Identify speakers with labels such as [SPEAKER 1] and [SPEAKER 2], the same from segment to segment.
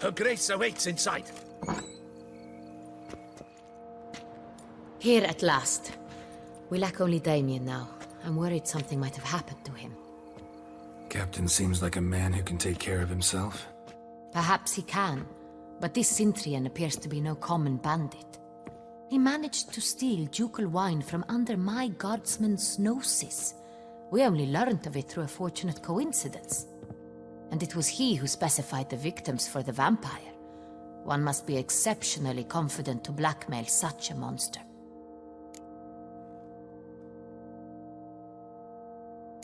[SPEAKER 1] Her Grace awaits inside.
[SPEAKER 2] Here at last. We lack only Damien now. I'm worried something might have happened to him.
[SPEAKER 3] Captain seems like a man who can take care of himself.
[SPEAKER 2] Perhaps he can, but this Cintrian appears to be no common bandit. He managed to steal ducal wine from under my guardsman's noses. We only learned of it through a fortunate coincidence. And it was he who specified the victims for the vampire. One must be exceptionally confident to blackmail such a monster.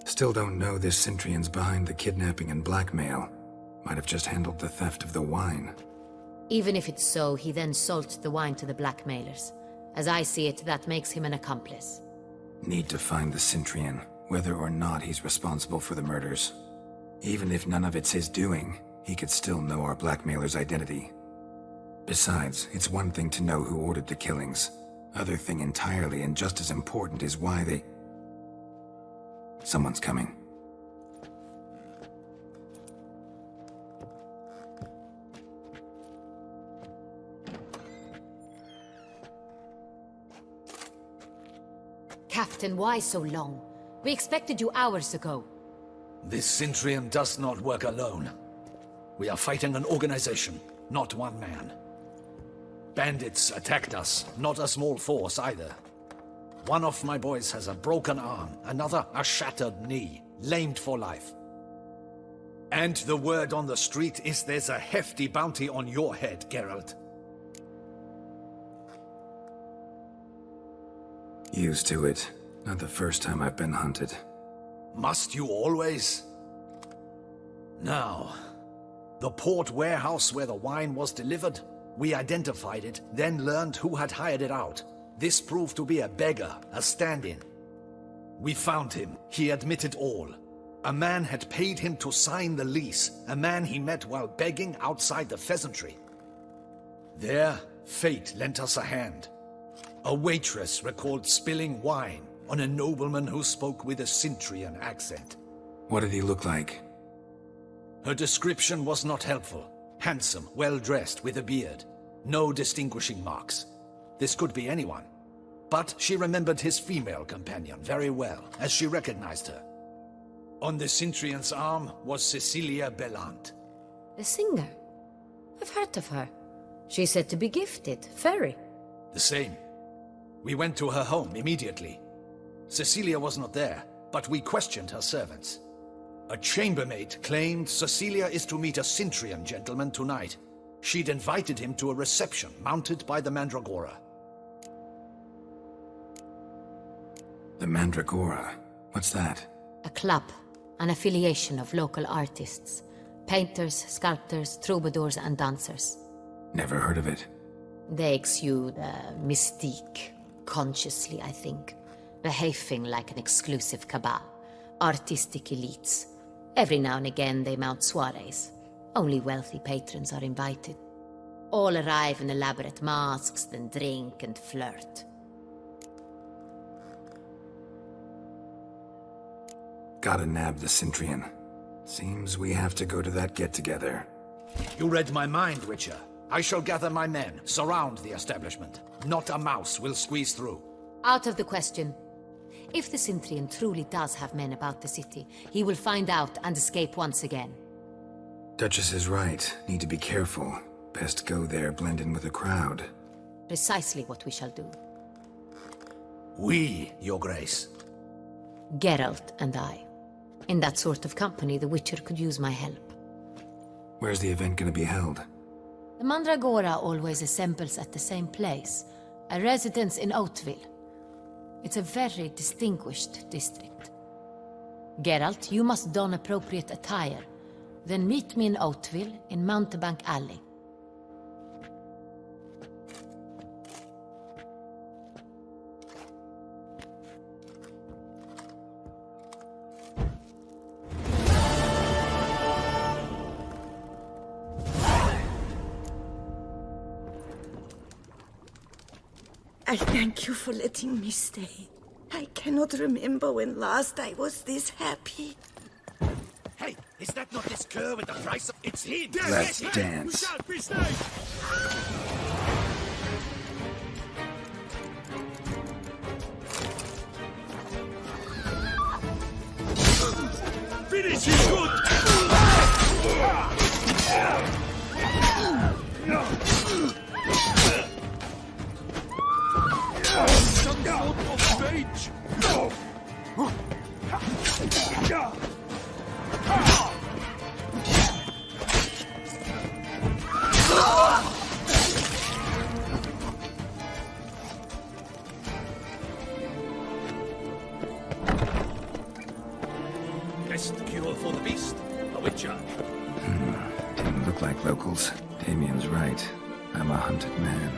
[SPEAKER 3] Still don't know this Cintrian's behind the kidnapping and blackmail. Might have just handled the theft of the wine.
[SPEAKER 2] Even if it's so, he then sold the wine to the blackmailers. As I see it, that makes him an accomplice.
[SPEAKER 3] Need to find the Cintrian, whether or not he's responsible for the murders. Even if none of it's his doing, he could still know our blackmailer's identity. Besides, it's one thing to know who ordered the killings. Other thing entirely, and just as important, is why they... Someone's coming.
[SPEAKER 2] Captain, why so long? We expected you hours ago.
[SPEAKER 1] This Cintrian does not work alone. We are fighting an organization, not one man. Bandits attacked us, not a small force either. One of my boys has a broken arm, another a shattered knee, lamed for life. And the word on the street is there's a hefty bounty on your head, Geralt.
[SPEAKER 3] Used to it. Not the first time I've been hunted.
[SPEAKER 1] Must you always? Now, the port warehouse where the wine was delivered, we identified it, then learned who had hired it out. This proved to be a beggar, a stand-in. We found him. He admitted all. A man had paid him to sign the lease, a man he met while begging outside the pheasantry. There, fate lent us a hand. A waitress recalled spilling wine on a nobleman who spoke with a Cintrian accent.
[SPEAKER 3] What did he look like?
[SPEAKER 1] Her description was not helpful. Handsome, well-dressed, with a beard. No distinguishing marks. This could be anyone. But she remembered his female companion very well, as she recognized her. On the Cintrian's arm was Cecilia Bellant.
[SPEAKER 2] The singer? I've heard of her. She's said to be gifted, fairy.
[SPEAKER 1] The same. We went to her home immediately. Cecilia was not there, but we questioned her servants. A chambermaid claimed Cecilia is to meet a Cintrian gentleman tonight. She'd invited him to a reception mounted by the Mandragora.
[SPEAKER 3] The Mandragora? What's that?
[SPEAKER 2] A club, an affiliation of local artists. Painters, sculptors, troubadours and dancers.
[SPEAKER 3] Never heard of it.
[SPEAKER 2] They exude mystique, consciously I think. Behaving like an exclusive cabal. Artistic elites. Every now and again they mount soirees. Only wealthy patrons are invited. All arrive in elaborate masks, then drink and flirt.
[SPEAKER 3] Gotta nab the Cintrian. Seems we have to go to that get-together.
[SPEAKER 1] You read my mind, Witcher. I shall gather my men, surround the establishment. Not a mouse will squeeze through.
[SPEAKER 2] Out of the question. If the Cintrian truly does have men about the city, he will find out and escape once again.
[SPEAKER 3] Duchess is right. Need to be careful. Best go there, blend in with the crowd.
[SPEAKER 2] Precisely what we shall do.
[SPEAKER 1] We, Your Grace.
[SPEAKER 2] Geralt and I. In that sort of company, the Witcher could use my help.
[SPEAKER 3] Where's the event gonna be held?
[SPEAKER 2] The Mandragora always assembles at the same place, a residence in Oatville. It's a very distinguished district. Geralt, you must don appropriate attire. Then meet me in Oatville, in Mountebank Alley.
[SPEAKER 4] I thank you for letting me stay. I cannot remember when last I was this happy.
[SPEAKER 1] Hey, Is that not this cur with the price of... It's him!
[SPEAKER 3] Let's dance.
[SPEAKER 1] Finish him good! Some sort of rage! Best cure for the beast, a witcher.
[SPEAKER 3] Didn't look like locals. Damien's right. I'm a hunted man.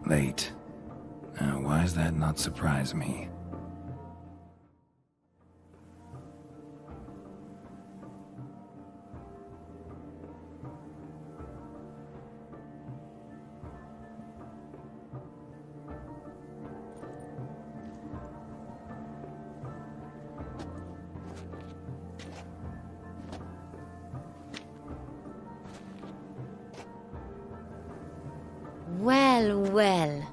[SPEAKER 3] Late. Now, why does that not surprise me?
[SPEAKER 2] Well, well.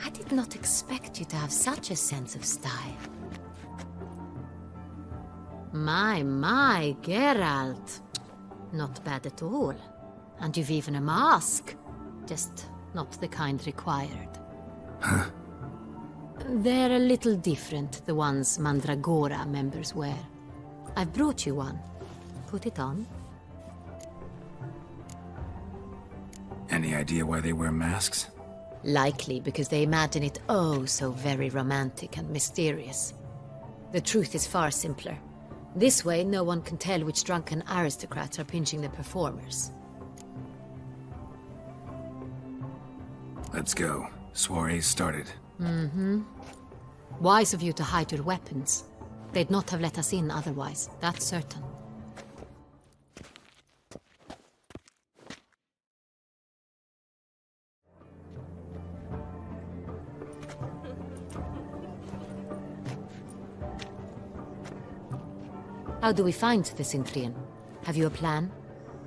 [SPEAKER 2] I did not expect you to have such a sense of style. My, Geralt. Not bad at all. And you've even a mask. Just not the kind required.
[SPEAKER 3] Huh?
[SPEAKER 2] They're a little different, the ones Mandragora members wear. I've brought you one. Put it on.
[SPEAKER 3] Any idea why they wear masks?
[SPEAKER 2] Likely because they imagine it oh so very romantic and mysterious. The truth is far simpler. This way, no one can tell which drunken aristocrats are pinching the performers.
[SPEAKER 3] Let's go. Soiree's started.
[SPEAKER 2] Wise of you to hide your weapons. They'd not have let us in otherwise, that's certain. How do we find the Cintrian? Have you a plan?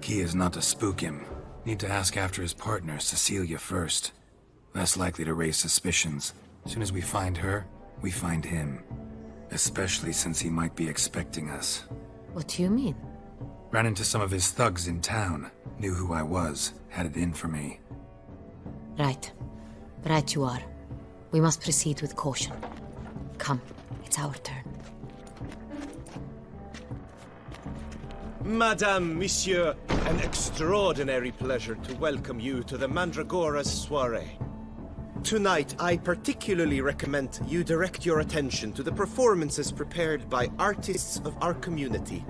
[SPEAKER 3] Key is not to spook him. Need to ask after his partner, Cecilia, first. Less likely to raise suspicions. As soon as we find her, we find him. Especially since he might be expecting us.
[SPEAKER 2] What do you mean?
[SPEAKER 3] Ran into some of his thugs in town. Knew who I was. Had it in for me.
[SPEAKER 2] Right. Right you are. We must proceed with caution. Come, it's our turn.
[SPEAKER 5] Madame, Monsieur, an extraordinary pleasure to welcome you to the Mandragora's soiree. Tonight, I particularly recommend you direct your attention to the performances prepared by artists of our community.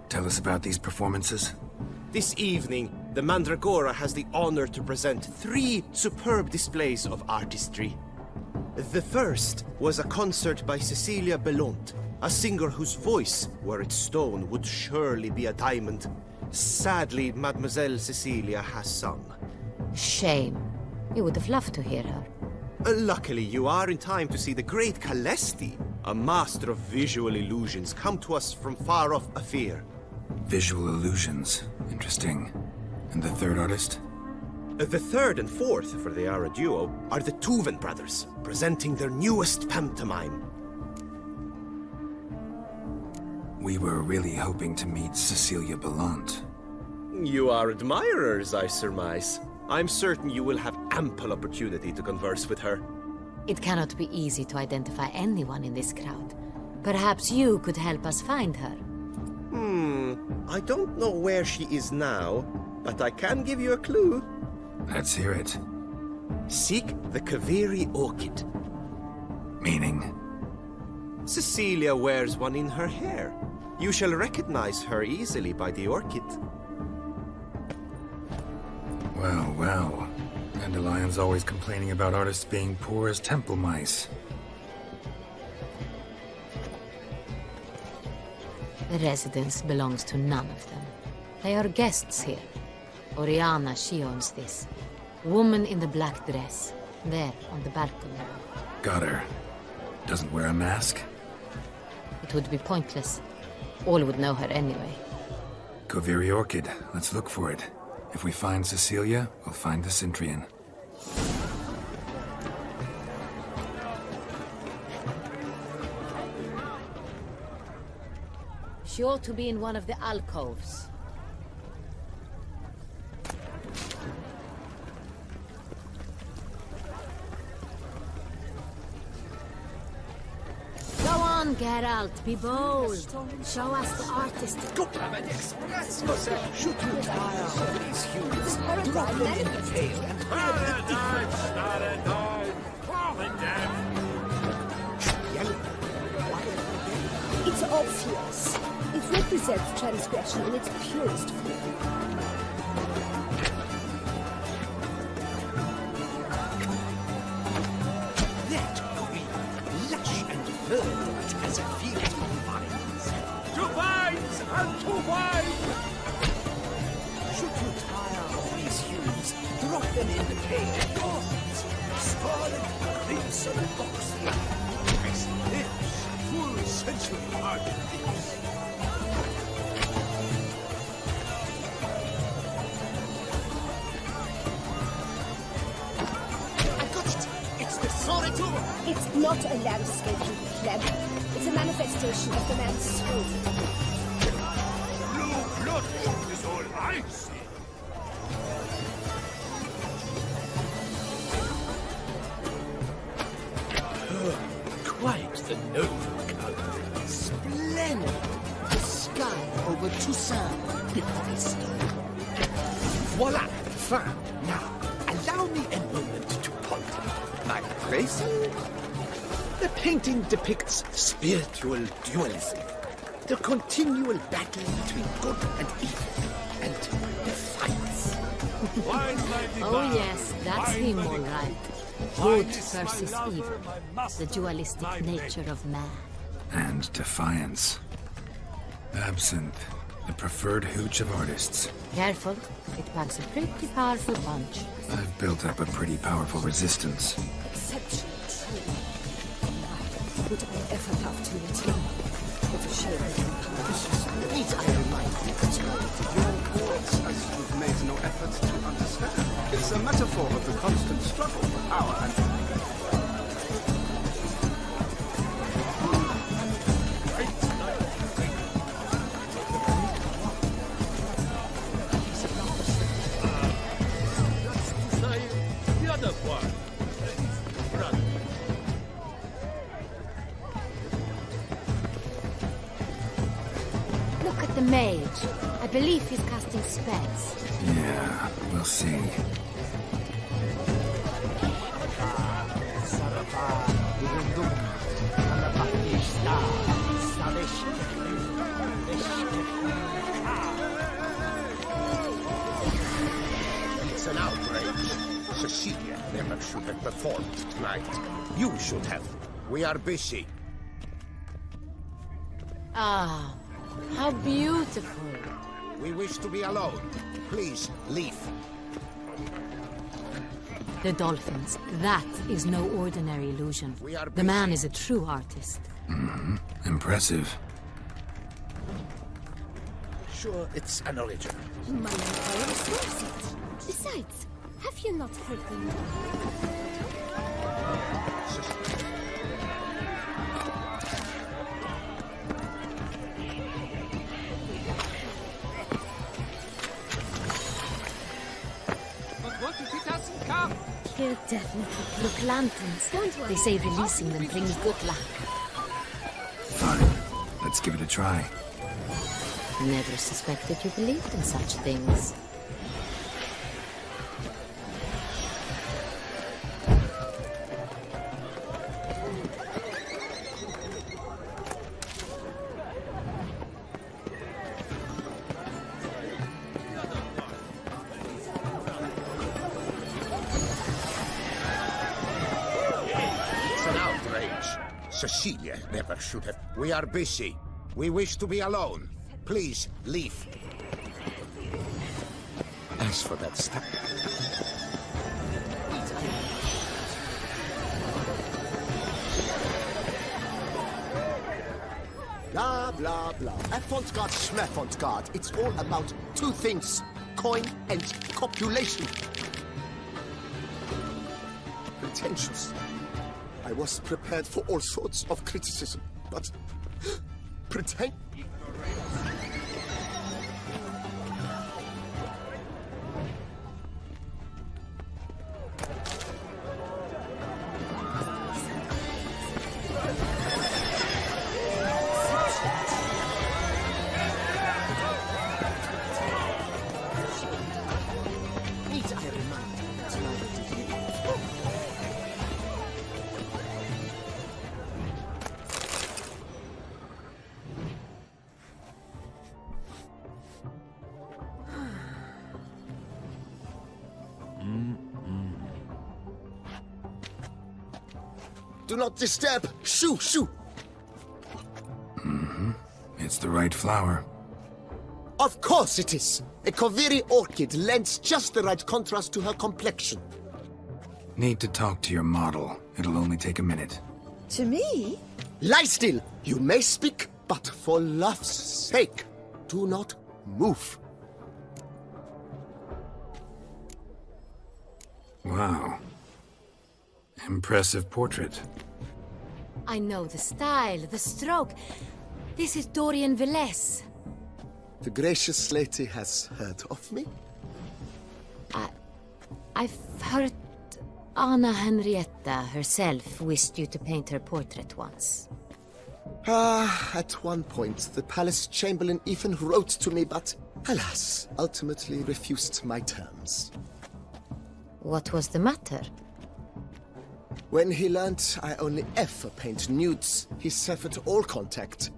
[SPEAKER 3] Tell us about these performances.
[SPEAKER 5] This evening, the Mandragora has the honor to present 3 superb displays of artistry. The first was a concert by Cecilia Bellont, a singer whose voice, were it stone, would surely be a diamond. Sadly, Mademoiselle Cecilia has sung.
[SPEAKER 2] Shame. You would have loved to hear her.
[SPEAKER 5] Luckily, you are in time to see the great Calesti, a master of visual illusions, come to us from far off Aphir.
[SPEAKER 3] Visual illusions. Interesting. And the third artist?
[SPEAKER 5] The third and fourth, for they are a duo, are the Tuven brothers, presenting their newest pantomime.
[SPEAKER 3] We were really hoping to meet Cecilia Bellont.
[SPEAKER 5] You are admirers, I surmise. I'm certain you will have ample opportunity to converse with her.
[SPEAKER 2] It cannot be easy to identify anyone in this crowd. Perhaps you could help us find her.
[SPEAKER 5] I don't know where she is now, but I can give you a clue.
[SPEAKER 3] Let's hear it.
[SPEAKER 5] Seek the Kaviri orchid.
[SPEAKER 3] Meaning?
[SPEAKER 5] Cecilia wears one in her hair. You shall recognize her easily by the orchid.
[SPEAKER 3] Well, well. Dandelion's always complaining about artists being poor as temple mice.
[SPEAKER 2] The residence belongs to none of them. They are guests here. Oriana, she owns this. Woman in the black dress. There, on the balcony.
[SPEAKER 3] Got her. Doesn't wear a mask?
[SPEAKER 2] It would be pointless. All would know her anyway.
[SPEAKER 3] Koviri Orchid. Let's look for it. If we find Cecilia, we'll find the Cintrian.
[SPEAKER 2] She ought to be in one of the alcoves. Go on, Geralt, be bold. Show us the artist.
[SPEAKER 1] Express yourself. Shoot you tire of these humans. Drop them in the tail and
[SPEAKER 4] It's obvious. It represents transgression in its purest form.
[SPEAKER 1] that green, lush and verdant as a field of vines. To vines and to wine! Should you tire of these hues, drop them in the pain and gods. Scarlet, crimson, boxy. Nice lips, full sensual ardent lips.
[SPEAKER 4] It's not a landscape, you pleb. It's a manifestation of the man's soul.
[SPEAKER 1] Blue blood is all I see. Quite the noble color. Splendid. The sky over Toussaint. Voila, found. Now, allow me a moment to ponder. My tracing? The painting depicts spiritual dualism. The continual battle between good and evil. And defiance.
[SPEAKER 2] Oh yes, that's him all right. Good versus evil. The dualistic nature of man.
[SPEAKER 3] And defiance. Absinthe, the preferred hooch of artists.
[SPEAKER 2] Careful, it packs a pretty powerful punch.
[SPEAKER 3] I've built up a pretty powerful resistance.
[SPEAKER 4] Exceptional true. Would I ever love to meet him? What a shame.
[SPEAKER 6] Need I remind you that your words as you've made no effort to understand. It's a metaphor of the constant struggle for power and
[SPEAKER 2] Look at the mage. I believe he's casting spells.
[SPEAKER 3] Yeah, we'll see.
[SPEAKER 6] it's an outrage. Cecilia never should have performed tonight. You should have. We are busy.
[SPEAKER 2] Ah, how beautiful.
[SPEAKER 6] We wish to be alone. Please, leave.
[SPEAKER 2] The dolphins. That is no ordinary illusion.
[SPEAKER 6] We are
[SPEAKER 2] The man is a true artist.
[SPEAKER 3] Impressive.
[SPEAKER 1] Sure, it's an original.
[SPEAKER 4] My empire swears it. Besides, have you not heard the news? He'll definitely
[SPEAKER 2] Look, lanterns.
[SPEAKER 4] Don't worry.
[SPEAKER 2] They say releasing them brings good luck.
[SPEAKER 3] Fine. Let's give it a try.
[SPEAKER 2] Never suspected you believed in such things.
[SPEAKER 6] It's an outrage. Cecilia never should have. We are busy. We wish to be alone. Please, leave. As for that stuff... blah, blah. Avant-garde, schmavant-garde. It's all about two things. Coin and copulation. Pretentious. I was prepared for all sorts of criticism, but... pretend... Do not disturb! Shoo! Shoo!
[SPEAKER 3] It's the right flower.
[SPEAKER 6] Of course it is! A Koviri orchid lends just the right contrast to her complexion.
[SPEAKER 3] Need to talk to your model. It'll only take a minute.
[SPEAKER 4] To me?
[SPEAKER 6] Lie still! You may speak, but for love's sake, do not move.
[SPEAKER 3] Wow. Impressive portrait.
[SPEAKER 2] I know the style, the stroke. This is Dorian Velez.
[SPEAKER 6] The gracious lady has heard of me?
[SPEAKER 2] I've heard Anna Henrietta herself wished you to paint her portrait once.
[SPEAKER 6] At one point, the palace chamberlain even wrote to me, but, alas, ultimately refused my terms.
[SPEAKER 2] What was the matter?
[SPEAKER 6] When he learned I only ever paint nudes, he severed all contact.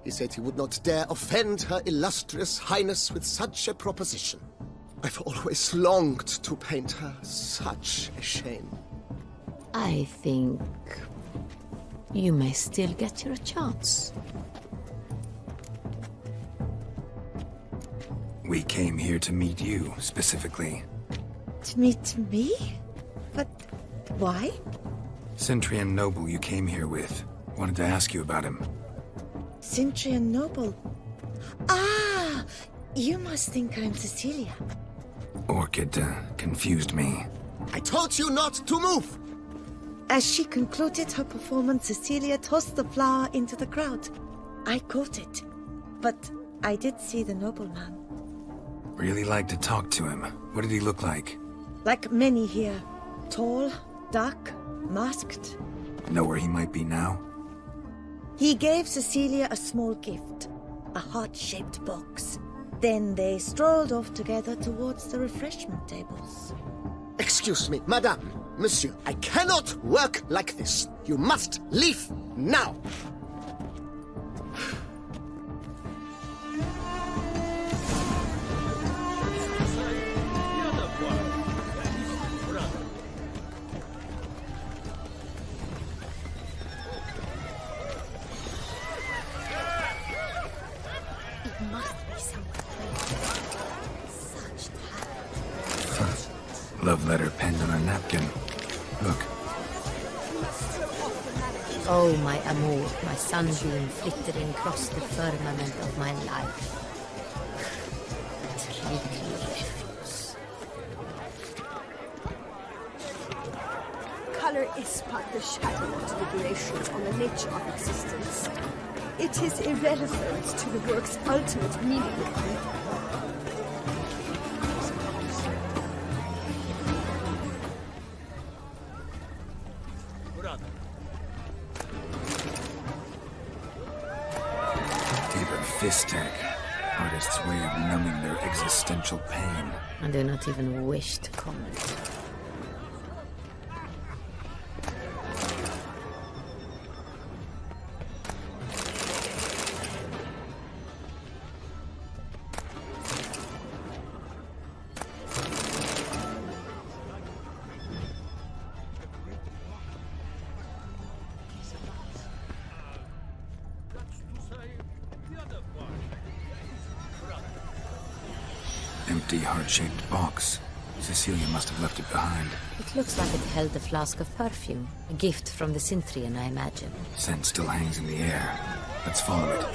[SPEAKER 6] He said he would not dare offend her illustrious highness with such a proposition. I've always longed to paint her. Such a shame.
[SPEAKER 2] I think you may still get your chance.
[SPEAKER 3] We came here to meet you, specifically.
[SPEAKER 4] To meet me? But why?
[SPEAKER 3] Centrian noble you came here with. Wanted to ask you about him.
[SPEAKER 4] Cintrian Noble. Ah! You must think I'm Cecilia.
[SPEAKER 3] Orchid confused me.
[SPEAKER 6] I told you not to move!
[SPEAKER 4] As she concluded her performance, Cecilia tossed the flower into the crowd. I caught it. But I did see the nobleman.
[SPEAKER 3] Really like to talk to him. What did he look like?
[SPEAKER 4] Like many here. Tall, dark, masked.
[SPEAKER 3] Know where he might be now?
[SPEAKER 4] He gave Cecilia a small gift. A heart-shaped box. Then they strolled off together towards the refreshment tables.
[SPEAKER 6] Excuse me, madame, monsieur, I cannot work like this. You must leave now.
[SPEAKER 4] It must be somewhere. Such talent.
[SPEAKER 3] Love letter penned on a napkin. Look.
[SPEAKER 2] Oh, my amour, my sunbeam flittering across the firmament of my life. Tricky refuse.
[SPEAKER 7] Color is but the shadow of deliberations on the nature of existence. It is irrelevant to the work's ultimate meaning.
[SPEAKER 3] Fistek, artist's way of numbing their existential pain.
[SPEAKER 2] I do not even wish to comment.
[SPEAKER 3] Empty, heart-shaped box. Cecilia must have left it behind.
[SPEAKER 2] It looks like it held a flask of perfume. A gift from the Cintrian, I imagine.
[SPEAKER 3] Scent still hangs in the air. Let's follow it.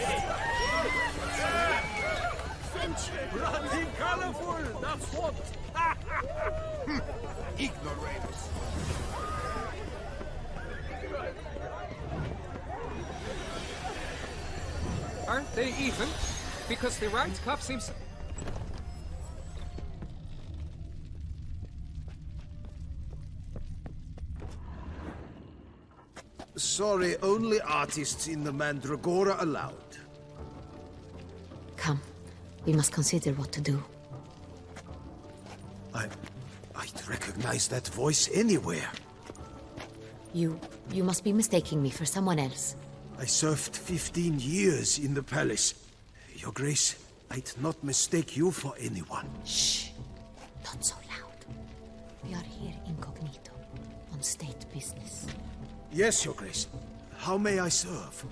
[SPEAKER 1] Bloody colorful, that's what!
[SPEAKER 8] Ignoramus.
[SPEAKER 9] Aren't they even? Because the right cup seems...
[SPEAKER 1] Sorry, only artists in the Mandragora allowed.
[SPEAKER 2] Come, we must consider what to do.
[SPEAKER 1] I'd recognize that voice anywhere.
[SPEAKER 2] You must be mistaking me for someone else.
[SPEAKER 1] I served 15 years in the palace. Your Grace, I'd not mistake you for anyone.
[SPEAKER 2] Shh! Not so loud. We are here incognito, on state business.
[SPEAKER 1] Yes, Your Grace. How may I serve?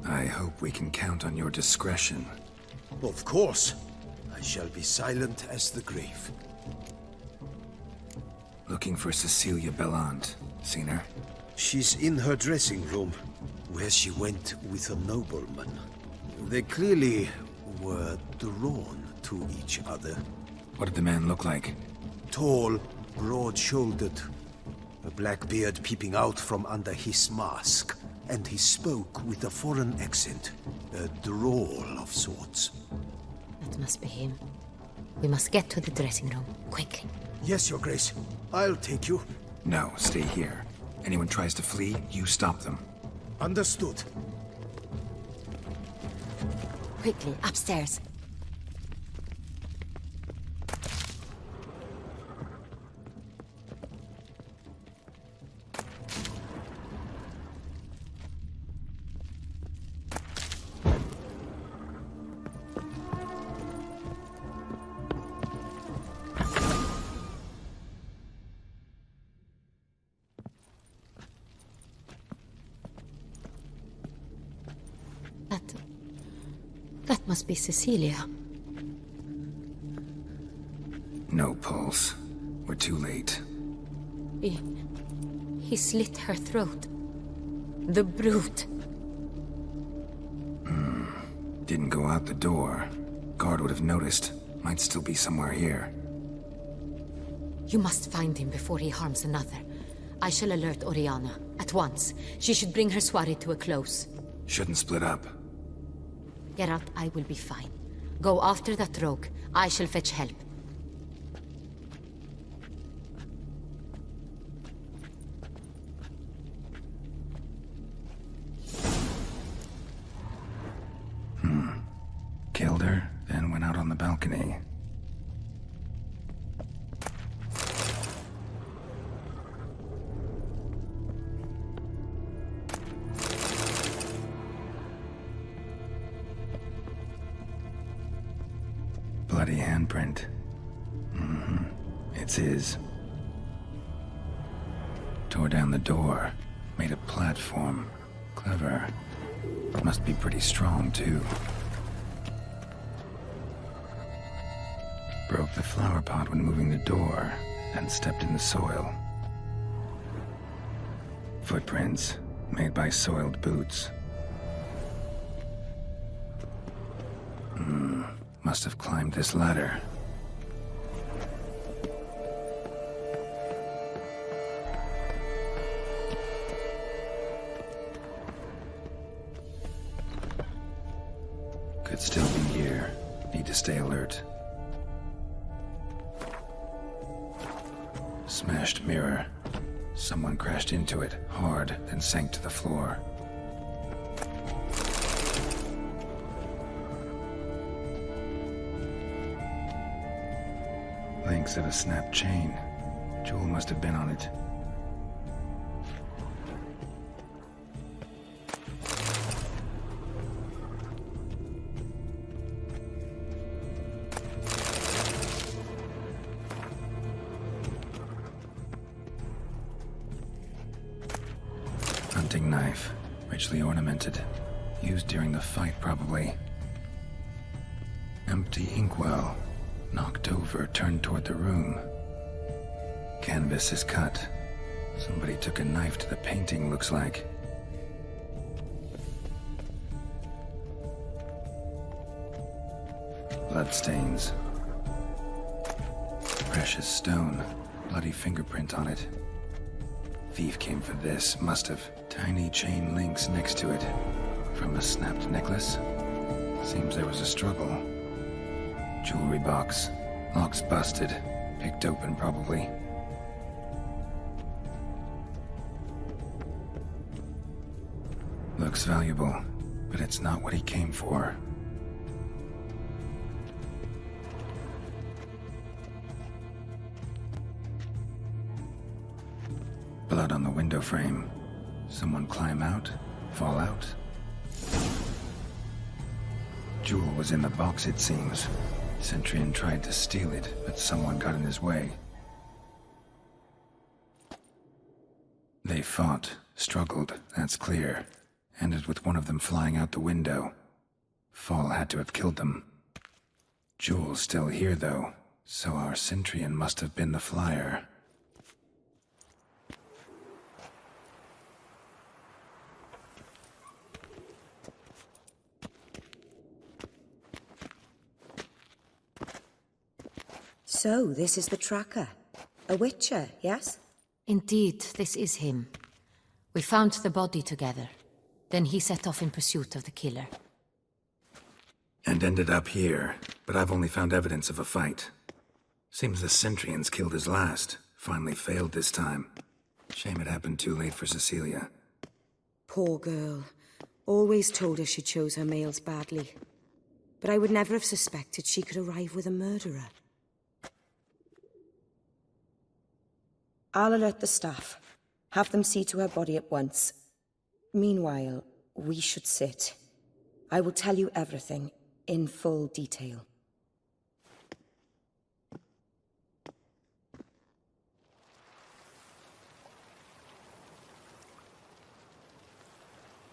[SPEAKER 3] I hope we can count on your discretion.
[SPEAKER 1] Of course. I shall be silent as the grave.
[SPEAKER 3] Looking for Cecilia Bellant. Seen her?
[SPEAKER 1] She's in her dressing room, where she went with a nobleman. They clearly were drawn to each other.
[SPEAKER 3] What did the man look like?
[SPEAKER 1] Tall, broad-shouldered, a black beard peeping out from under his mask, and he spoke with a foreign accent, a drawl of sorts.
[SPEAKER 2] That must be him. We must get to the dressing room, quickly.
[SPEAKER 1] Yes, Your Grace. I'll take you.
[SPEAKER 3] No, stay here. Anyone tries to flee, you stop them.
[SPEAKER 1] Understood.
[SPEAKER 2] Quickly, upstairs. That must be Cecilia.
[SPEAKER 3] No pulse. We're too late.
[SPEAKER 2] He slit her throat. The brute.
[SPEAKER 3] Didn't go out the door. Guard would have noticed. Might still be somewhere here.
[SPEAKER 2] You must find him before he harms another. I shall alert Oriana, at once. She should bring her soirée to a close.
[SPEAKER 3] Shouldn't split up.
[SPEAKER 2] Geralt, I will be fine. Go after that rogue. I shall fetch help.
[SPEAKER 3] Killed her, then went out on the balcony. Bloody handprint. It's his. Tore down the door. Made a platform. Clever. Must be pretty strong, too. Broke the flower pot when moving the door, and stepped in the soil. Footprints, made by soiled boots. Must have climbed this ladder. Could still be here. Need to stay alert. Smashed mirror. Someone crashed into it, hard, then sank to the floor. Links of a snapped chain. Jewel must have been on it. Hunting knife, richly ornamented. Used during the fight, probably. Empty inkwell. Knocked over, turned toward the room. Canvas is cut. Somebody took a knife to the painting, looks like. Bloodstains. Precious stone. Bloody fingerprint on it. Thief came for this, must have. Tiny chain links next to it. From a snapped necklace? Seems there was a struggle. Jewelry box. Lock's busted. Picked open, probably. Looks valuable, but it's not what he came for. Blood on the window frame. Someone climb out? Fall out? Jewel was in the box, it seems. Centurion tried to steal it, but someone got in his way. They fought, struggled, that's clear. Ended with one of them flying out the window. Fall had to have killed them. Jewel's still here, though, so our Centurion must have been the flyer.
[SPEAKER 8] So, this is the tracker. A Witcher, yes?
[SPEAKER 2] Indeed, this is him. We found the body together. Then he set off in pursuit of the killer.
[SPEAKER 3] And ended up here, but I've only found evidence of a fight. Seems the Centurions killed his last. Finally failed this time. Shame it happened too late for Cecilia.
[SPEAKER 8] Poor girl. Always told her she chose her males badly. But I would never have suspected she could arrive with a murderer. I'll alert the staff. Have them see to her body at once. Meanwhile, we should sit. I will tell you everything, in full detail.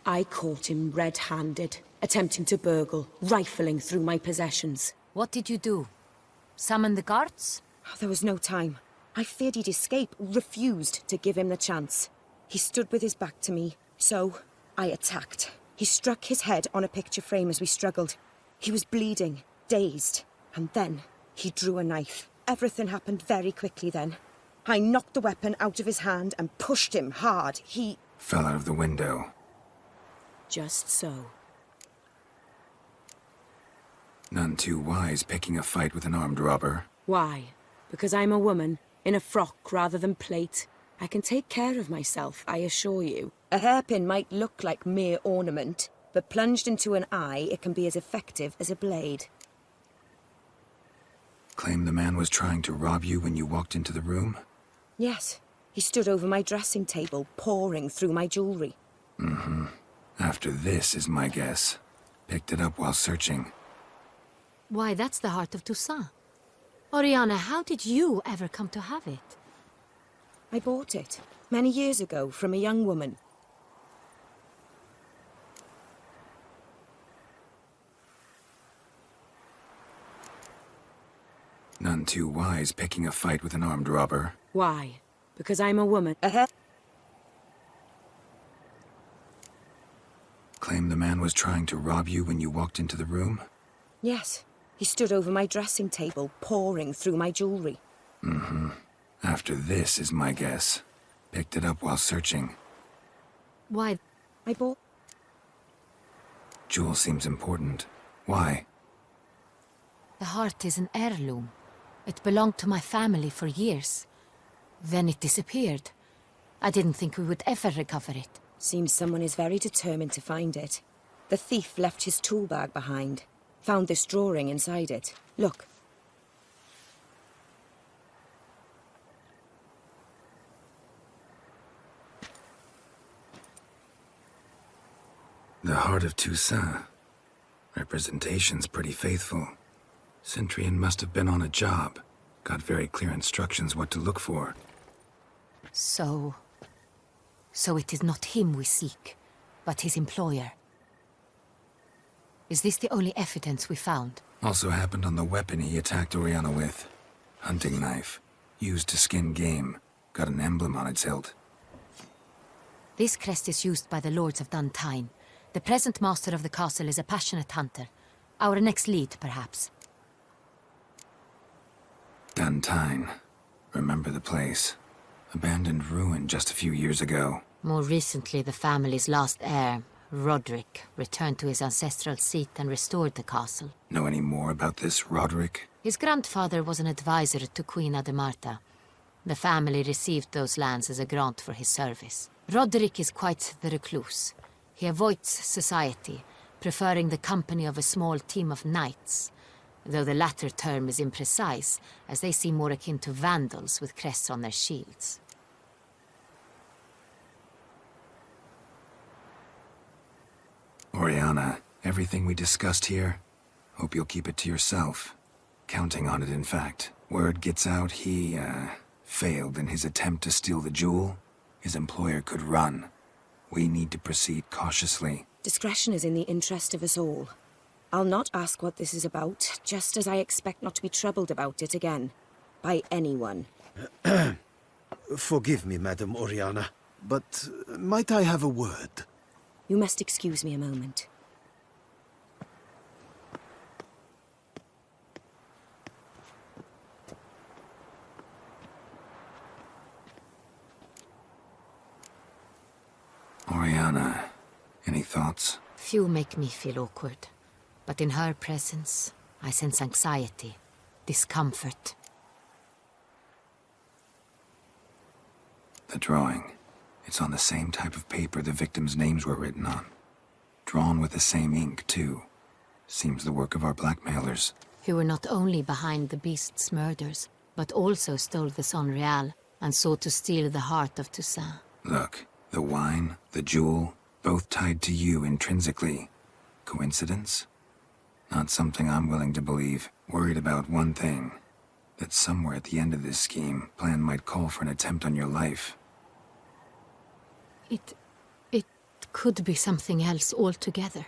[SPEAKER 8] I caught him red-handed, attempting to burgle, rifling through my possessions.
[SPEAKER 2] What did you do? Summon the guards?
[SPEAKER 8] Oh, there was no time. I feared he'd escape, refused to give him the chance. He stood with his back to me, so I attacked. He struck his head on a picture frame as we struggled. He was bleeding, dazed, and then he drew a knife. Everything happened very quickly then. I knocked the weapon out of his hand and pushed him hard. He
[SPEAKER 3] fell out of the window.
[SPEAKER 8] Just so.
[SPEAKER 3] None too wise picking a fight with an armed robber.
[SPEAKER 8] Why? Because I'm a woman, in a frock rather than plate. I can take care of myself, I assure you. A hairpin might look like mere ornament, but plunged into an eye, it can be as effective as a blade.
[SPEAKER 3] Claim the man was trying to rob you when you walked into the room?
[SPEAKER 8] Yes. He stood over my dressing table, pouring through my jewelry.
[SPEAKER 3] Mm-hmm. After this is my guess. Picked it up while searching.
[SPEAKER 2] Why, that's the heart of Toussaint. Oriana, how did you ever come to have it?
[SPEAKER 8] I bought it, many years ago, from a young woman.
[SPEAKER 3] None too wise picking a fight with an armed robber.
[SPEAKER 8] Why? Because I'm a woman.
[SPEAKER 3] Claim the man was trying to rob you when you walked into the room?
[SPEAKER 8] Yes. He stood over my dressing table, pouring through my jewelry.
[SPEAKER 3] Mm-hmm. After this is my guess. Picked it up while searching.
[SPEAKER 2] Why?
[SPEAKER 8] I bought...
[SPEAKER 3] Jewel seems important. Why?
[SPEAKER 2] The heart is an heirloom. It belonged to my family for years. Then it disappeared. I didn't think we would ever recover it.
[SPEAKER 8] Seems someone is very determined to find it. The thief left his tool bag behind. Found this drawing inside it. Look.
[SPEAKER 3] The heart of Toussaint. Representation's pretty faithful. Centurion must have been on a job. Got very clear instructions what to look for.
[SPEAKER 2] So it is not him we seek, but his employer. Is this the only evidence we found?
[SPEAKER 3] Also happened on the weapon he attacked Oriana with. Hunting knife. Used to skin game. Got an emblem on its hilt.
[SPEAKER 2] This crest is used by the Lords of Duntine. The present master of the castle is a passionate hunter. Our next lead, perhaps.
[SPEAKER 3] Duntine. Remember the place. Abandoned ruin just a few years ago.
[SPEAKER 2] More recently, the family's last heir, Roderick, returned to his ancestral seat and restored the castle.
[SPEAKER 3] Know any more about this Roderick?
[SPEAKER 2] His grandfather was an advisor to Queen Ademarta. The family received those lands as a grant for his service. Roderick is quite the recluse. He avoids society, preferring the company of a small team of knights, though the latter term is imprecise, as they seem more akin to vandals with crests on their shields.
[SPEAKER 3] Oriana, everything we discussed here, hope you'll keep it to yourself. Counting on it, in fact. Word gets out he, failed in his attempt to steal the jewel. His employer could run. We need to proceed cautiously.
[SPEAKER 8] Discretion is in the interest of us all. I'll not ask what this is about, just as I expect not to be troubled about it again. By anyone.
[SPEAKER 10] Forgive me, Madam Oriana, but might I have a word?
[SPEAKER 8] You must excuse me a moment.
[SPEAKER 3] Oriana, any thoughts?
[SPEAKER 2] Few make me feel awkward, but in her presence, I sense anxiety, discomfort.
[SPEAKER 3] The drawing. It's on the same type of paper the victims' names were written on. Drawn with the same ink, too. Seems the work of our blackmailers.
[SPEAKER 2] Who were not only behind the beast's murders, but also stole the Son Real and sought to steal the heart of Toussaint.
[SPEAKER 3] Look, the wine, the jewel, both tied to you intrinsically. Coincidence? Not something I'm willing to believe. Worried about one thing. That somewhere at the end of this scheme, plan might call for an attempt on your life.
[SPEAKER 2] It could be something else altogether.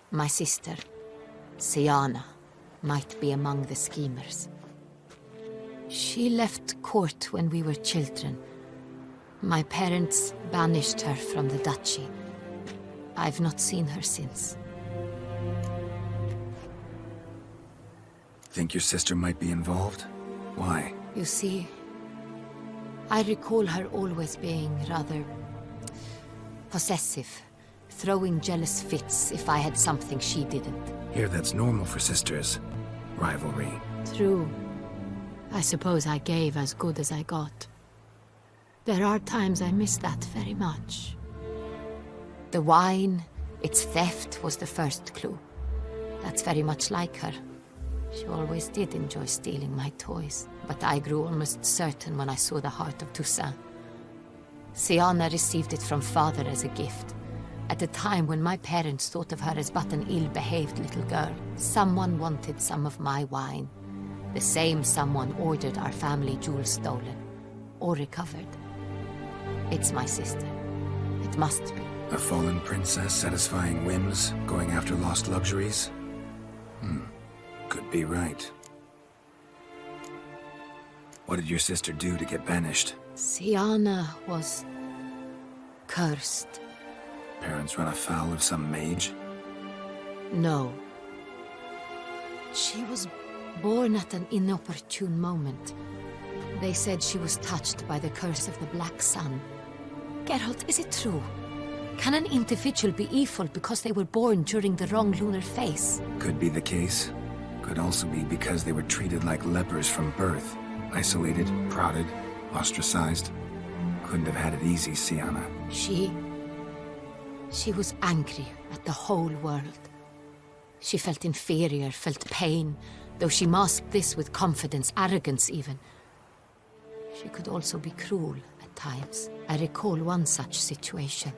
[SPEAKER 2] My sister, Siana, might be among the schemers. She left court when we were children. My parents banished her from the duchy. I've not seen her since.
[SPEAKER 3] Think your sister might be involved? Why?
[SPEAKER 2] You see, I recall her always being rather possessive, throwing jealous fits if I had something she didn't.
[SPEAKER 3] Here, that's normal for sisters. Rivalry.
[SPEAKER 2] True. I suppose I gave as good as I got. There are times I miss that very much. The wine, its theft, was the first clue. That's very much like her. She always did enjoy stealing my toys, but I grew almost certain when I saw the heart of Toussaint. Siana received it from father as a gift. At a time when my parents thought of her as but an ill-behaved little girl, someone wanted some of my wine. The same someone ordered our family jewels stolen, or recovered. It's my sister. It must be.
[SPEAKER 3] A fallen princess satisfying whims, going after lost luxuries? Could be right. What did your sister do to get banished?
[SPEAKER 2] Siana was cursed.
[SPEAKER 3] Parents run afoul of some mage?
[SPEAKER 2] No. She was born at an inopportune moment. They said she was touched by the curse of the Black Sun. Geralt, is it true? Can an individual be evil because they were born during the wrong lunar phase?
[SPEAKER 3] Could be the case. Could also be because they were treated like lepers from birth. Isolated, prodded, ostracized. Couldn't have had it easy, Siana.
[SPEAKER 2] She was angry at the whole world. She felt inferior, felt pain, though she masked this with confidence, arrogance even. She could also be cruel at times. I recall one such situation.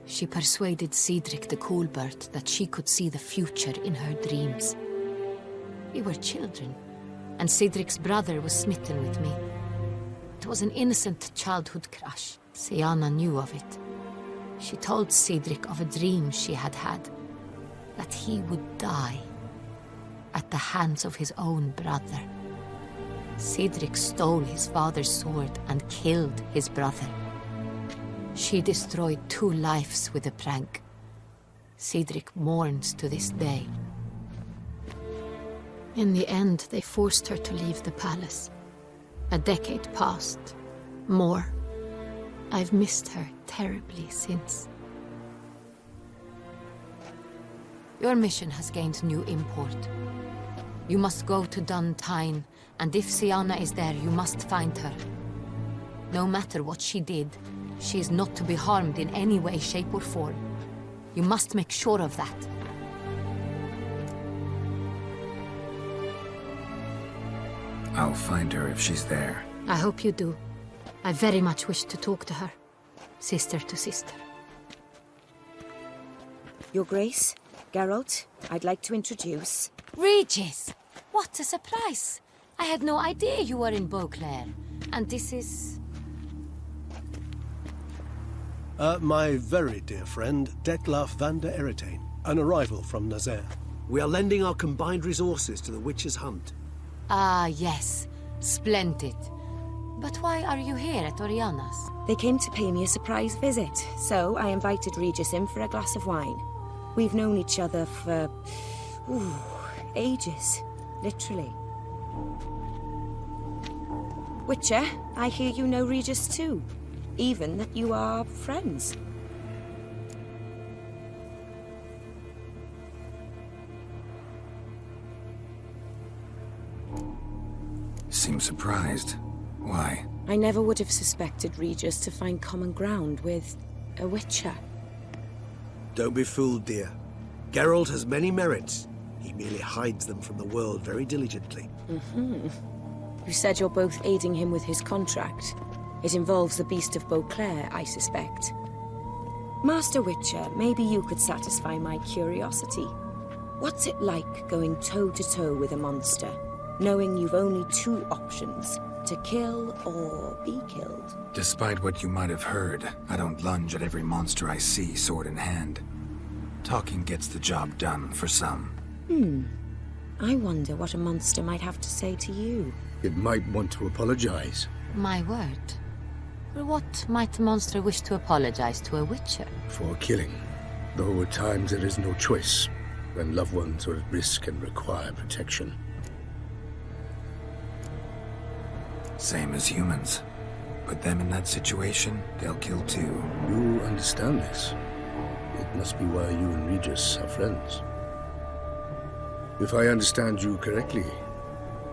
[SPEAKER 2] She persuaded Cedric the Coolbird that she could see the future in her dreams. We were children, and Cedric's brother was smitten with me. It was an innocent childhood crush. Siana knew of it. She told Cedric of a dream she had had, that he would die at the hands of his own brother. Cedric stole his father's sword and killed his brother. She destroyed 2 lives with a prank, Cedric mourns to this day. In the end, they forced her to leave the palace. A decade passed. More. I've missed her terribly since. Your mission has gained new import. You must go to Dun Tine, and if Syanna is there, you must find her. No matter what she did, she is not to be harmed in any way, shape, or form. You must make sure of that.
[SPEAKER 3] I'll find her if she's there.
[SPEAKER 2] I hope you do. I very much wish to talk to her. Sister to sister.
[SPEAKER 8] Your Grace, Geralt, I'd like to introduce...
[SPEAKER 2] Regis! What a surprise! I had no idea you were in Beauclair. And this is...
[SPEAKER 10] My very dear friend, Dettlaff van der Eretain, an arrival from Nazaire.
[SPEAKER 11] We are lending our combined resources to the Witch's Hunt.
[SPEAKER 2] Ah, yes. Splendid. But why are you here at Oriana's?
[SPEAKER 8] They came to pay me a surprise visit, so I invited Regis in for a glass of wine. We've known each other for... ages. Literally. Witcher, I hear you know Regis too. Even that you are friends.
[SPEAKER 3] Seems surprised. Why?
[SPEAKER 8] I never would have suspected Regis to find common ground with a Witcher.
[SPEAKER 11] Don't be fooled, dear. Geralt has many merits. He merely hides them from the world very diligently.
[SPEAKER 8] You said you're both aiding him with his contract. It involves the Beast of Beauclair, I suspect. Master Witcher, maybe you could satisfy my curiosity. What's it like going toe-to-toe with a monster, knowing you've only two options, to kill or be killed?
[SPEAKER 3] Despite what you might have heard, I don't lunge at every monster I see sword in hand. Talking gets the job done for some.
[SPEAKER 8] I wonder what a monster might have to say to you.
[SPEAKER 12] It might want to apologize.
[SPEAKER 2] My word. What might the monster wish to apologize to a Witcher?
[SPEAKER 12] For killing. Though at times there is no choice, when loved ones are at risk and require protection.
[SPEAKER 3] Same as humans. Put them in that situation, they'll kill too.
[SPEAKER 12] You understand this. It must be why you and Regis are friends. If I understand you correctly,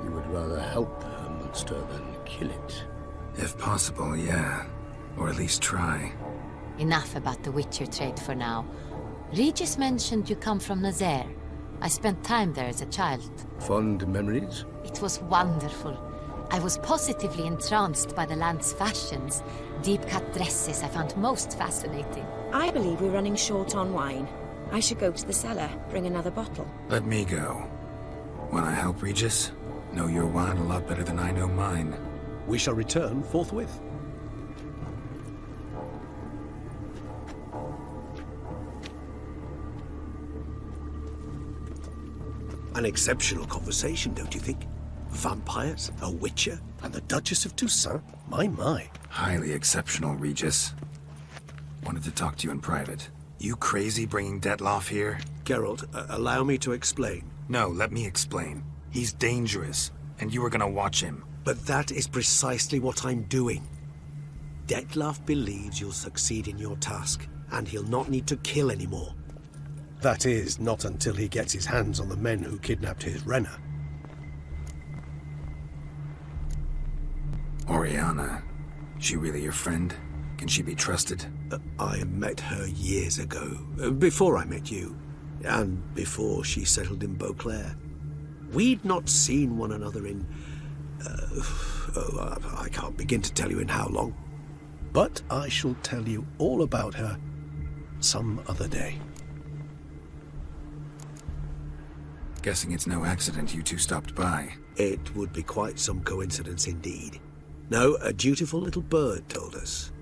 [SPEAKER 12] you would rather help a monster than kill it.
[SPEAKER 3] If possible, yeah. Or at least try.
[SPEAKER 2] Enough about the Witcher trade for now. Regis mentioned you come from Nazaire. I spent time there as a child.
[SPEAKER 12] Fond memories?
[SPEAKER 2] It was wonderful. I was positively entranced by the land's fashions. Deep-cut dresses I found most fascinating.
[SPEAKER 8] I believe we're running short on wine. I should go to the cellar, bring another bottle.
[SPEAKER 3] Let me go. Wanna help, Regis? Know your wine a lot better than I know mine.
[SPEAKER 10] We shall return forthwith.
[SPEAKER 11] An exceptional conversation, don't you think? Vampires, a Witcher,
[SPEAKER 10] And the Duchess of Toussaint? My.
[SPEAKER 3] Highly exceptional, Regis. Wanted to talk to you in private. You crazy bringing Dettlaff here?
[SPEAKER 11] Geralt, allow me to explain.
[SPEAKER 3] No, let me explain. He's dangerous, and you were gonna watch him.
[SPEAKER 11] But that is precisely what I'm doing. Dettlaff believes you'll succeed in your task, and he'll not need to kill anymore.
[SPEAKER 10] That is, not until he gets his hands on the men who kidnapped his Renna.
[SPEAKER 3] Oriana. She really your friend? Can she be trusted?
[SPEAKER 11] I met her years ago, before I met you, and before she settled in Beauclair. We'd not seen one another in... I can't begin to tell you in how long.
[SPEAKER 10] But I shall tell you all about her some other day.
[SPEAKER 3] Guessing it's no accident you two stopped by.
[SPEAKER 11] It would be quite some coincidence indeed. No, a dutiful little bird told us.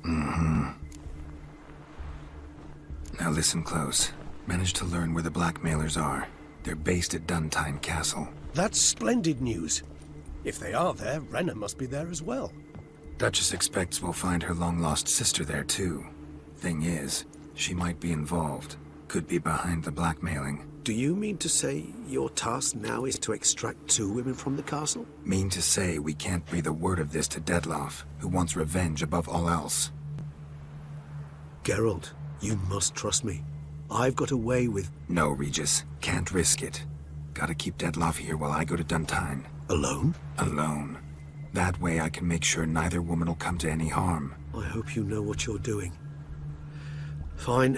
[SPEAKER 3] Now listen close. Managed to learn where the blackmailers are. They're based at Dun Tine Castle.
[SPEAKER 10] That's splendid news. If they are there, Renna must be there as well.
[SPEAKER 3] Duchess expects we'll find her long-lost sister there too. Thing is, she might be involved. Could be behind the blackmailing.
[SPEAKER 11] Do you mean to say your task now is to extract 2 women from the castle?
[SPEAKER 3] Mean to say we can't breathe a word of this to Dettlaff, who wants revenge above all else.
[SPEAKER 11] Geralt, you must trust me. I've got away with...
[SPEAKER 3] No, Regis. Can't risk it. Gotta keep Dettlaff here while I go to Duntine.
[SPEAKER 11] Alone?
[SPEAKER 3] Alone. That way I can make sure neither woman will come to any harm.
[SPEAKER 11] I hope you know what you're doing. Fine.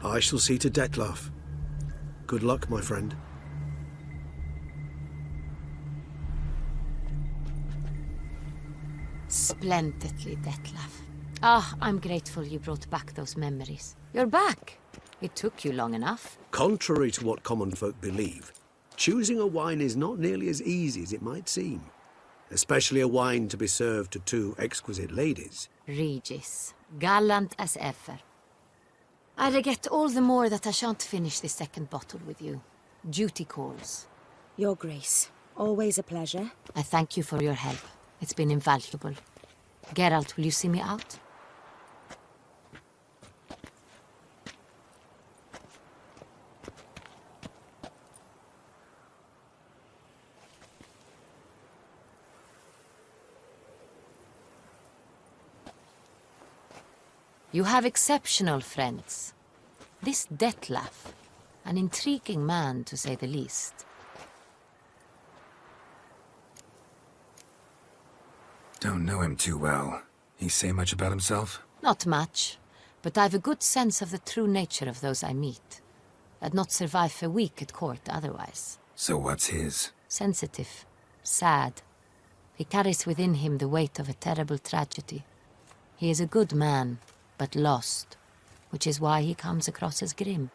[SPEAKER 11] I shall see to Dettlaff. Good luck, my friend.
[SPEAKER 2] Splendidly, Dettlaff. Ah, I'm grateful you brought back those memories. You're back. It took you long enough.
[SPEAKER 11] Contrary to what common folk believe, choosing a wine is not nearly as easy as it might seem. Especially a wine to be served to 2 exquisite ladies.
[SPEAKER 2] Regis, gallant as ever. I regret all the more that I shan't finish the 2nd bottle with you. Duty calls.
[SPEAKER 8] Your Grace, always a pleasure.
[SPEAKER 2] I thank you for your help. It's been invaluable. Geralt, will you see me out? You have exceptional friends. This Dettlaff, an intriguing man to say the least.
[SPEAKER 3] Don't know him too well. He say much about himself?
[SPEAKER 2] Not much, but I've a good sense of the true nature of those I meet. I'd not survive a week at court otherwise.
[SPEAKER 3] So what's his?
[SPEAKER 2] Sensitive, sad. He carries within him the weight of a terrible tragedy. He is a good man, but lost, which is why he comes across as grim.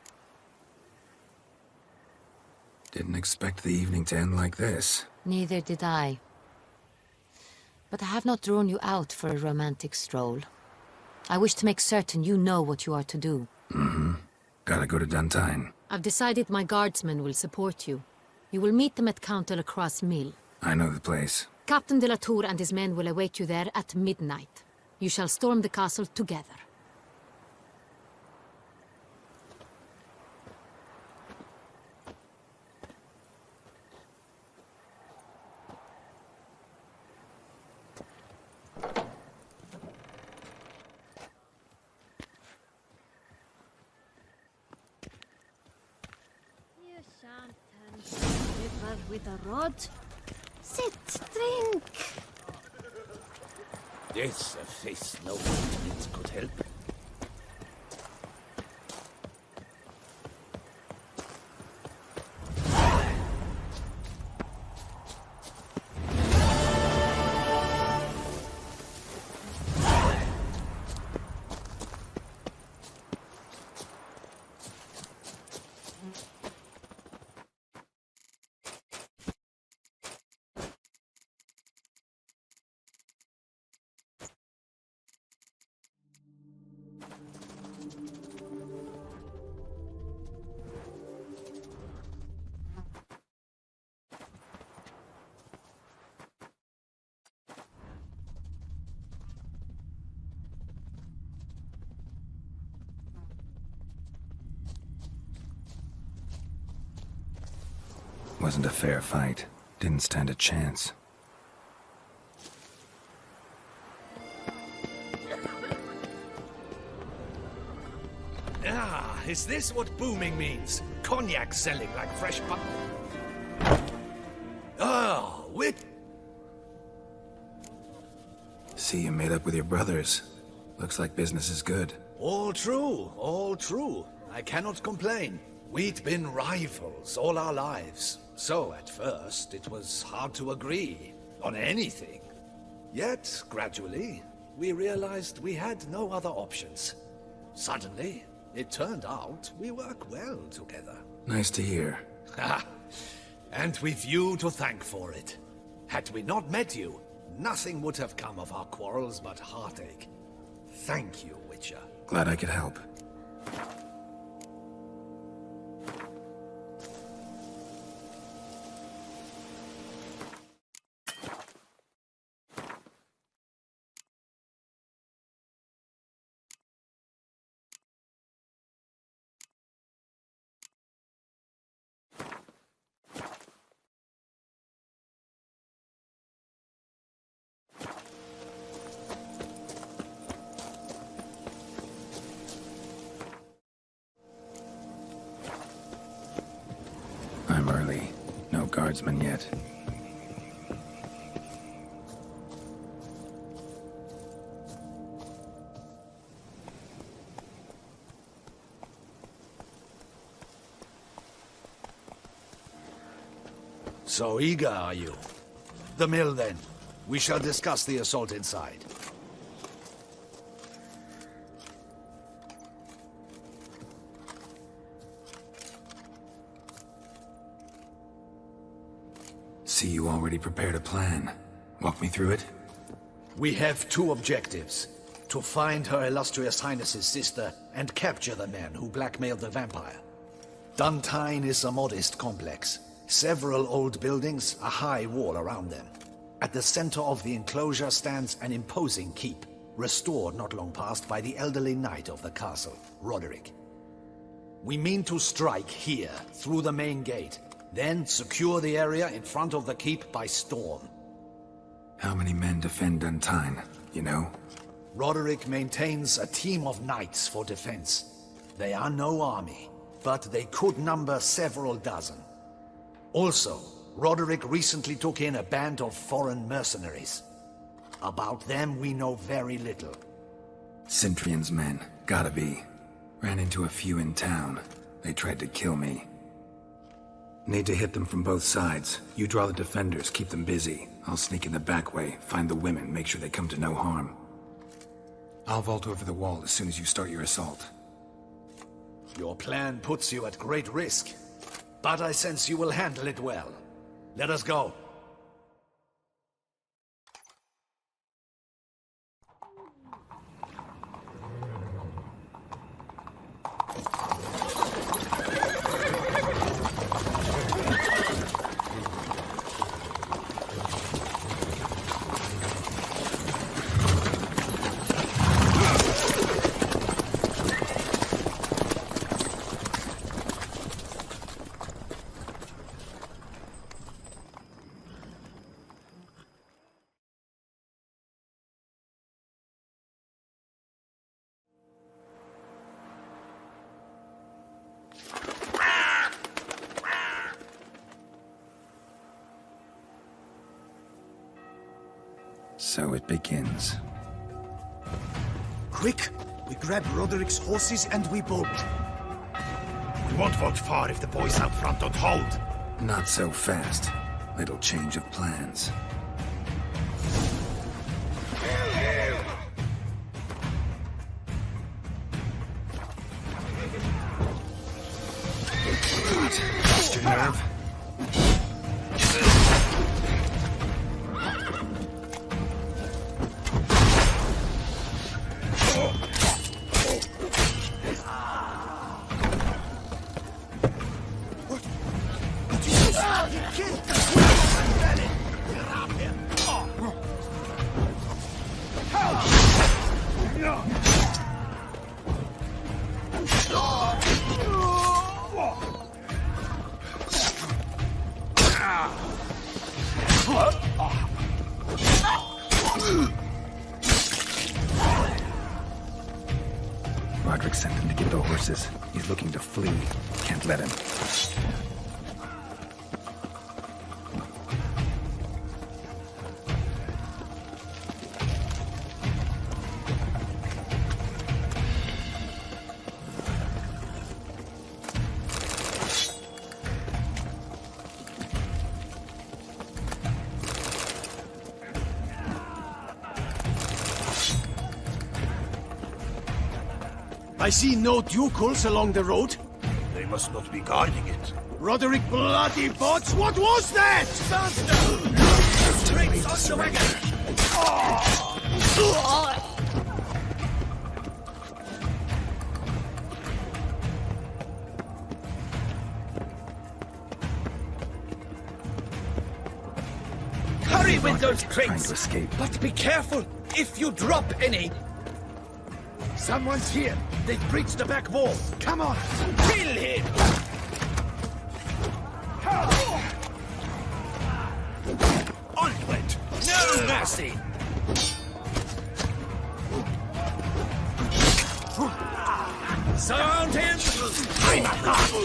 [SPEAKER 3] Didn't expect the evening to end like this.
[SPEAKER 2] Neither did I. But I have not drawn you out for a romantic stroll. I wish to make certain you know what you are to do.
[SPEAKER 3] Mm-hmm. Gotta go to Duntine.
[SPEAKER 2] I've decided my guardsmen will support you. You will meet them at Count de la Croix's mill.
[SPEAKER 3] I know the place.
[SPEAKER 2] Captain de la Tour and his men will await you there at midnight. You shall storm the castle together.
[SPEAKER 7] With a rod. Sit, drink.
[SPEAKER 1] This a face no maintenance could help.
[SPEAKER 3] Wasn't a fair fight. Didn't stand a chance.
[SPEAKER 1] Ah, is this what booming means? Cognac selling like fresh pop. Oh, wit.
[SPEAKER 3] See you made up with your brothers. Looks like business is good.
[SPEAKER 1] All true, all true. I cannot complain. We'd been rivals all our lives, so at first it was hard to agree on anything. Yet, gradually, we realized we had no other options. Suddenly, it turned out we work well together.
[SPEAKER 3] Nice to hear.
[SPEAKER 1] Ha! And we've you to thank for it. Had we not met you, nothing would have come of our quarrels but heartache. Thank you, Witcher.
[SPEAKER 3] Glad I could help. guardsmen yet.
[SPEAKER 1] So eager are you? The mill, then. We shall discuss the assault inside.
[SPEAKER 3] See, you already prepared a plan. Walk me through it?
[SPEAKER 1] We have two objectives. To find Her Illustrious Highness's sister and capture the men who blackmailed the vampire. Duntine is a modest complex. Several old buildings, a high wall around them. At the center of the enclosure stands an imposing keep, restored not long past by the elderly knight of the castle, Roderick. We mean to strike here, through the main gate, then secure the area in front of the keep by storm.
[SPEAKER 3] How many men defend Duntine, you know?
[SPEAKER 1] Roderick maintains a team of knights for defense. They are no army, but they could number several dozen. Also, Roderick recently took in a band of foreign mercenaries. About them we know very little.
[SPEAKER 3] Cintrian's men, gotta be. Ran into a few in town. They tried to kill me. Need to hit them from both sides. You draw the defenders, keep them busy. I'll sneak in the back way, find the women, make sure they come to no harm. I'll vault over the wall as soon as you start your assault.
[SPEAKER 1] Your plan puts you at great risk, but I sense you will handle it well. Let us go.
[SPEAKER 3] So it begins.
[SPEAKER 1] Quick! We grab Roderick's horses and we bolt. We won't vault far if the boys out front don't hold.
[SPEAKER 3] Not so fast. Little change of plans. What? Lost your nerve? Roderick sent him to get the horses. He's looking to flee. Can't let him.
[SPEAKER 1] I see no ducals along the road.
[SPEAKER 13] They must not be guarding it.
[SPEAKER 1] Roderick bloody bots, what was that? Faster! Straight on the wagon!
[SPEAKER 13] Hurry with those
[SPEAKER 3] Trying
[SPEAKER 13] crates!
[SPEAKER 3] to escape.
[SPEAKER 13] But be careful if you drop any!
[SPEAKER 1] Someone's here! They've breached the back wall! Come on!
[SPEAKER 13] Kill him! Onward! No mercy! Surround him! I'm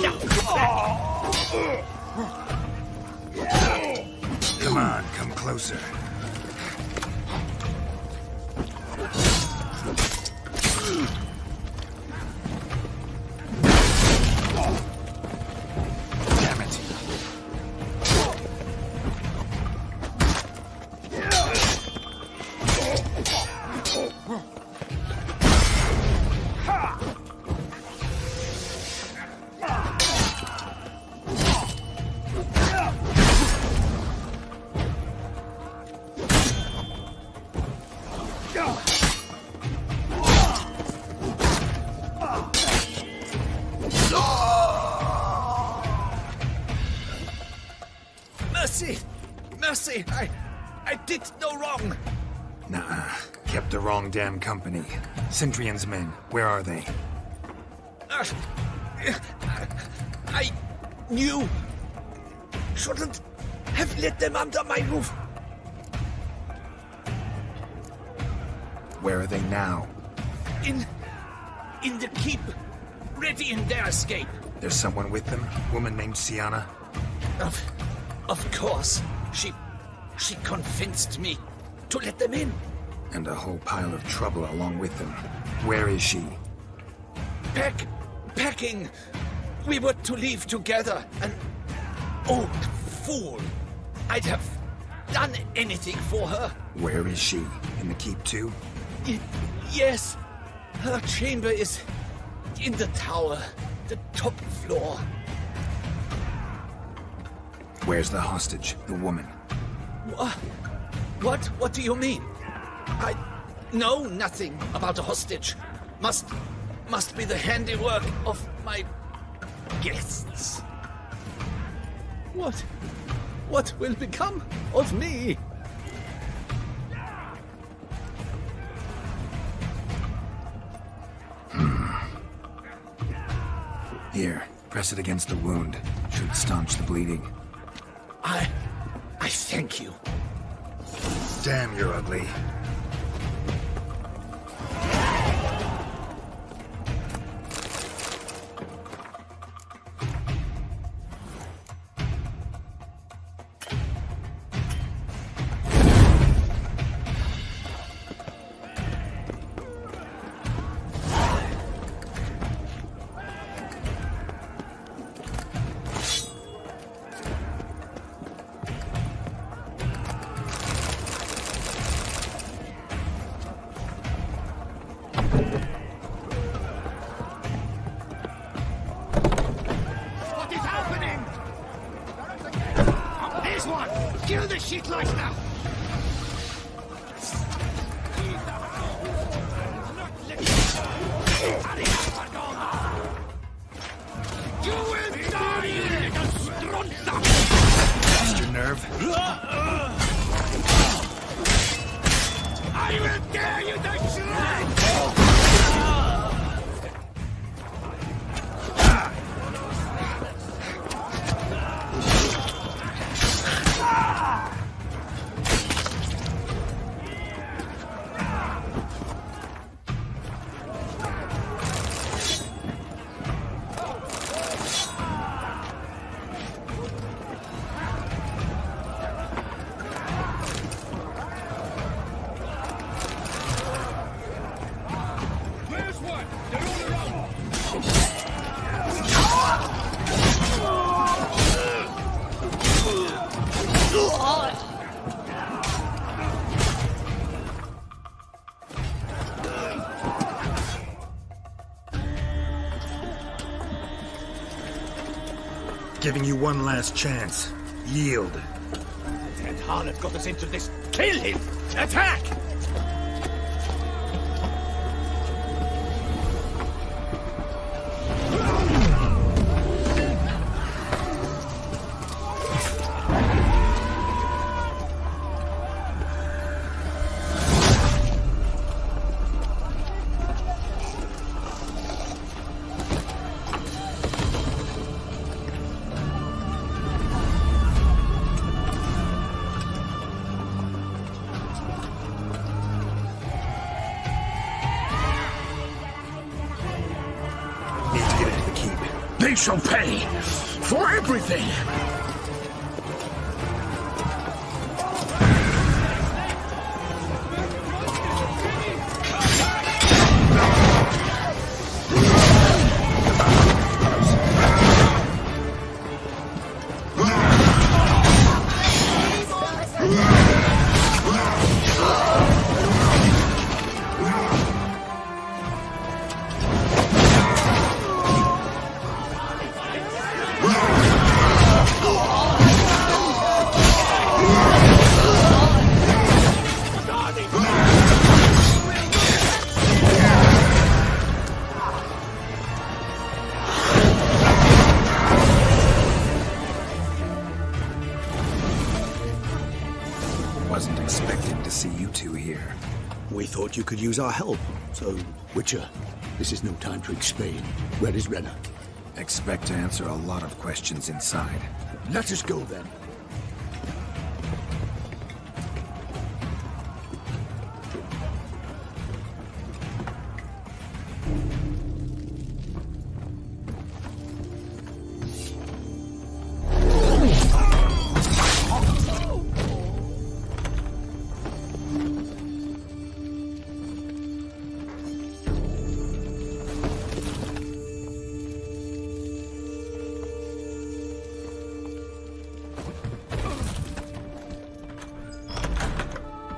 [SPEAKER 13] a god!
[SPEAKER 3] Come on, come closer. Damn it.
[SPEAKER 1] Mercy! Mercy! I did no wrong!
[SPEAKER 3] Nah, kept the wrong damn company. Centrion's men, where are they?
[SPEAKER 1] I knew. Shouldn't have let them under my roof.
[SPEAKER 3] Where are they now?
[SPEAKER 1] In the keep. Ready in their escape.
[SPEAKER 3] There's someone with them? Woman named Sienna?
[SPEAKER 1] Of course. She convinced me to let them in.
[SPEAKER 3] And a whole pile of trouble along with them. Where is she?
[SPEAKER 1] Packing. We were to leave together. An old fool. I'd have done anything for her.
[SPEAKER 3] Where is she? In the keep too?
[SPEAKER 1] Yes. Her chamber is in the tower. The top floor.
[SPEAKER 3] Where's the hostage? The woman?
[SPEAKER 1] What? What do you mean? I know nothing about a hostage. Must be the handiwork of my guests. What will become of me?
[SPEAKER 3] Here, press it against the wound. Should staunch the bleeding.
[SPEAKER 1] I thank you.
[SPEAKER 3] Damn, you're ugly.
[SPEAKER 13] Kill the shit like now! You will die, you little strunza!
[SPEAKER 3] Lost your nerve?
[SPEAKER 13] I will tear you to shreds!
[SPEAKER 3] Giving you one last chance. Yield.
[SPEAKER 13] That harlot got us into this. Kill him! Attack!
[SPEAKER 1] They shall pay for everything!
[SPEAKER 3] wasn't expecting to see you two here.
[SPEAKER 11] We thought you could use our help, so...
[SPEAKER 12] Witcher, this is no time to explain. Where is Renna?
[SPEAKER 3] Expect to answer a lot of questions inside.
[SPEAKER 12] Let us go then.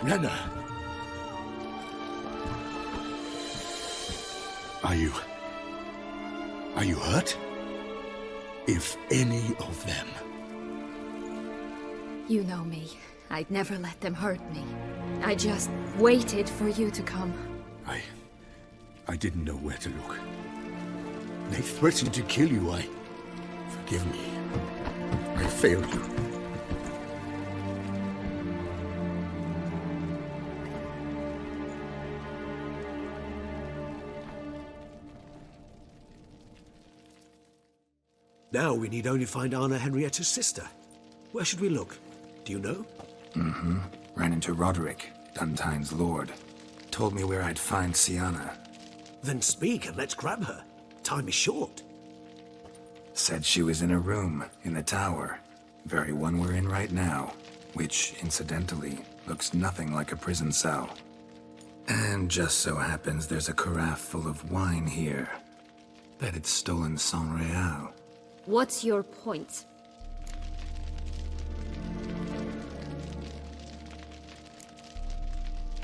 [SPEAKER 12] Renna! Are you hurt? If any of them...
[SPEAKER 14] You know me. I'd never let them hurt me. I just waited for you to come.
[SPEAKER 12] I didn't know where to look. They threatened to kill you. Forgive me. I failed you.
[SPEAKER 11] Now we need only find Anna Henrietta's sister. Where should we look? Do you know?
[SPEAKER 3] Mm-hmm. Ran into Roderick, Duntine's lord. Told me where I'd find Siana.
[SPEAKER 11] Then speak and let's grab her. Time is short.
[SPEAKER 3] Said she was in a room in the tower. Very one we're in right now. Which, incidentally, looks nothing like a prison cell. And just so happens there's a carafe full of wine here. Bet it's stolen San Real.
[SPEAKER 14] What's your point?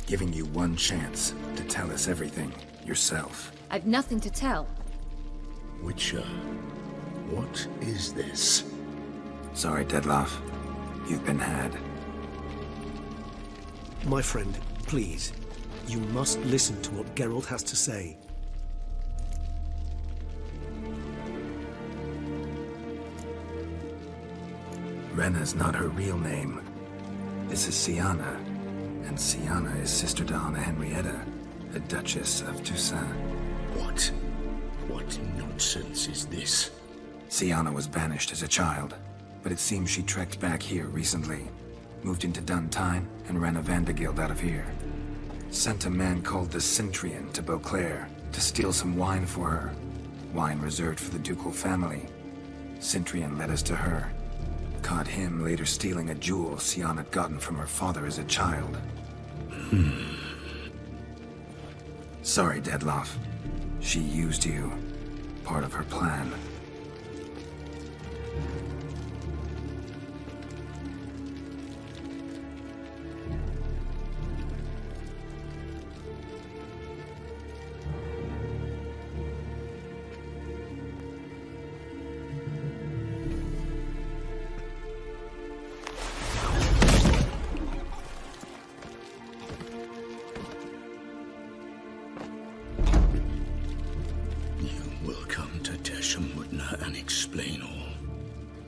[SPEAKER 3] Giving you one chance to tell us everything yourself.
[SPEAKER 14] I've nothing to tell.
[SPEAKER 12] Witcher, what is this?
[SPEAKER 3] Sorry, Dettlaff. You've been had.
[SPEAKER 11] My friend, please. You must listen to what Geralt has to say.
[SPEAKER 3] Renna's not her real name. This is Siana. And Siana is sister to Anna Henrietta, the Duchess of Toussaint.
[SPEAKER 12] What nonsense is this?
[SPEAKER 3] Siana was banished as a child, but it seems she trekked back here recently. Moved into Duntine and ran a Vandergild out of here. Sent a man called the Cintrian to Beauclair to steal some wine for her. Wine reserved for the ducal family. Cintrian led us to her. Caught him later stealing a jewel Siana had gotten from her father as a child. Sorry, Dettlaff. She used you. Part of her plan.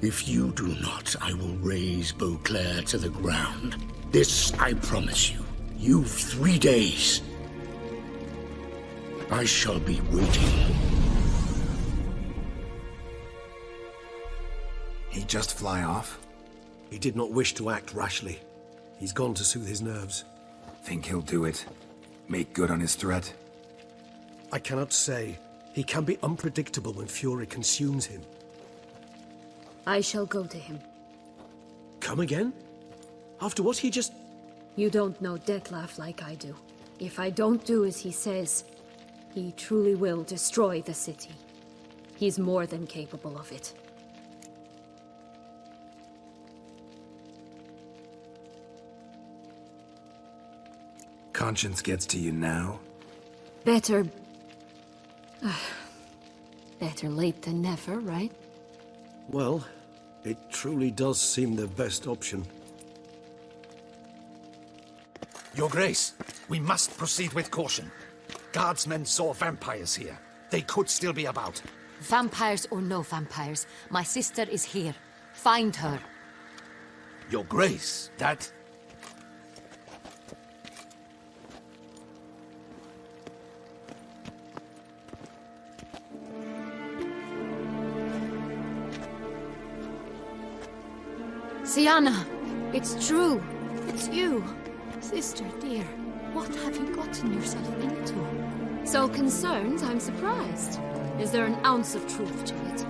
[SPEAKER 12] If you do not, I will raze Beauclair to the ground. This I promise you. You've 3 days. I shall be waiting.
[SPEAKER 3] He just fly off?
[SPEAKER 11] He did not wish to act rashly. He's gone to soothe his nerves.
[SPEAKER 3] Think he'll do it? Make good on his threat?
[SPEAKER 11] I cannot say. He can be unpredictable when fury consumes him.
[SPEAKER 14] I shall go to him.
[SPEAKER 11] Come again? After what he just...
[SPEAKER 14] You don't know Dettlaff like I do. If I don't do as he says, he truly will destroy the city. He's more than capable of it.
[SPEAKER 3] Conscience gets to you now?
[SPEAKER 14] Better... better late than never, right?
[SPEAKER 11] Well, it truly does seem the best option.
[SPEAKER 1] Your Grace, we must proceed with caution. Guardsmen saw vampires here. They could still be about.
[SPEAKER 2] Vampires or no vampires, my sister is here. Find her.
[SPEAKER 1] Your Grace, that...
[SPEAKER 2] Siana, it's true. It's you. Sister, dear, what have you gotten yourself into?
[SPEAKER 14] So concerned, I'm surprised. Is there an ounce of truth to it?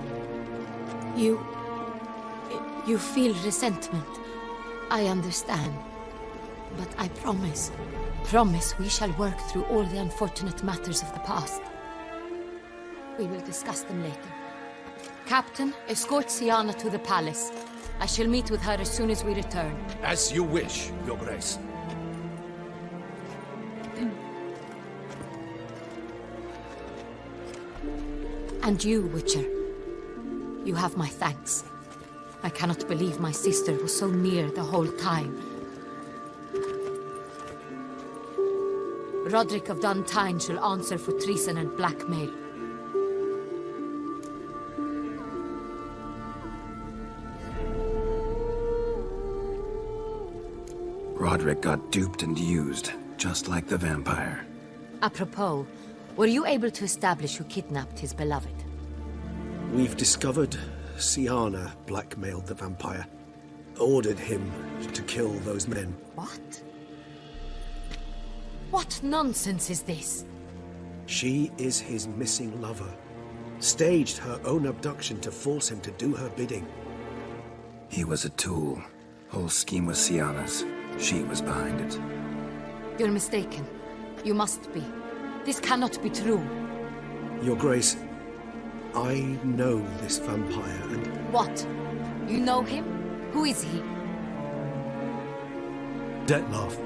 [SPEAKER 2] You feel resentment. I understand. But I promise we shall work through all the unfortunate matters of the past. We will discuss them later. Captain, escort Siana to the palace. I shall meet with her as soon as we return.
[SPEAKER 1] As you wish, Your Grace.
[SPEAKER 2] And you, Witcher. You have my thanks. I cannot believe my sister was so near the whole time. Roderick of Dun Tine shall answer for treason and blackmail.
[SPEAKER 3] Roderick got duped and used, just like the vampire.
[SPEAKER 2] Apropos, were you able to establish who kidnapped his beloved?
[SPEAKER 11] We've discovered Siana blackmailed the vampire. Ordered him to kill those men.
[SPEAKER 2] What? What nonsense is this?
[SPEAKER 11] She is his missing lover. Staged her own abduction to force him to do her bidding.
[SPEAKER 3] He was a tool. Whole scheme was Siana's. She was behind it.
[SPEAKER 2] You're mistaken. You must be. This cannot be true.
[SPEAKER 11] Your Grace, I know this vampire and...
[SPEAKER 2] What? You know him? Who is he?
[SPEAKER 10] Dettlaff.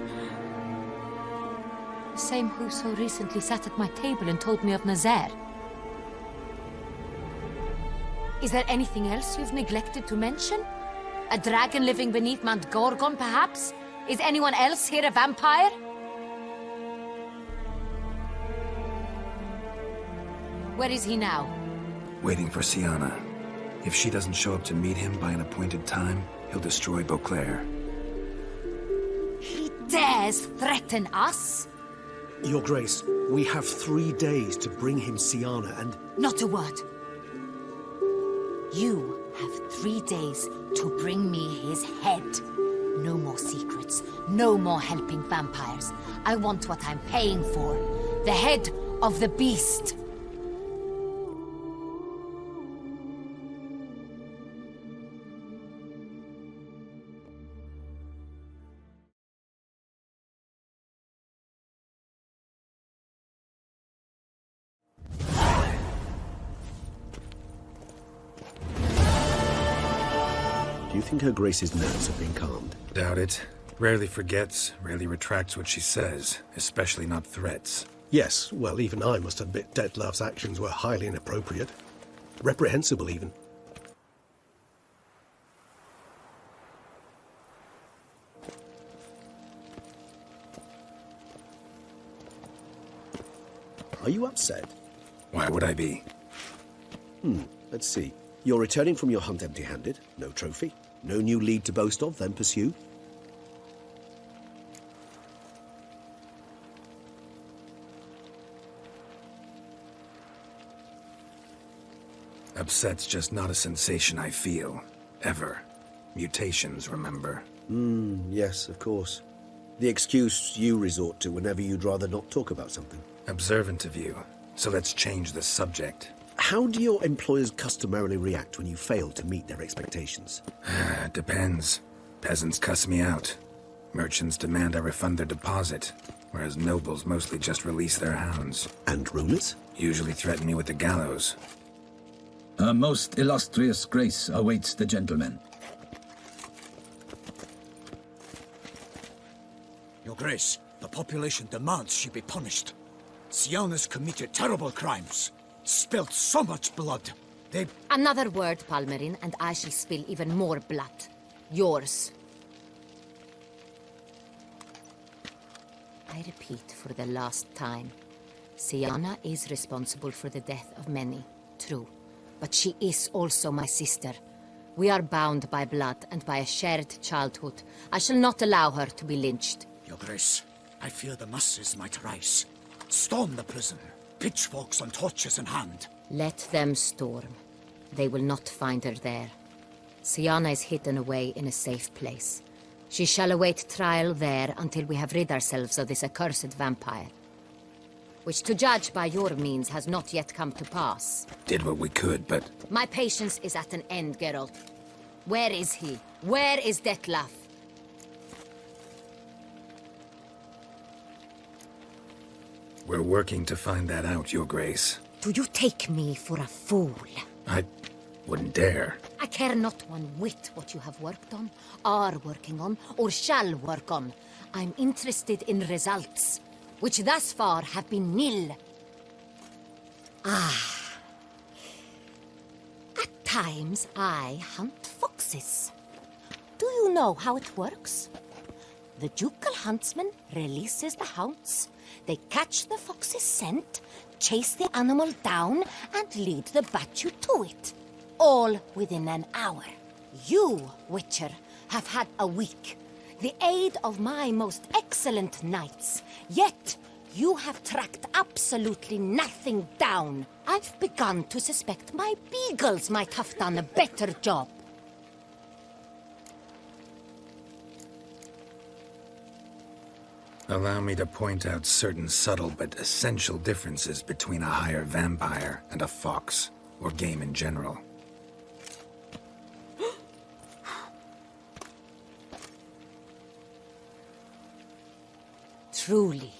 [SPEAKER 2] The same who so recently sat at my table and told me of Nazaire. Is there anything else you've neglected to mention? A dragon living beneath Mount Gorgon, perhaps? Is anyone else here a vampire? Where is he now?
[SPEAKER 3] Waiting for Siana. If she doesn't show up to meet him by an appointed time, he'll destroy Beauclair.
[SPEAKER 2] He dares threaten us?
[SPEAKER 11] Your Grace, we have 3 days to bring him Siana and...
[SPEAKER 2] Not a word. You have 3 days to bring me his head. No more secrets. No more helping vampires. I want what I'm paying for. The head of the beast.
[SPEAKER 11] Do you think Her Grace's nerves have been calmed?
[SPEAKER 3] Doubt it. Rarely forgets, rarely retracts what she says, especially not threats.
[SPEAKER 10] Yes, well, even I must admit Dettlaff's actions were highly inappropriate. Reprehensible, even.
[SPEAKER 11] Are you upset?
[SPEAKER 3] Why would I be?
[SPEAKER 11] Let's see. You're returning from your hunt empty-handed. No trophy. No new lead to boast of, then pursue.
[SPEAKER 3] Upset's just not a sensation I feel. Ever. Mutations, remember?
[SPEAKER 11] Yes, of course. The excuse you resort to whenever you'd rather not talk about something.
[SPEAKER 3] Observant of you. So let's change the subject.
[SPEAKER 11] How do your employers customarily react when you fail to meet their expectations?
[SPEAKER 3] Depends. Peasants cuss me out. Merchants demand I refund their deposit, whereas nobles mostly just release their hounds.
[SPEAKER 11] And rulers?
[SPEAKER 3] Usually threaten me with the gallows.
[SPEAKER 15] Her most illustrious grace awaits the gentleman.
[SPEAKER 13] Your Grace, the population demands she be punished. Siana's committed terrible crimes. Spilt so much blood. They...
[SPEAKER 2] Another word, Palmerin, and I shall spill even more blood. Yours. I repeat for the last time. Siana is responsible for the death of many, true. But she is also my sister. We are bound by blood and by a shared childhood. I shall not allow her to be lynched.
[SPEAKER 13] Your Grace, I fear the masses might rise. Storm the prison. Pitchforks and torches in hand.
[SPEAKER 2] Let them storm. They will not find her there. Siana is hidden away in a safe place. She shall await trial there until we have rid ourselves of this accursed vampire. Which, to judge by your means, has not yet come to pass.
[SPEAKER 3] Did what we could, but...
[SPEAKER 2] My patience is at an end, Geralt. Where is he? Where is Detlef?
[SPEAKER 3] We're working to find that out, Your Grace.
[SPEAKER 2] Do you take me for a fool?
[SPEAKER 3] I wouldn't dare.
[SPEAKER 2] I care not one whit what you have worked on, are working on, or shall work on. I'm interested in results, which thus far have been nil. At times, I hunt foxes. Do you know how it works? The ducal huntsman releases the hounds. They catch the fox's scent, chase the animal down, and lead the Batu to it. All within an hour. You, Witcher, have had a week. The aid of my most excellent knights. Yet, you have tracked absolutely nothing down. I've begun to suspect my beagles might have done a better job.
[SPEAKER 3] Allow me to point out certain subtle but essential differences between a higher vampire and a fox, or game in general.
[SPEAKER 2] Truly.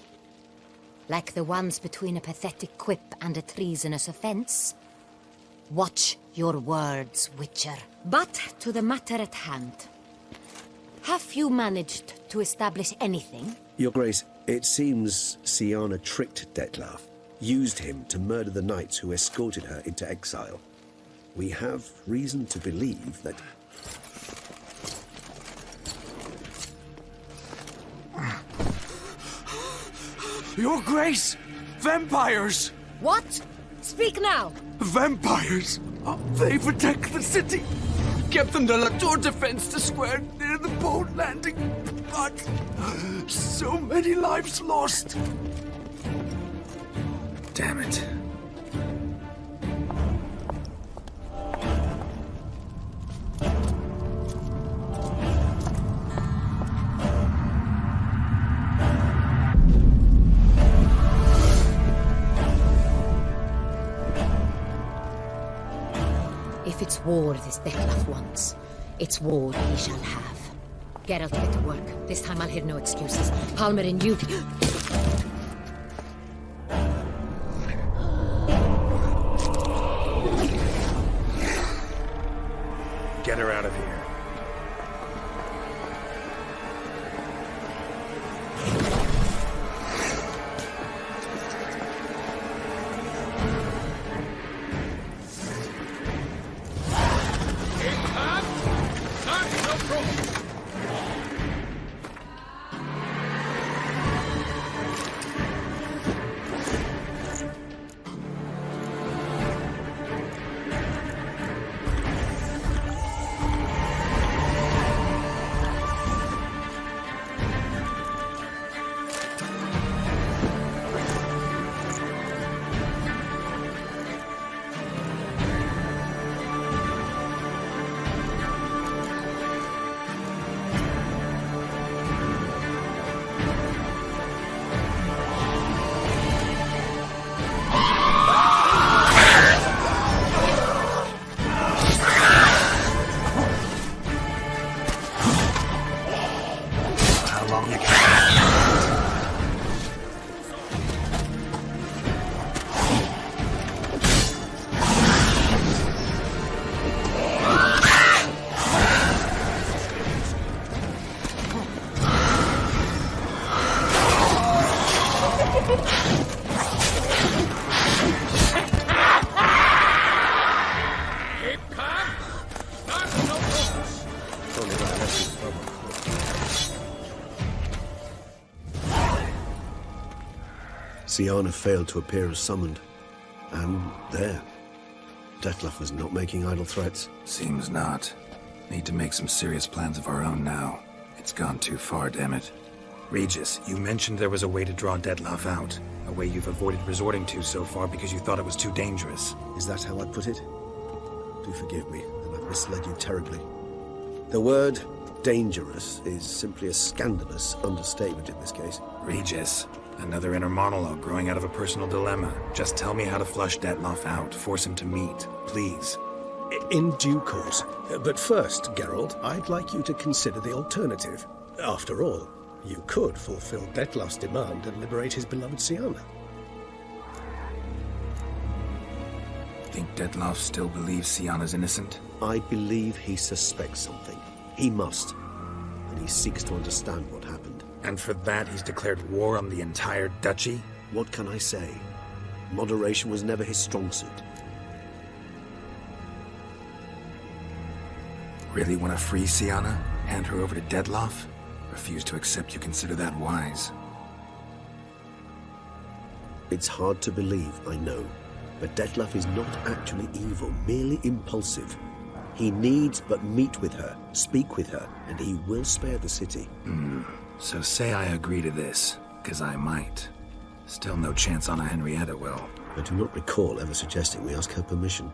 [SPEAKER 2] Like the ones between a pathetic quip and a treasonous offense. Watch your words, Witcher. But to the matter at hand. Have you managed to establish anything?
[SPEAKER 11] Your Grace, it seems Siana tricked Detlef, used him to murder the knights who escorted her into exile. We have reason to believe that...
[SPEAKER 16] Your Grace! Vampires!
[SPEAKER 2] What? Speak now!
[SPEAKER 16] Vampires! They've attacked the city! Captain de la Tour defends the square near the boat landing, but so many lives lost.
[SPEAKER 3] Damn it.
[SPEAKER 2] If it's war this Detlef wants, it's war he shall have. Geralt, get to work. This time I'll hear no excuses. Palmer and you...
[SPEAKER 3] Get her out of here.
[SPEAKER 11] Siana failed to appear as summoned. And there. Detlef was not making idle threats.
[SPEAKER 3] Seems not. Need to make some serious plans of our own now. It's gone too far, damn it. Regis, you mentioned there was a way to draw Detlef out. A way you've avoided resorting to so far because you thought it was too dangerous.
[SPEAKER 11] Is that how I put it? Do forgive me, and I've misled you terribly. The word dangerous is simply a scandalous understatement in this case.
[SPEAKER 3] Regis, another inner monologue growing out of a personal dilemma. Just tell me how to flush Detloff out. Force him to meet, please.
[SPEAKER 10] In due course. But first, Geralt, I'd like you to consider the alternative. After all, you could fulfill Detloff's demand and liberate his beloved Syanna.
[SPEAKER 3] Think Detloff still believes Syanna's innocent?
[SPEAKER 11] I believe he suspects something. He must. And he seeks to understand what happened.
[SPEAKER 3] And for that he's declared war on the entire duchy?
[SPEAKER 11] What can I say? Moderation was never his strong suit.
[SPEAKER 3] Really want to free Syanna? Hand her over to Detloff? Refuse to accept you consider that wise.
[SPEAKER 11] It's hard to believe, I know. But Detloff is not actually evil, merely impulsive. He needs but meet with her, speak with her, and he will spare the city.
[SPEAKER 3] So say I agree to this, because I might. Still no chance Anna Henrietta will.
[SPEAKER 11] I do not recall ever suggesting we ask her permission.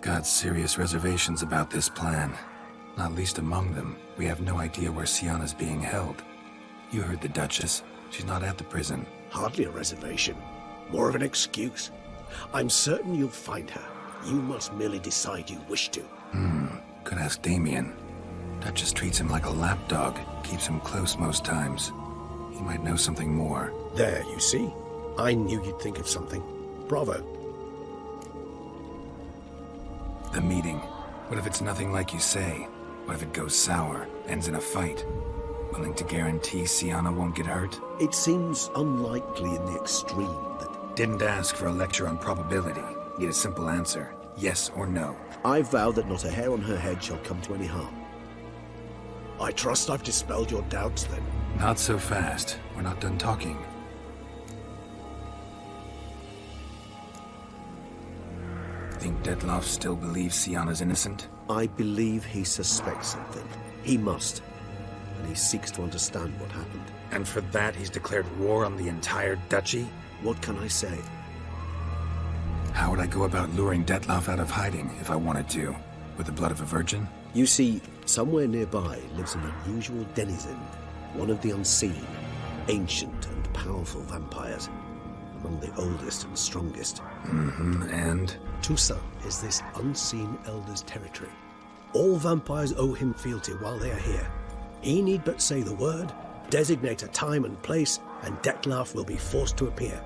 [SPEAKER 3] Got serious reservations about this plan. Not least among them, we have no idea where Syanna's being held. You heard the Duchess. She's not at the prison.
[SPEAKER 11] Hardly a reservation. More of an excuse. I'm certain you'll find her. You must merely decide you wish to.
[SPEAKER 3] Could ask Damien. Duchess treats him like a lapdog. Keeps him close most times. He might know something more.
[SPEAKER 10] There, you see? I knew you'd think of something. Bravo.
[SPEAKER 3] The meeting. What if it's nothing like you say? What if it goes sour, ends in a fight? Willing to guarantee Syanna won't get hurt?
[SPEAKER 11] It seems unlikely in the extreme that...
[SPEAKER 3] Didn't ask for a lecture on probability. Need a simple answer. Yes or no.
[SPEAKER 11] I vow that not a hair on her head shall come to any harm. I trust I've dispelled your doubts, then.
[SPEAKER 3] Not so fast. We're not done talking. Think Detloff still believes Syanna's innocent?
[SPEAKER 11] I believe he suspects something. He must. And he seeks to understand what happened.
[SPEAKER 3] And for that he's declared war on the entire duchy?
[SPEAKER 11] What can I say?
[SPEAKER 3] How would I go about luring Detloff out of hiding if I wanted to? With the blood of a virgin?
[SPEAKER 11] You see, somewhere nearby lives an unusual denizen. One of the unseen, ancient and powerful vampires. Among the oldest and strongest.
[SPEAKER 3] And?
[SPEAKER 10] Toussaint is this unseen elder's territory. All vampires owe him fealty while they are here. He need but say the word, designate a time and place, and Detloff will be forced to appear.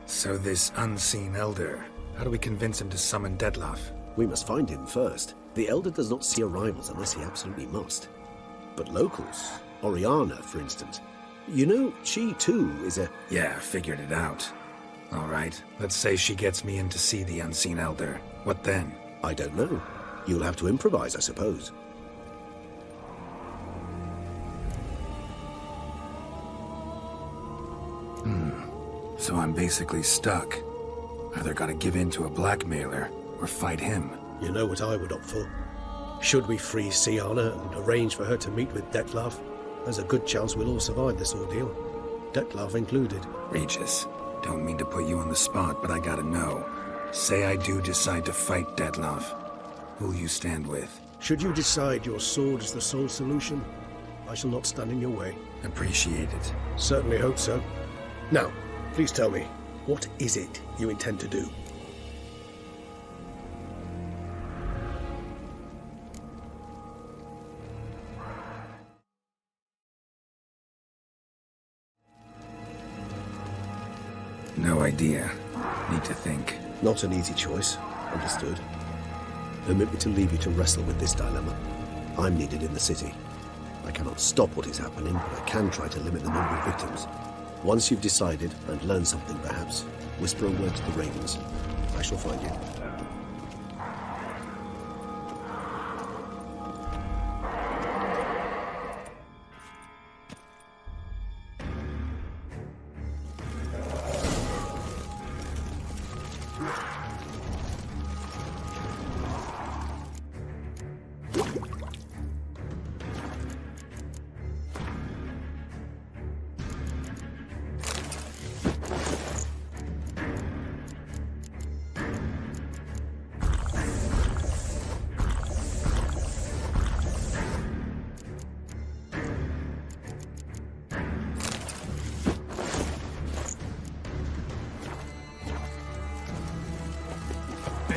[SPEAKER 3] So this unseen elder, how do we convince him to summon Detloff?
[SPEAKER 11] We must find him first. The elder does not see arrivals unless he absolutely must. But locals, Oriana, for instance, you know, she too is a...
[SPEAKER 3] Yeah, figured it out. All right, let's say she gets me in to see the unseen elder. What then?
[SPEAKER 11] I don't know. You'll have to improvise, I suppose.
[SPEAKER 3] So I'm basically stuck. Either gotta give in to a blackmailer, or fight him.
[SPEAKER 10] You know what I would opt for. Should we free Syanna and arrange for her to meet with Detloff, there's a good chance we'll all survive this ordeal. Detloff included.
[SPEAKER 3] Regis, don't mean to put you on the spot, but I gotta know. Say I do decide to fight Detloff. Who'll you stand with?
[SPEAKER 10] Should you decide your sword is the sole solution, I shall not stand in your way.
[SPEAKER 3] Appreciate it.
[SPEAKER 10] Certainly hope so. Now, please tell me, what is it you intend to do?
[SPEAKER 3] No idea. Need to think.
[SPEAKER 11] Not an easy choice. Understood. Permit me to leave you to wrestle with this dilemma. I'm needed in the city. I cannot stop what is happening, but I can try to limit the number of victims. Once you've decided, and learned something perhaps, whisper a word to the Ravens. I shall find you.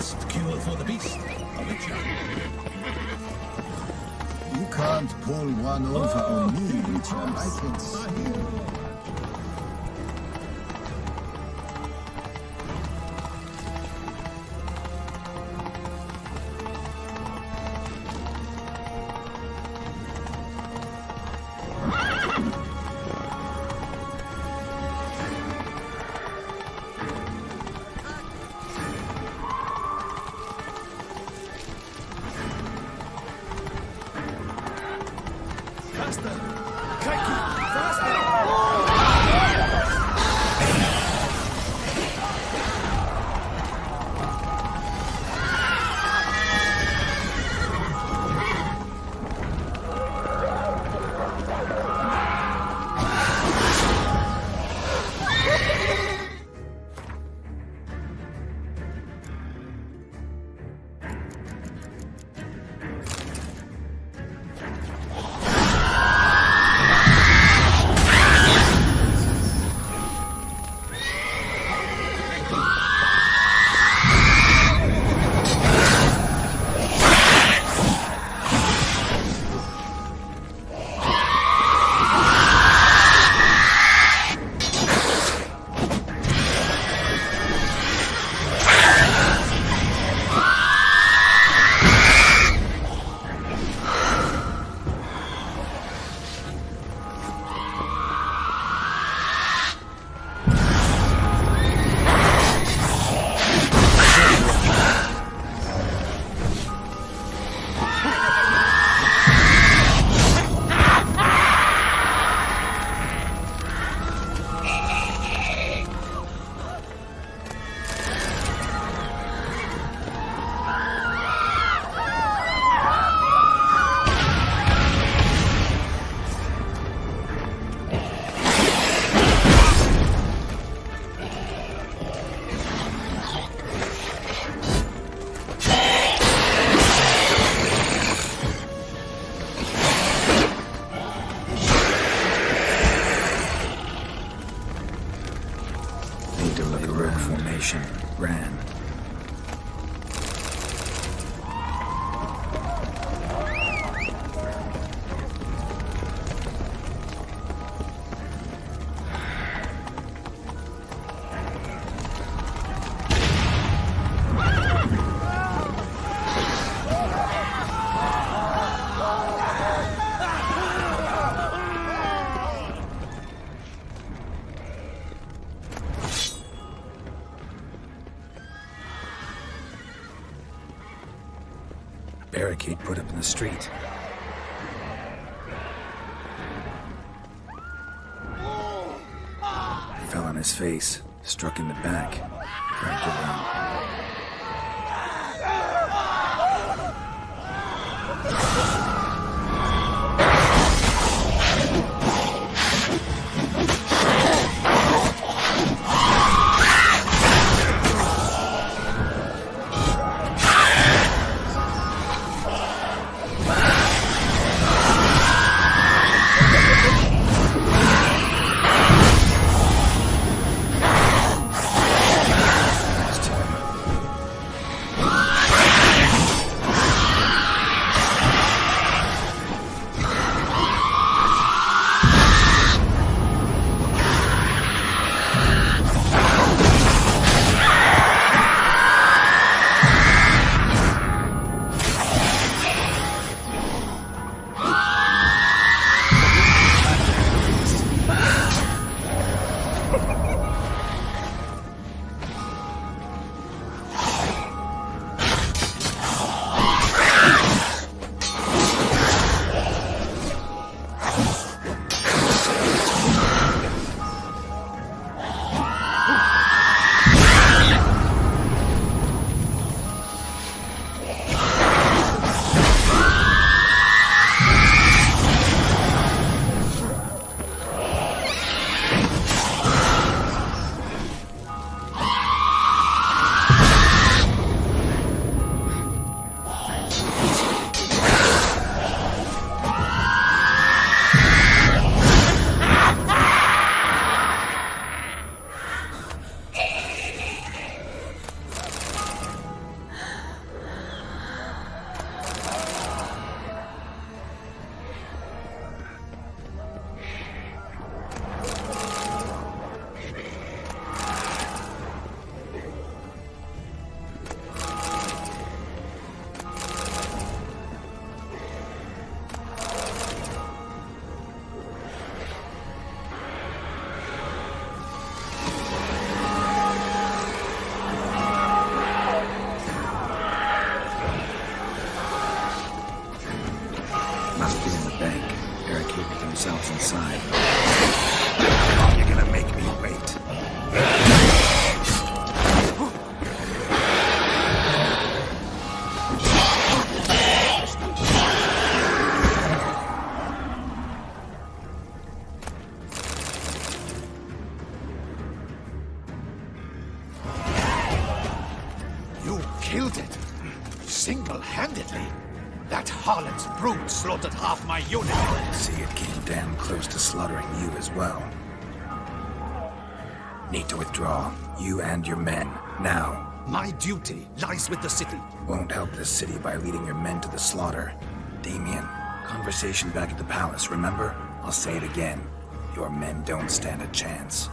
[SPEAKER 15] best cure for the beast. A witcher. You can't pull one over on me, Witcher. I can see.
[SPEAKER 3] Ran. Barricade put up in the street. Fell on his face, struck in the back, dragged around.
[SPEAKER 1] killed it. Single-handedly. That harlot's brute slaughtered half my unit.
[SPEAKER 3] See, it came damn close to slaughtering you as well. Need to withdraw. You and your men. Now.
[SPEAKER 1] My duty lies with the city.
[SPEAKER 3] Won't help the city by leading your men to the slaughter. Damien, conversation back at the palace, remember? I'll say it again. Your men don't stand a chance.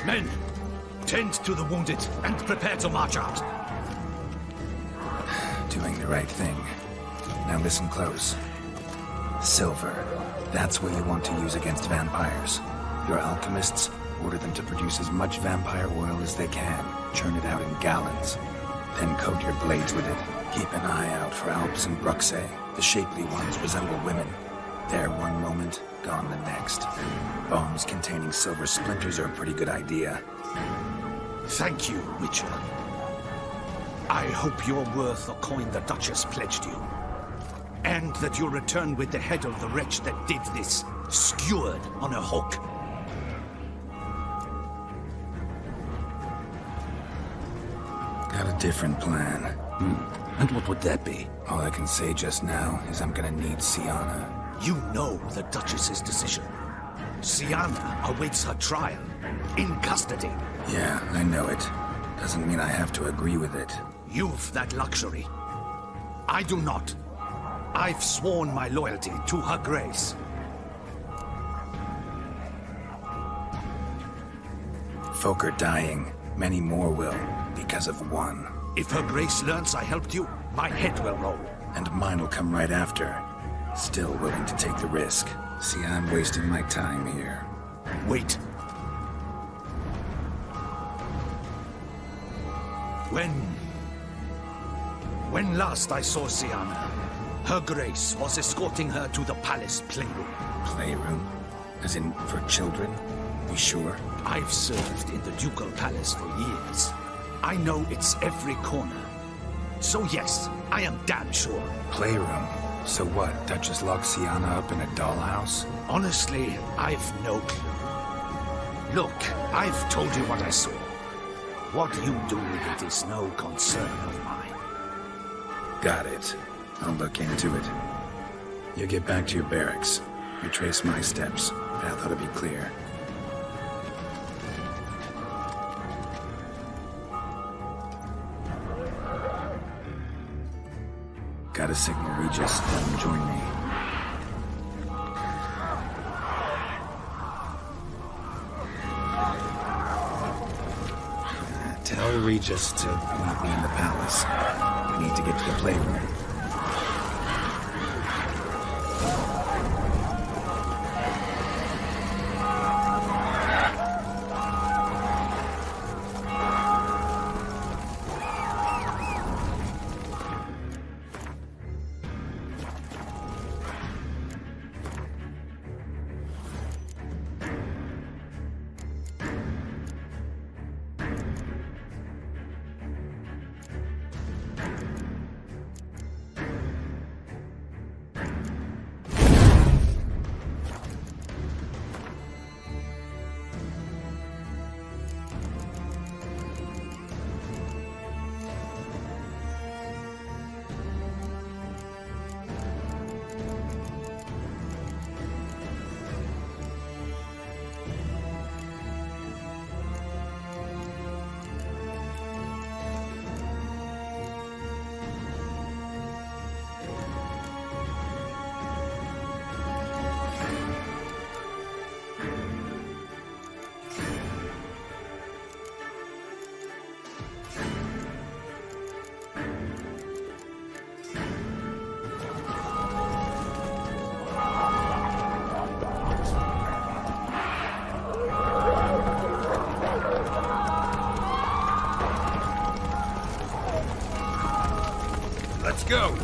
[SPEAKER 1] Men, tend to the wounded and prepare to march out.
[SPEAKER 3] Doing the right thing. Now listen close. Silver. That's what you want to use against vampires. Your alchemists, order them to produce as much vampire oil as they can. Churn it out in gallons. Then coat your blades with it. Keep an eye out for Alps and Bruxae. The shapely ones resemble women. There one moment, gone the next. Bombs containing silver splinters are a pretty good idea.
[SPEAKER 1] Thank you, Witcher. I hope you're worth the coin the Duchess pledged you. And that you'll return with the head of the wretch that did this, skewered on a hook.
[SPEAKER 3] Got a different plan.
[SPEAKER 1] And what would that be?
[SPEAKER 3] All I can say just now is I'm gonna need Syanna.
[SPEAKER 1] You know the Duchess's decision. Syanna awaits her trial, in custody.
[SPEAKER 3] Yeah, I know it. Doesn't mean I have to agree with it.
[SPEAKER 1] You've that luxury. I do not. I've sworn my loyalty to her grace.
[SPEAKER 3] Folk are dying. Many more will, because of one.
[SPEAKER 1] If her grace learns I helped you, my head will roll.
[SPEAKER 3] And mine will come right after. Still willing to take the risk. See, I'm wasting my time here.
[SPEAKER 1] Wait. When last I saw Syanna, her grace was escorting her to the palace playroom.
[SPEAKER 3] Playroom? As in, for children? You sure?
[SPEAKER 1] I've served in the ducal palace for years. I know its every corner. So yes, I am damn sure.
[SPEAKER 3] Playroom? So what, Duchess locked Syanna up in a dollhouse?
[SPEAKER 1] Honestly, I've no clue. Look, I've told you what I saw. What you do with it is no concern of mine.
[SPEAKER 3] Got it. I'll look into it. You get back to your barracks. Retrace my steps. Path ought to be clear. Gotta signal Regis. Let him join me. Tell Regis to meet me in the palace. We need to get to the playroom.
[SPEAKER 9] Let's go!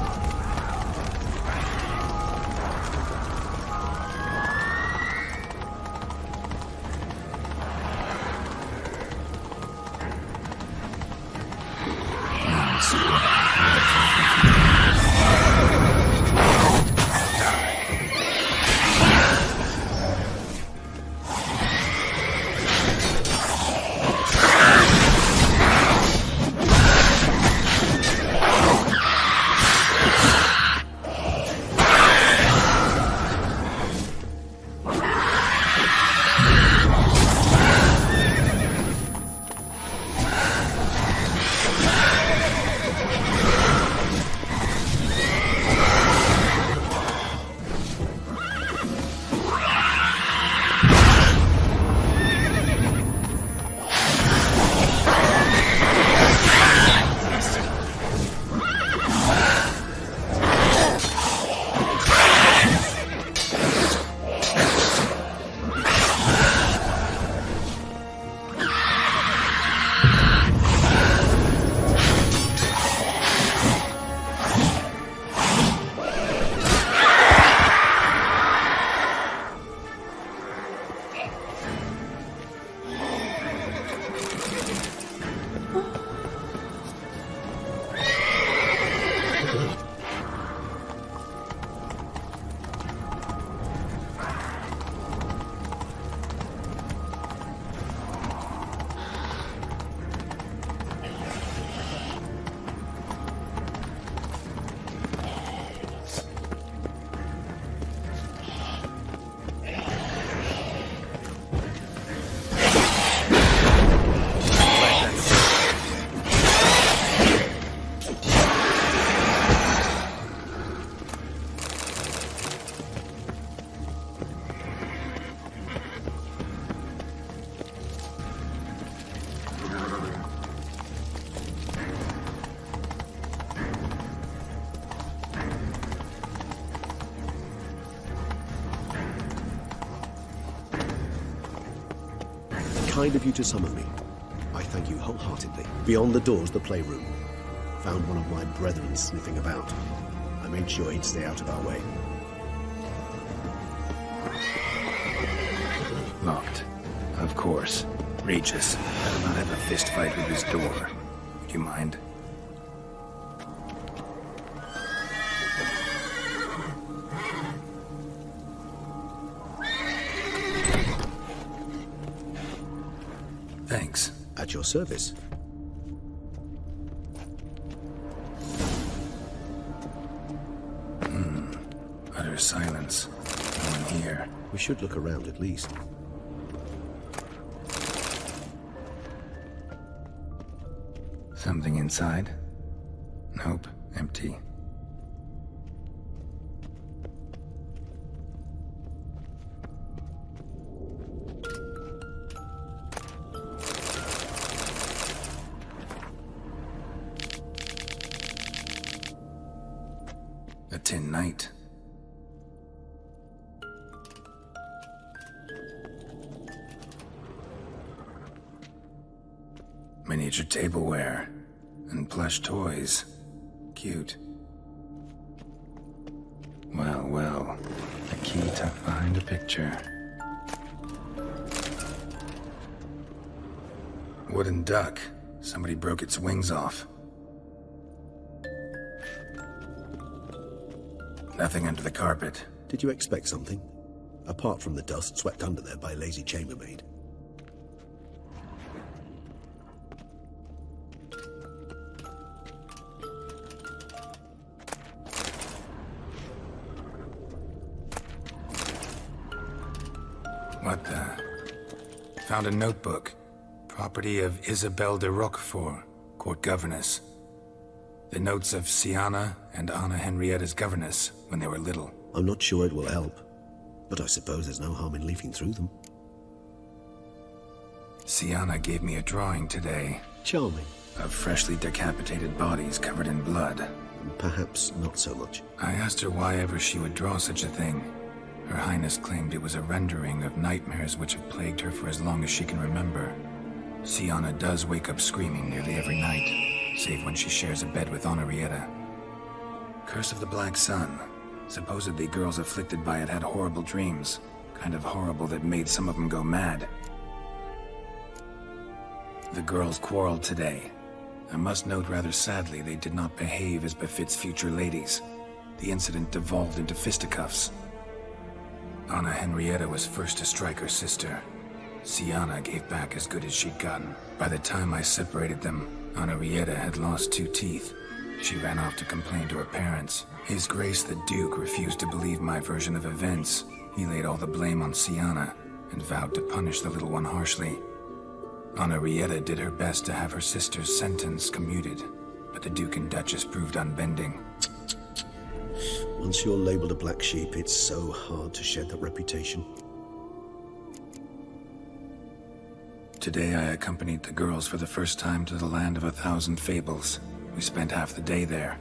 [SPEAKER 11] kind of you to summon me. I thank you wholeheartedly. Beyond the door's the playroom. Found one of my brethren sniffing about. I made sure he'd stay out of our way.
[SPEAKER 3] Locked. Of course. Regis, better not have a fist fight with his door. Do you mind? Thanks.
[SPEAKER 11] At your service.
[SPEAKER 3] Utter silence. No one here.
[SPEAKER 11] We should look around at least.
[SPEAKER 3] Something inside? Nope, empty. A tin knight. Miniature tableware and plush toys. Cute. Well, well. A key tucked behind a picture. Wooden duck. Somebody broke its wings off. Nothing under the carpet.
[SPEAKER 11] Did you expect something? Apart from the dust swept under there by a lazy chambermaid.
[SPEAKER 3] What the? Found a notebook. Property of Isabelle de Roquefort, court governess. The notes of Siana and Anna Henrietta's governess when they were little.
[SPEAKER 11] I'm not sure it will help, but I suppose there's no harm in leafing through them.
[SPEAKER 3] Siana gave me a drawing today.
[SPEAKER 11] Charming.
[SPEAKER 3] Of freshly decapitated bodies covered in blood.
[SPEAKER 11] Perhaps not so much.
[SPEAKER 3] I asked her why ever she would draw such a thing. Her Highness claimed it was a rendering of nightmares which have plagued her for as long as she can remember. Siana does wake up screaming nearly every night, save when she shares a bed with Henrietta. Curse of the Black Sun. Supposedly girls afflicted by it had horrible dreams. Kind of horrible that made some of them go mad. The girls quarreled today. I must note rather sadly they did not behave as befits future ladies. The incident devolved into fisticuffs. Anna Henrietta was first to strike her sister. Siana gave back as good as she'd gotten. By the time I separated them, Henrietta had lost 2 teeth. She ran off to complain to her parents. His Grace the Duke refused to believe my version of events. He laid all the blame on Siana and vowed to punish the little one harshly. Henrietta did her best to have her sister's sentence commuted, but the Duke and Duchess proved unbending.
[SPEAKER 11] Once you're labeled a black sheep, it's so hard to shed that reputation.
[SPEAKER 3] Today I accompanied the girls for the first time to the land of 1,000 fables. We spent half the day there.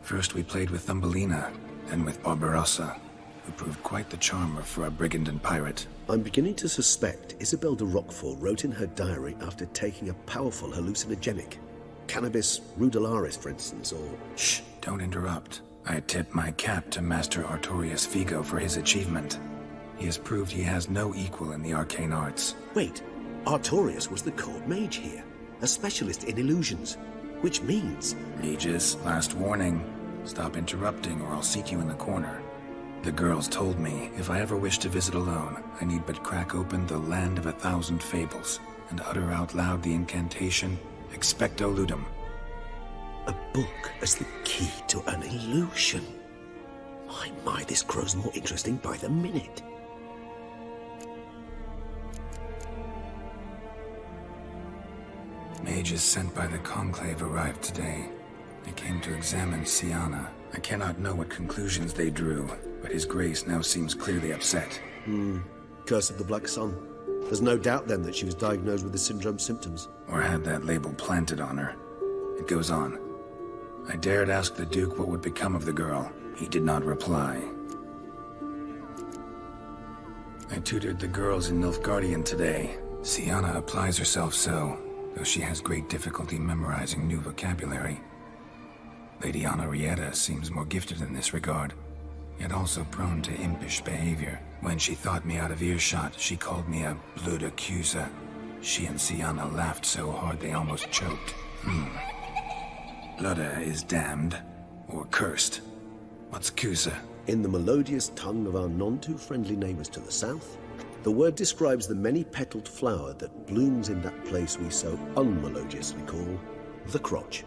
[SPEAKER 3] First we played with Thumbelina, then with Barbarossa, who proved quite the charmer for a brigand and pirate.
[SPEAKER 11] I'm beginning to suspect Isabelle de Roquefort wrote in her diary after taking a powerful hallucinogenic. Cannabis rudelaris, for instance, or...
[SPEAKER 3] Shh, don't interrupt. I tip my cap to Master Artorius Vigo for his achievement. He has proved he has no equal in the arcane arts.
[SPEAKER 11] Wait, Artorius was the court mage here, a specialist in illusions, which means...
[SPEAKER 3] Regis, last warning. Stop interrupting or I'll seat you in the corner. The girls told me if I ever wish to visit alone, I need but crack open the Land of 1,000 Fables and utter out loud the incantation, Expecto Ludum.
[SPEAKER 11] A book as the key to an illusion. My, this grows more interesting by the minute.
[SPEAKER 3] Mages sent by the Conclave arrived today. They came to examine Siana. I cannot know what conclusions they drew, but His Grace now seems clearly upset.
[SPEAKER 11] Curse of the Black Sun. There's no doubt then that she was diagnosed with the syndrome symptoms.
[SPEAKER 3] Or had that label planted on her. It goes on. I dared ask the Duke what would become of the girl. He did not reply. I tutored the girls in Nilfgaardian today. Sienna applies herself so, though she has great difficulty memorizing new vocabulary. Lady Anarietta seems more gifted in this regard, yet also prone to impish behavior. When she thought me out of earshot, she called me a blood accuser. She and Sienna laughed so hard they almost choked. Ludda is damned, or cursed. What's Cusa?
[SPEAKER 11] In the melodious tongue of our none-too-friendly neighbors to the south, the word describes the many-petaled flower that blooms in that place we so unmelodiously call the crotch.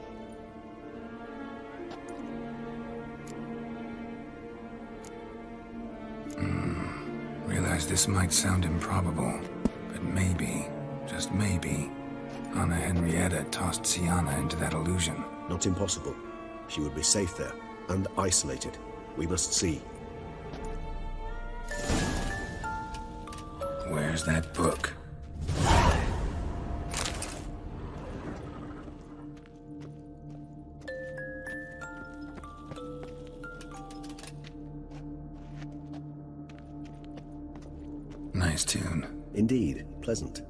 [SPEAKER 3] Realize this might sound improbable, but maybe, just maybe, Anna Henrietta tossed Sienna into that illusion.
[SPEAKER 11] Not impossible. She would be safe there, and isolated. We must see.
[SPEAKER 3] Where's that book? Nice tune.
[SPEAKER 11] Indeed, pleasant.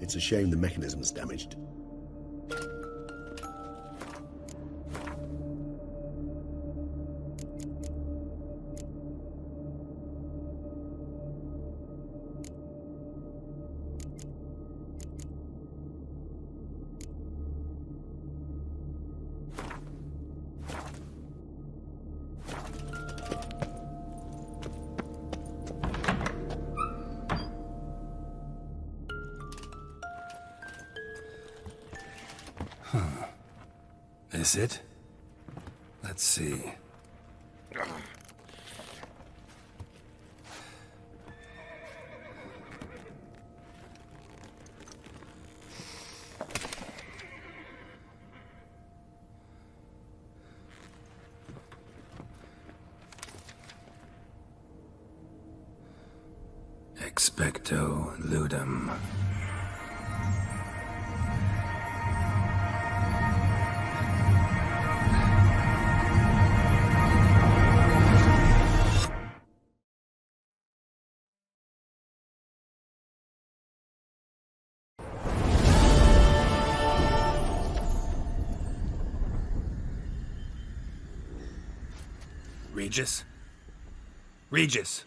[SPEAKER 11] It's a shame the mechanism's damaged.
[SPEAKER 3] This it? Let's see. Expecto ludum.
[SPEAKER 17] Regis? Regis!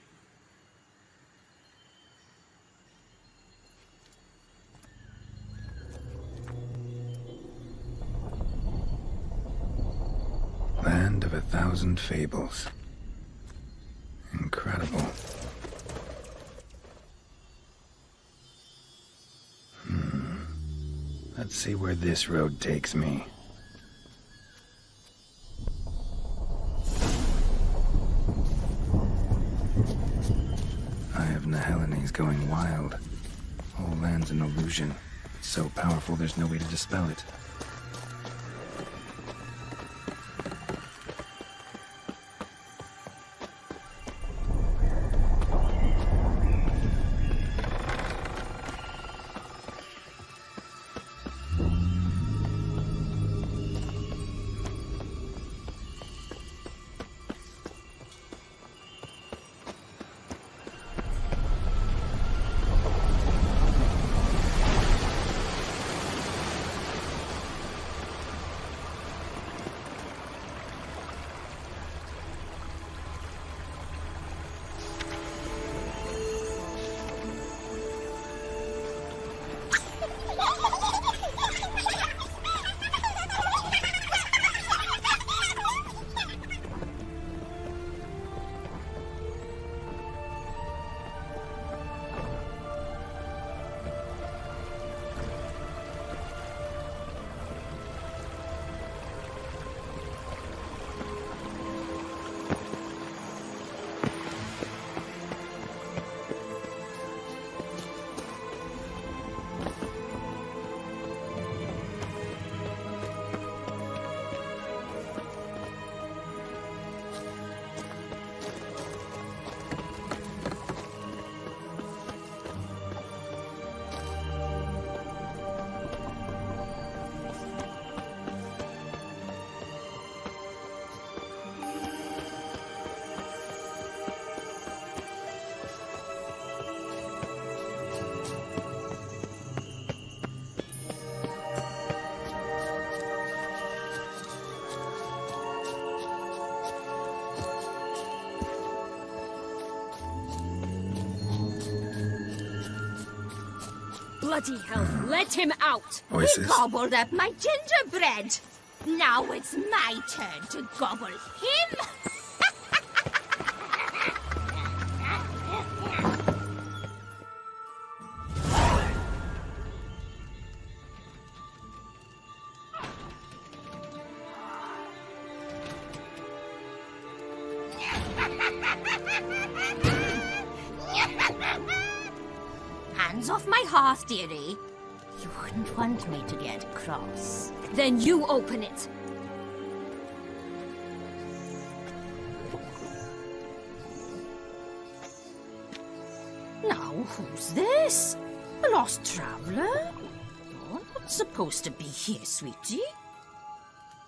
[SPEAKER 3] Land of 1,000 fables. Incredible. Let's see where this road takes me. Eye of Nehelene going wild. Whole land's an illusion. It's so powerful there's no way to dispel it.
[SPEAKER 14] bloody hell! Let him out!
[SPEAKER 3] Voices.
[SPEAKER 18] He gobbled up my gingerbread. Now it's my turn to gobble him. Hands off my hearth, dearie. You wouldn't want me to get cross.
[SPEAKER 14] Then you open it.
[SPEAKER 18] Now, who's this? A lost traveler? You're not supposed to be here, sweetie.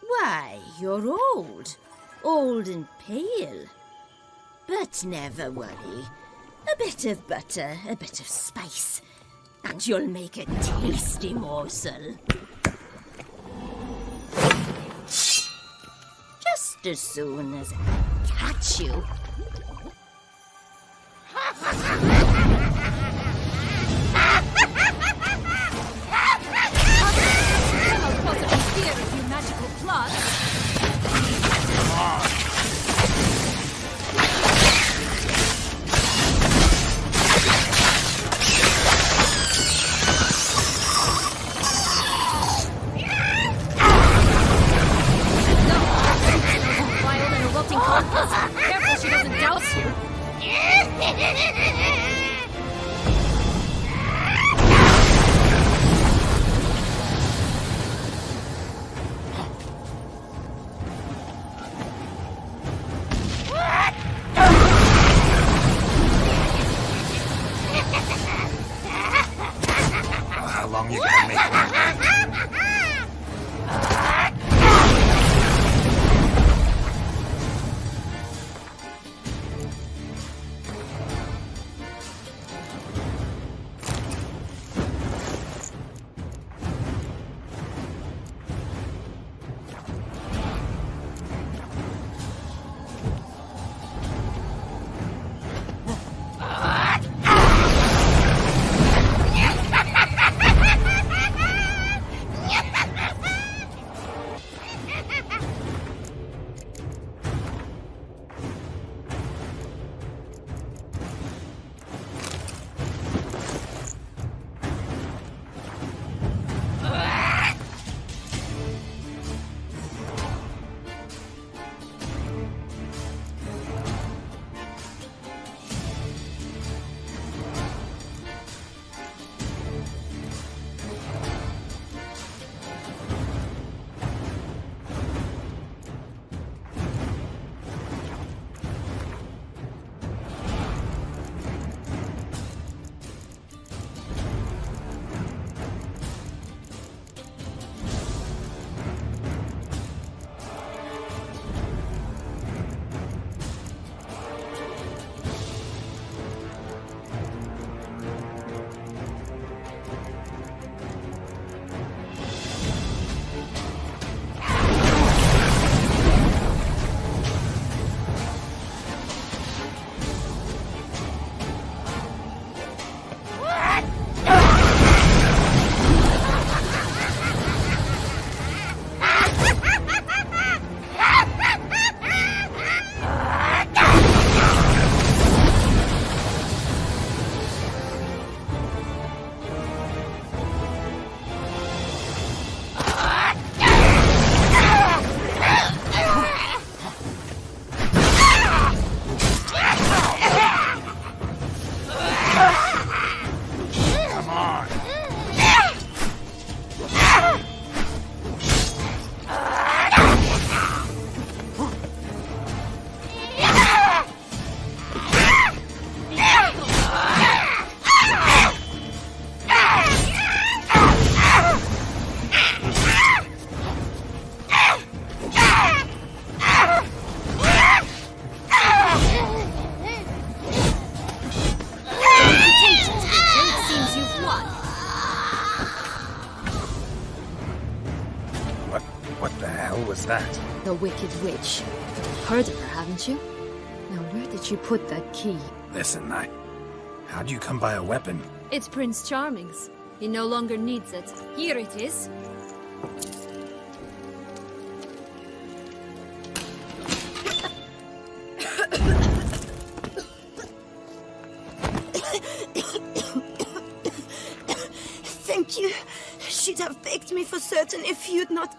[SPEAKER 18] Why, you're old. Old and pale. But never worry. A bit of butter, a bit of spice, and you'll make a tasty morsel. Just as soon as I catch you.
[SPEAKER 14] I'll possibly fear of your magical plots.
[SPEAKER 18] Careful she doesn't douse you.
[SPEAKER 3] How long you gonna make me wait? was that?
[SPEAKER 14] The Wicked Witch. You've heard of her, haven't you? Now, where did you put that key?
[SPEAKER 3] Listen, how'd you come by a weapon?
[SPEAKER 14] It's Prince Charming's. He no longer needs it. Here it is.
[SPEAKER 8] Thank you. She'd have begged me for certain if you'd not...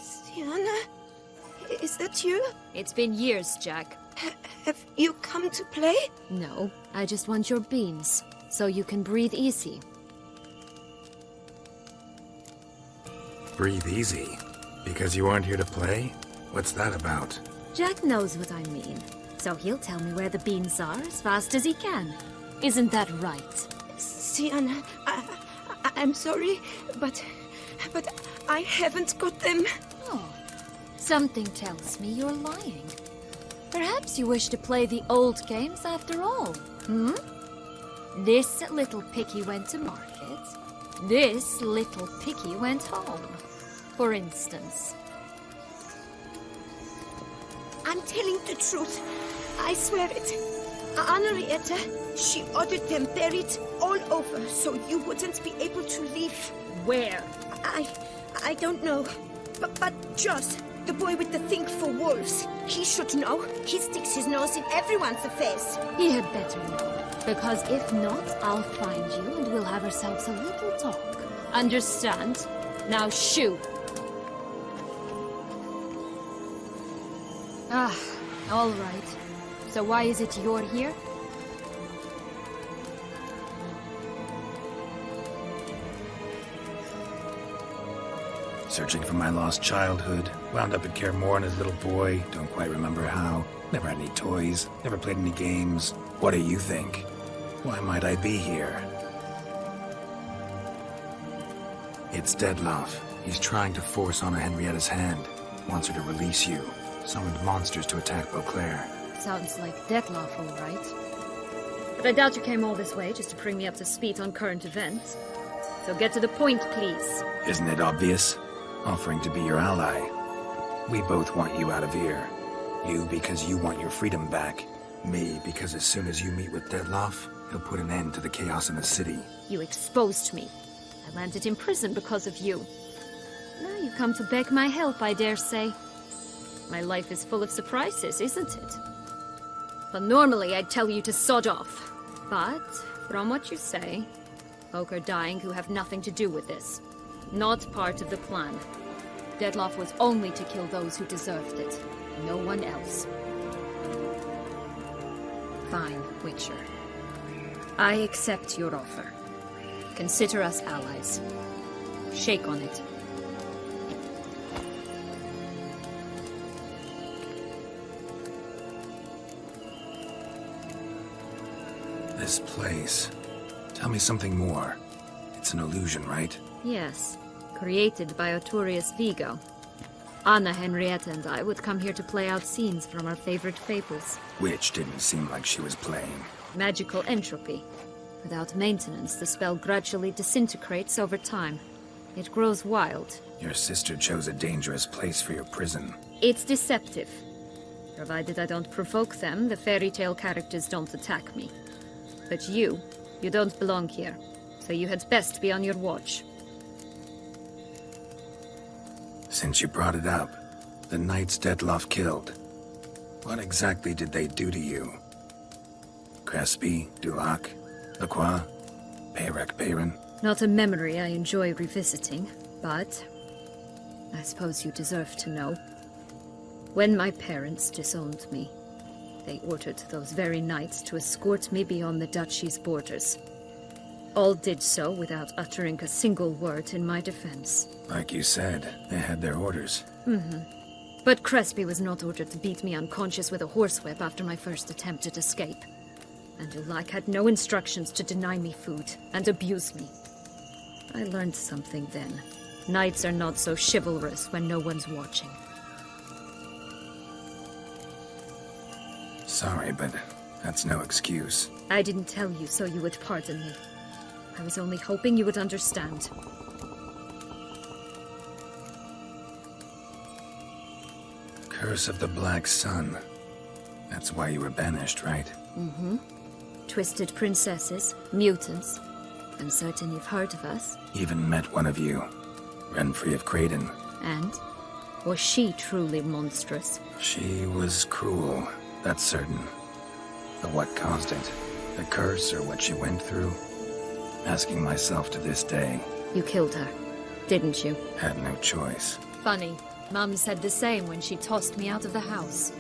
[SPEAKER 8] Sienna? Is that you?
[SPEAKER 14] It's been years, Jack.
[SPEAKER 8] Have you come to play?
[SPEAKER 14] No, I just want your beans, so you can breathe easy.
[SPEAKER 3] Breathe easy? Because you aren't here to play? What's that about?
[SPEAKER 14] Jack knows what I mean, so he'll tell me where the beans are as fast as he can. Isn't that right?
[SPEAKER 8] Sienna, I'm sorry, but I haven't got them.
[SPEAKER 14] Oh, something tells me you're lying. Perhaps you wish to play the old games after all, hmm? This little picky went to market. This little picky went home, for instance.
[SPEAKER 8] I'm telling the truth. I swear it. Henrietta, she ordered them buried all over so you wouldn't be able to leave.
[SPEAKER 14] Where?
[SPEAKER 8] I don't know. But Joss, the boy with the thing for wolves, he should know. He sticks his nose in everyone's affairs.
[SPEAKER 14] He had better know. Because if not, I'll find you and we'll have ourselves a little talk. Understand? Now shoo! Ah, all right. So why is it you're here?
[SPEAKER 3] Searching for my lost childhood. Wound up at Kaer Morhen as a little boy. Don't quite remember how. Never had any toys. Never played any games. What do you think? Why might I be here? It's Dettlaff. He's trying to force Anna Henrietta's hand. Wants her to release you. Summoned monsters to attack Beauclair.
[SPEAKER 14] Sounds like Dettlaff, all right. But I doubt you came all this way just to bring me up to speed on current events. So get to the point, please.
[SPEAKER 3] Isn't it obvious? Offering to be your ally. We both want you out of here. You because you want your freedom back. Me because as soon as you meet with Dettlaff, he'll put an end to the chaos in the city.
[SPEAKER 14] You exposed me. I landed in prison because of you. Now you come to beg my help, I dare say. My life is full of surprises, isn't it? But normally I'd tell you to sod off. But, from what you say, folk are dying who have nothing to do with this. Not part of the plan. Dettlaff was only to kill those who deserved it. No one else. Fine, Witcher. I accept your offer. Consider us allies. Shake on it.
[SPEAKER 3] This place. Tell me something more. It's an illusion, right?
[SPEAKER 14] Yes. Created by Arturius Vigo. Anna Henrietta and I would come here to play out scenes from our favorite fables.
[SPEAKER 3] Which didn't seem like she was playing.
[SPEAKER 14] Magical entropy. Without maintenance, the spell gradually disintegrates over time. It grows wild.
[SPEAKER 3] Your sister chose a dangerous place for your prison.
[SPEAKER 14] It's deceptive. Provided I don't provoke them, the fairy tale characters don't attack me. But you don't belong here. So you had best be on your watch.
[SPEAKER 3] Since you brought it up, the knights Dettlaff killed. What exactly did they do to you? Crespi, Dulac, Lacroix, Peyrac Peyran?
[SPEAKER 14] Not a memory I enjoy revisiting, but I suppose you deserve to know. When my parents disowned me, they ordered those very knights to escort me beyond the duchy's borders. All did so without uttering a single word in my defense.
[SPEAKER 3] Like you said, they had their orders.
[SPEAKER 14] But Crespi was not ordered to beat me unconscious with a horsewhip after my first attempt at escape. And Dulac had no instructions to deny me food and abuse me. I learned something then. Knights are not so chivalrous when no one's watching.
[SPEAKER 3] Sorry, but that's no excuse.
[SPEAKER 14] I didn't tell you so you would pardon me. I was only hoping you would understand.
[SPEAKER 3] Curse of the Black Sun. That's why you were banished, right?
[SPEAKER 14] Twisted princesses, mutants. I'm certain you've heard of us.
[SPEAKER 3] Even met one of you. Renfrey of Craden.
[SPEAKER 14] And? Was she truly monstrous?
[SPEAKER 3] She was cruel, that's certain. But what caused it? The curse or what she went through? Asking myself to this day.
[SPEAKER 14] You killed her, didn't you?
[SPEAKER 3] Had no choice.
[SPEAKER 14] Funny. Mum said the same when she tossed me out of the house.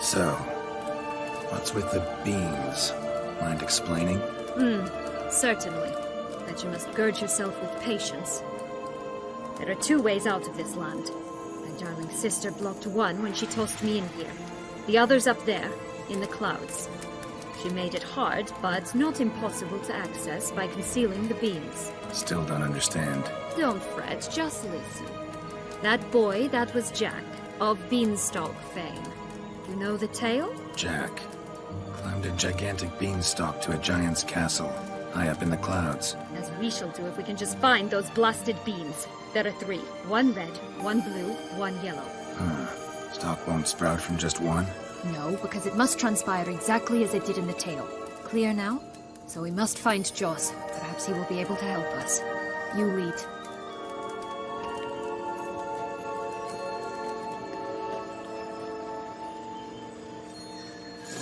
[SPEAKER 3] So, what's with the beans? Mind explaining?
[SPEAKER 14] Certainly. But you must gird yourself with patience. There are 2 ways out of this land. My darling sister blocked one when she tossed me in here. The other's up there, in the clouds. She made it hard, but not impossible to access by concealing the beams.
[SPEAKER 3] Still don't understand.
[SPEAKER 14] Don't fret, just listen. That boy, that was Jack, of Beanstalk fame. You know the tale?
[SPEAKER 3] Jack climbed a gigantic beanstalk to a giant's castle, high up in the clouds.
[SPEAKER 14] As we shall do if we can just find those blasted beans. There are 3. 1 red, 1 blue, 1 yellow.
[SPEAKER 3] Stalk won't sprout from just one?
[SPEAKER 14] No, because it must transpire exactly as it did in the tale. Clear now? So we must find Joss. Perhaps he will be able to help us. You lead.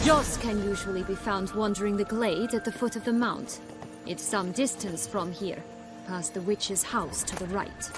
[SPEAKER 14] Joss can usually be found wandering the glade at the foot of the mount. It's some distance from here, past the witch's house to the right.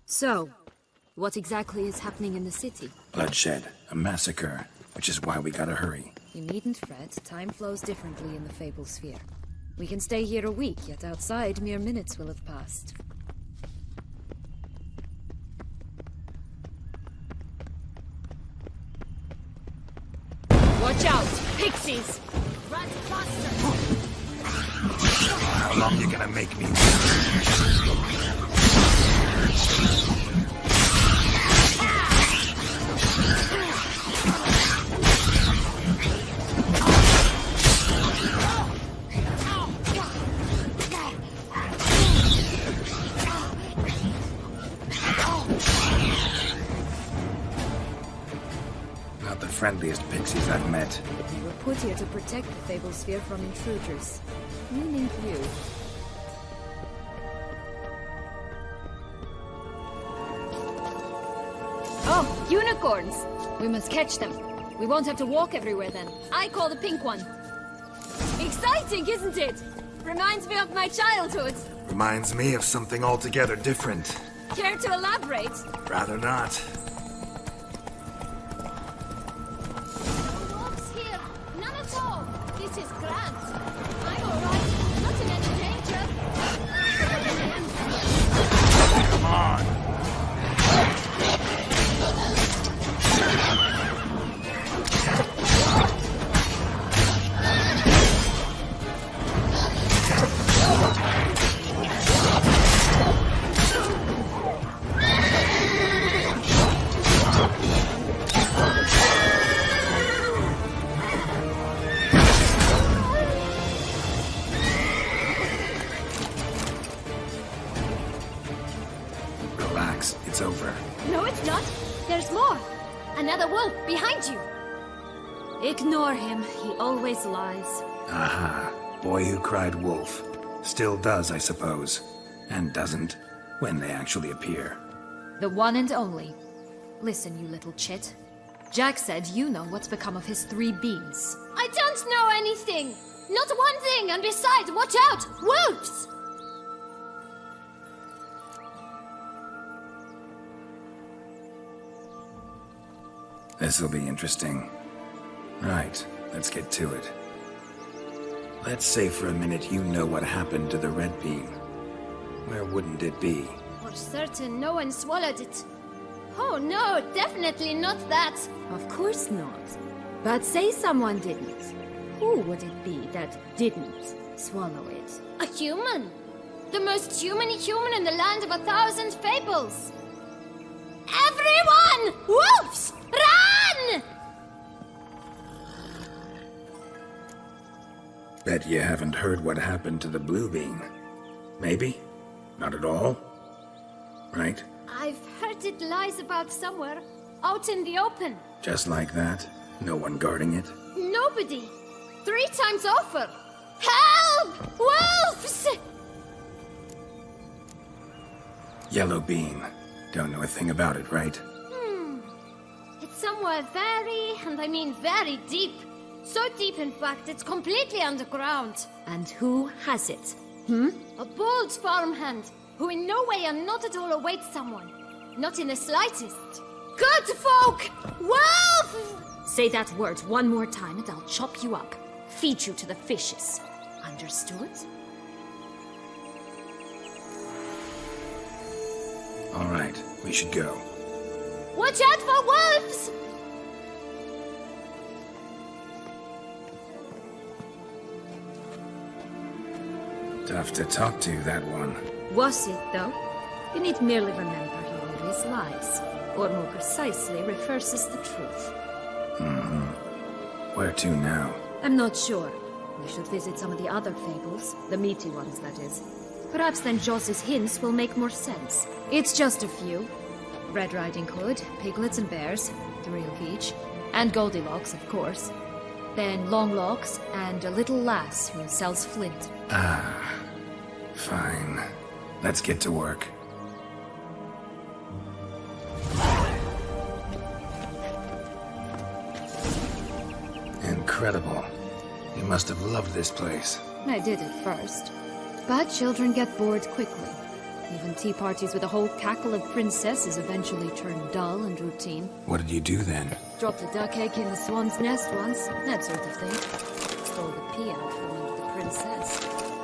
[SPEAKER 14] So, what exactly is happening in the city?
[SPEAKER 3] Bloodshed, a massacre, which is why we gotta hurry.
[SPEAKER 14] You needn't fret, time flows differently in the Fable Sphere. We can stay here a week, yet outside mere minutes will have passed. Watch out! Pixies! Run faster!
[SPEAKER 3] How long you gonna make me? Not the friendliest pixies I've met.
[SPEAKER 14] We were put here to protect the Fable Sphere from intruders. Meaning you. Oh, unicorns! We must catch them. We won't have to walk everywhere then. I call the pink one. Exciting, isn't it? Reminds me of my childhood.
[SPEAKER 3] Reminds me of something altogether different.
[SPEAKER 14] Care to elaborate?
[SPEAKER 3] Rather not.
[SPEAKER 14] Wolves here. None at all. This is grand. I'm all right. Not in any danger.
[SPEAKER 3] Come on. it's over.
[SPEAKER 14] No, it's not. There's more. Another wolf behind you. Ignore him. He always lies.
[SPEAKER 3] Aha. Boy who cried wolf. Still does, I suppose. And doesn't, when they actually appear.
[SPEAKER 14] The one and only. Listen, you little chit. Jack said you know what's become of his 3 beams. I don't know anything! Not one thing, and besides, watch out! Wolves!
[SPEAKER 3] This'll be interesting. Right, let's get to it. Let's say for a minute you know what happened to the red beam. Where wouldn't it be?
[SPEAKER 14] For certain, no one swallowed it. Oh no, definitely not that. Of course not. But say someone didn't. Who would it be that didn't swallow it? A human. The most human-y human in the land of 1,000 fables. Everyone! Wolves! Run!
[SPEAKER 3] Bet you haven't heard what happened to the blue beam. Maybe? Not at all? Right?
[SPEAKER 14] I've heard it lies about somewhere, out in the open.
[SPEAKER 3] Just like that? No one guarding it?
[SPEAKER 14] Nobody. 3 times over. Help! Wolves!
[SPEAKER 3] Yellow beam. Don't know a thing about it, right?
[SPEAKER 14] It's somewhere very, and I mean very deep. So deep, in fact, it's completely underground. And who has it? A bold farmhand, who in no way and not at all awaits someone. Not in the slightest. Good folk! Wolf! Say that word one more time and I'll chop you up. Feed you to the fishes. Understood?
[SPEAKER 3] All right, we should go.
[SPEAKER 14] Watch out for wolves!
[SPEAKER 3] Tough to talk to, that one.
[SPEAKER 14] Was it, though? You need merely remember he always lies. Or more precisely, reverses the truth.
[SPEAKER 3] Where to now?
[SPEAKER 14] I'm not sure. We should visit some of the other fables. The meaty ones, that is. Perhaps then Joss's hints will make more sense. It's just a few. Red Riding Hood, piglets and bears, 3 of each. And Goldilocks, of course. Then Longlocks, and a little lass who sells flint.
[SPEAKER 3] Ah, fine. Let's get to work. Incredible. You must have loved this place.
[SPEAKER 14] I did at first. But children get bored quickly. Even tea parties with a whole cackle of princesses eventually turn dull and routine.
[SPEAKER 3] What did you do then?
[SPEAKER 14] Dropped a duck egg in the swan's nest once, that sort of thing. Stole the pea out from under the princess.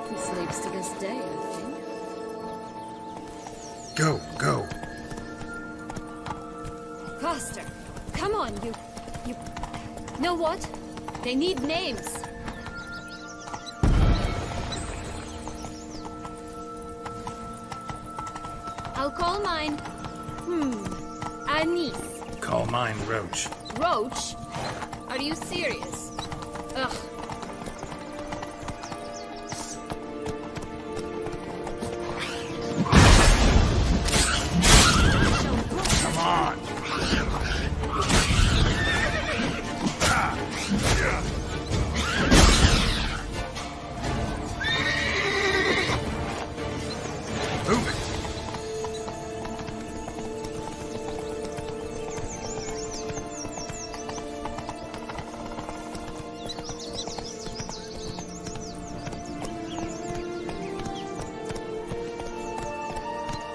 [SPEAKER 14] He sleeps to this day, I think.
[SPEAKER 3] Go, go.
[SPEAKER 14] Faster! Come on, you... Know what? They need names. I'll call mine... Anise.
[SPEAKER 3] Call mine Roach.
[SPEAKER 14] Roach? Are you serious? Ugh.
[SPEAKER 3] Come on! Move it!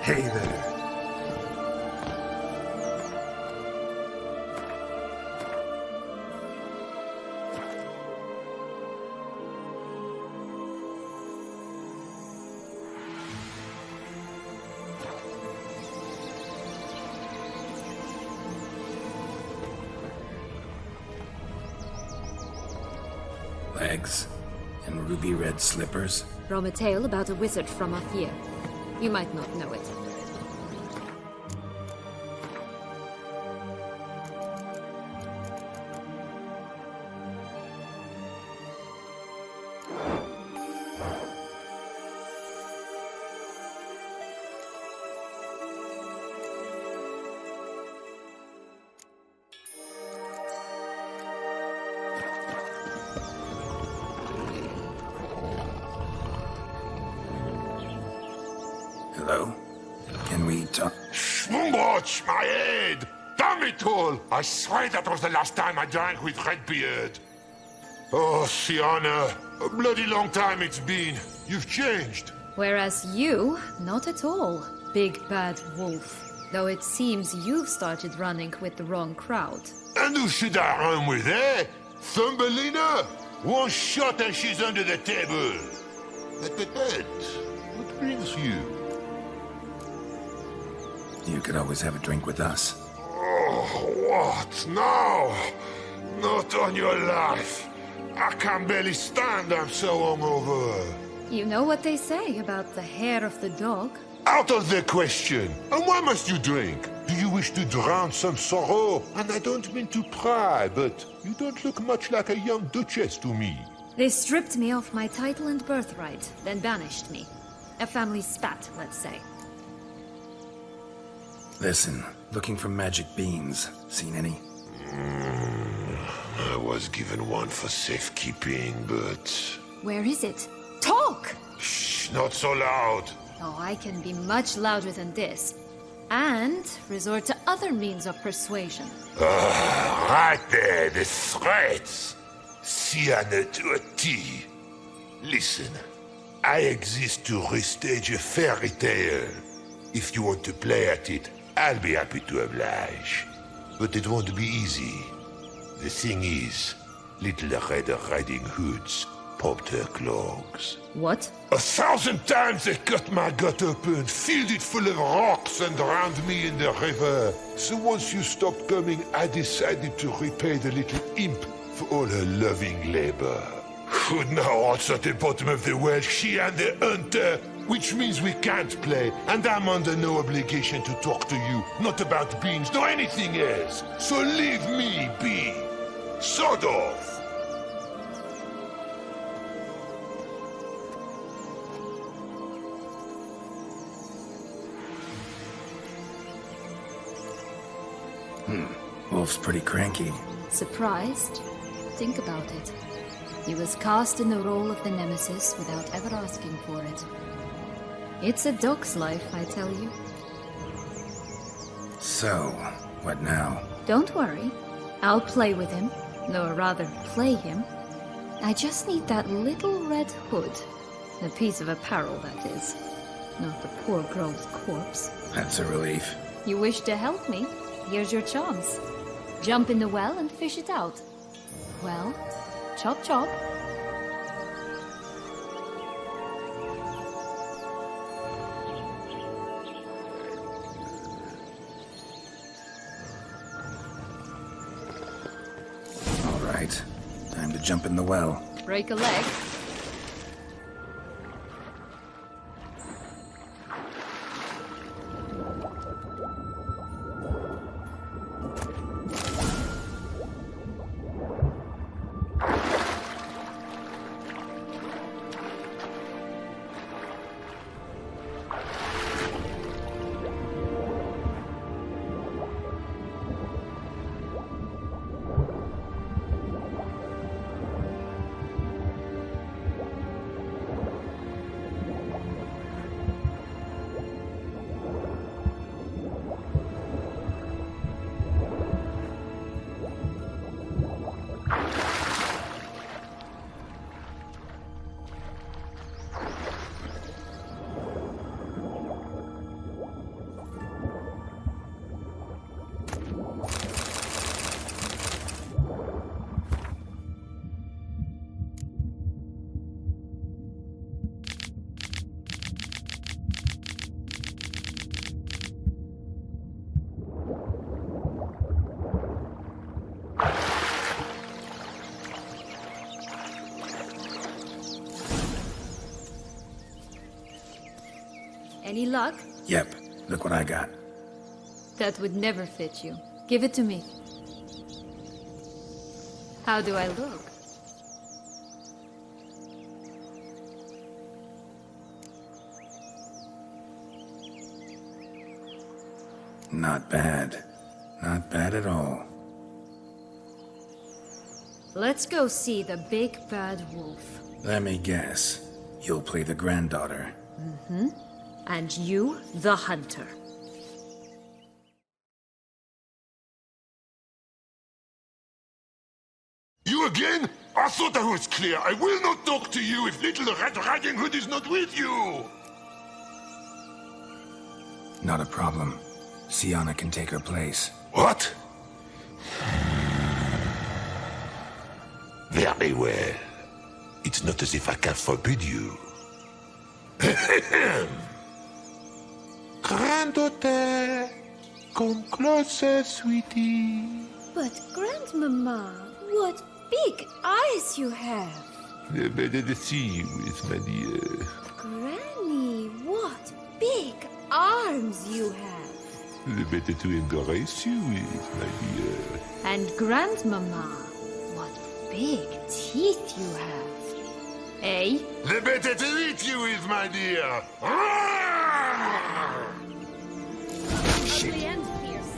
[SPEAKER 3] Hey there. Legs and ruby red slippers.
[SPEAKER 14] From a tale about a wizard from Athir. You might not know it.
[SPEAKER 3] Hello? Can we talk?
[SPEAKER 19] Schmumbotch, my head! Damn it all! I swear that was the last time I drank with Redbeard. Oh, Sienna, a bloody long time it's been. You've changed.
[SPEAKER 14] Whereas you, not at all, big bad wolf. Though it seems you've started running with the wrong crowd.
[SPEAKER 19] And who should I run with, eh? Thumbelina? One shot and she's under the table. But, what brings you?
[SPEAKER 3] You could always have a drink with us.
[SPEAKER 19] Oh, what now? Not on your life. I can barely stand, I'm so hungover.
[SPEAKER 14] You know what they say about the hair of the dog?
[SPEAKER 19] Out of the question. And why must you drink? Do you wish to drown some sorrow? And I don't mean to pry, but you don't look much like a young duchess to me.
[SPEAKER 14] They stripped me of my title and birthright, then banished me. A family spat, let's say.
[SPEAKER 3] Listen, looking for magic beans. Seen any?
[SPEAKER 19] I was given one for safekeeping, but...
[SPEAKER 14] Where is it? Talk!
[SPEAKER 19] Shh, not so loud.
[SPEAKER 14] Oh, I can be much louder than this. And resort to other means of persuasion.
[SPEAKER 19] Right there, the threats. Sienna to a T. Listen, I exist to restage a fairy tale. If you want to play at it, I'll be happy to oblige. But it won't be easy. The thing is, Little Red Riding Hoods popped her clogs.
[SPEAKER 14] What?
[SPEAKER 19] 1,000 times they cut my gut open, filled it full of rocks and drowned me in the river. So once you stopped coming, I decided to repay the little imp for all her loving labor. Who now what's at the bottom of the well, she and the hunter, which means we can't play, and I'm under no obligation to talk to you, not about beans, nor anything else. So leave me be. Sod off.
[SPEAKER 3] Wolf's pretty cranky.
[SPEAKER 14] Surprised? Think about it. He was cast in the role of the Nemesis without ever asking for it. It's a dog's life, I tell you.
[SPEAKER 3] So, what now?
[SPEAKER 14] Don't worry. I'll play with him. No, rather, play him. I just need that little red hood. A piece of apparel, that is. Not the poor girl's corpse.
[SPEAKER 3] That's a relief.
[SPEAKER 14] You wish to help me? Here's your chance. Jump in the well and fish it out. Well, chop chop.
[SPEAKER 3] All right. Time to jump in the well.
[SPEAKER 14] Break a leg. Any luck?
[SPEAKER 3] Yep. Look what I got.
[SPEAKER 14] That would never fit you. Give it to me. How do I look?
[SPEAKER 3] Not bad. Not bad at all.
[SPEAKER 14] Let's go see the big bad wolf.
[SPEAKER 3] Let me guess. You'll play the granddaughter.
[SPEAKER 14] Mm-hmm. And you, the hunter.
[SPEAKER 19] You again? I thought I was clear. I will not talk to you if little Red Riding Hood is not with you!
[SPEAKER 3] Not a problem. Sienna can take her place.
[SPEAKER 19] What? Very well. It's not as if I can forbid you. Granddaughter, come closer, sweetie.
[SPEAKER 7] But, Grandmama, what big eyes you have!
[SPEAKER 19] The better to see you with, my dear.
[SPEAKER 7] Granny, what big arms you have!
[SPEAKER 19] The better to embrace you with, my dear.
[SPEAKER 14] And Grandmama, what big teeth you have. Eh?
[SPEAKER 19] The better to eat you with, my dear.
[SPEAKER 14] Ugly and fierce.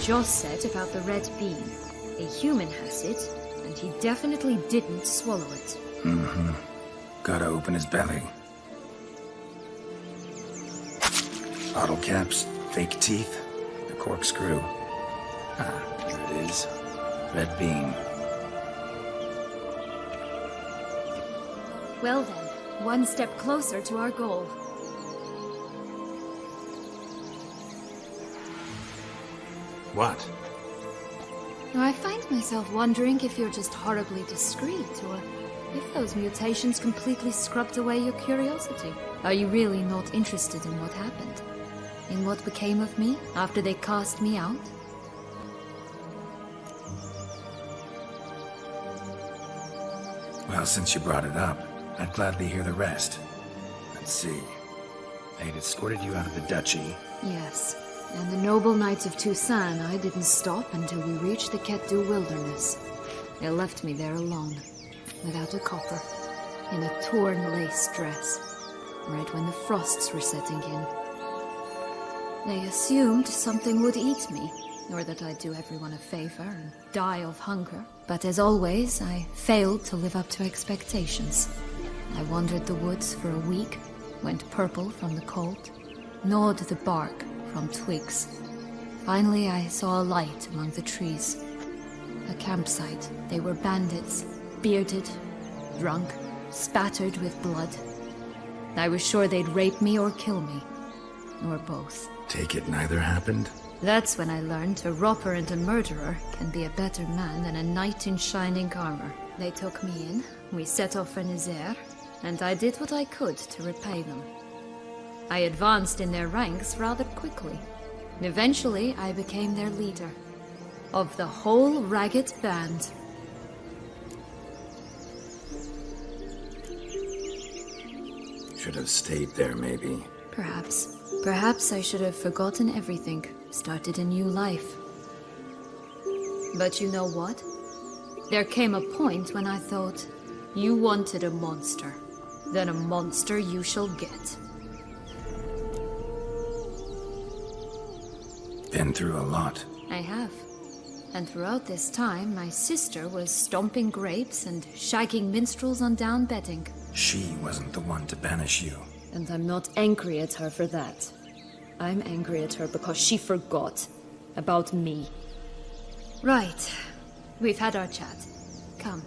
[SPEAKER 14] Joss said about the red bean. A human has it, and he definitely didn't swallow it.
[SPEAKER 3] Mm-hmm. Gotta open his belly. Bottle caps, fake teeth, the corkscrew. Ah, there it is. Red bean.
[SPEAKER 14] Well then, one step closer to our goal.
[SPEAKER 3] What?
[SPEAKER 14] I find myself wondering if you're just horribly discreet, or if those mutations completely scrubbed away your curiosity. Are you really not interested in what happened? In what became of me after they cast me out?
[SPEAKER 3] Well, since you brought it up, I'd gladly hear the rest. Let's see. They'd escorted you out of the duchy.
[SPEAKER 14] Yes. And the noble knights of Toussaint, I didn't stop until we reached the Ketdu wilderness. They left me there alone, without a copper, in a torn lace dress, right when the frosts were setting in. They assumed something would eat me, or that I'd do everyone a favor and die of hunger. But as always, I failed to live up to expectations. I wandered the woods for a week, went purple from the cold, gnawed the bark from twigs. Finally, I saw a light among the trees. A campsite. They were bandits, bearded, drunk, spattered with blood. I was sure they'd rape me or kill me. Or both.
[SPEAKER 3] Take it neither happened?
[SPEAKER 14] That's when I learned a robber and a murderer can be a better man than a knight in shining armor. They took me in, we set off for Nazaire, and I did what I could to repay them. I advanced in their ranks rather quickly. Eventually, I became their leader. Of the whole ragged band.
[SPEAKER 3] Should have stayed there, maybe.
[SPEAKER 14] Perhaps. Perhaps I should have forgotten everything, started a new life. But you know what? There came a point when I thought, you wanted a monster. Then a monster you shall get.
[SPEAKER 3] Been through a lot.
[SPEAKER 14] I have. And throughout this time, my sister was stomping grapes and shagging minstrels on down bedding.
[SPEAKER 3] She wasn't the one to banish you.
[SPEAKER 8] And I'm not angry at her for that. I'm angry at her because she forgot about me.
[SPEAKER 14] Right. We've had our chat. Come.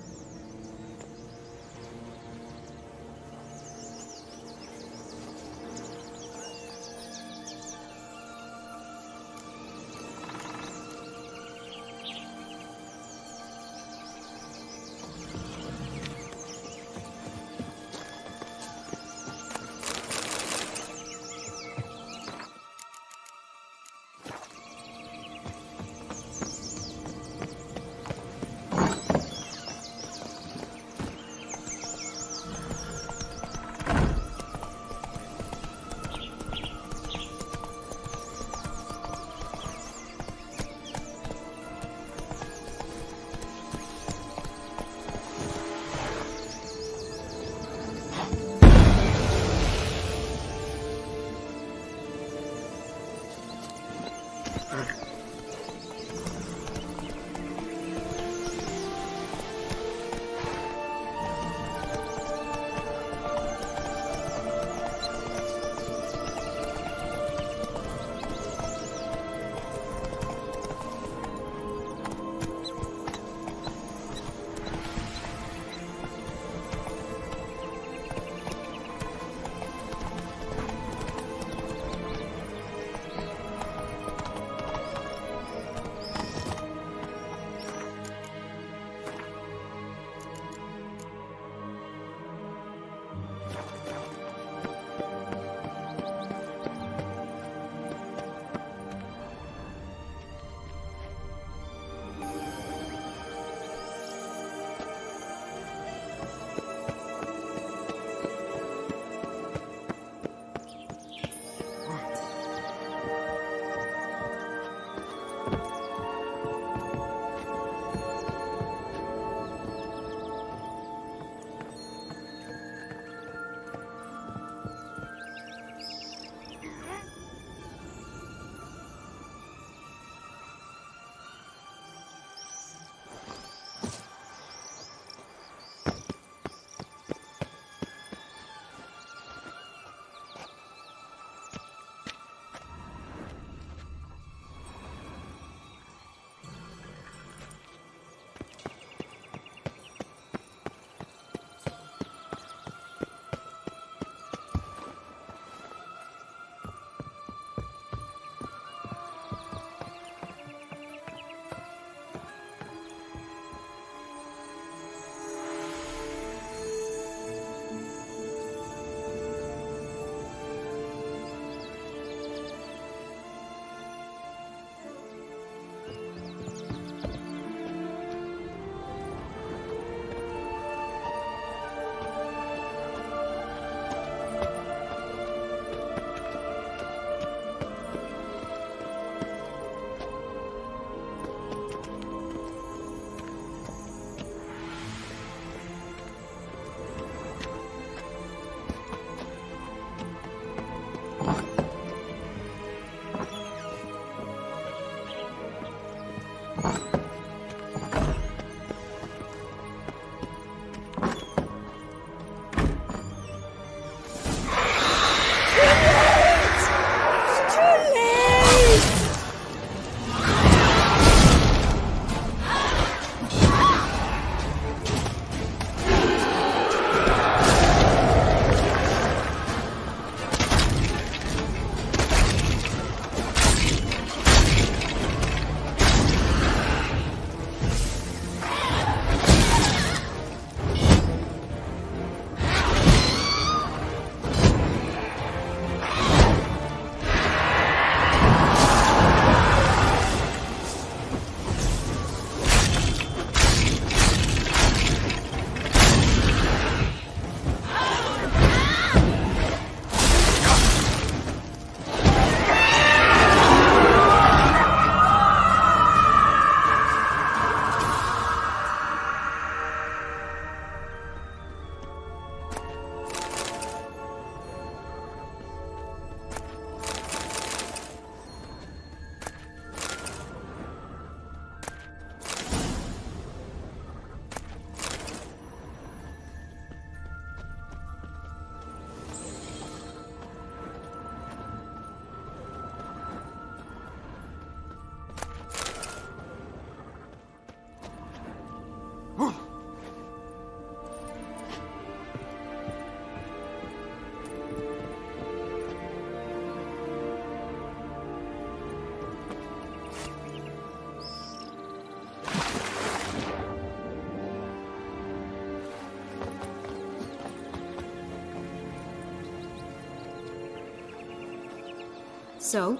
[SPEAKER 14] So?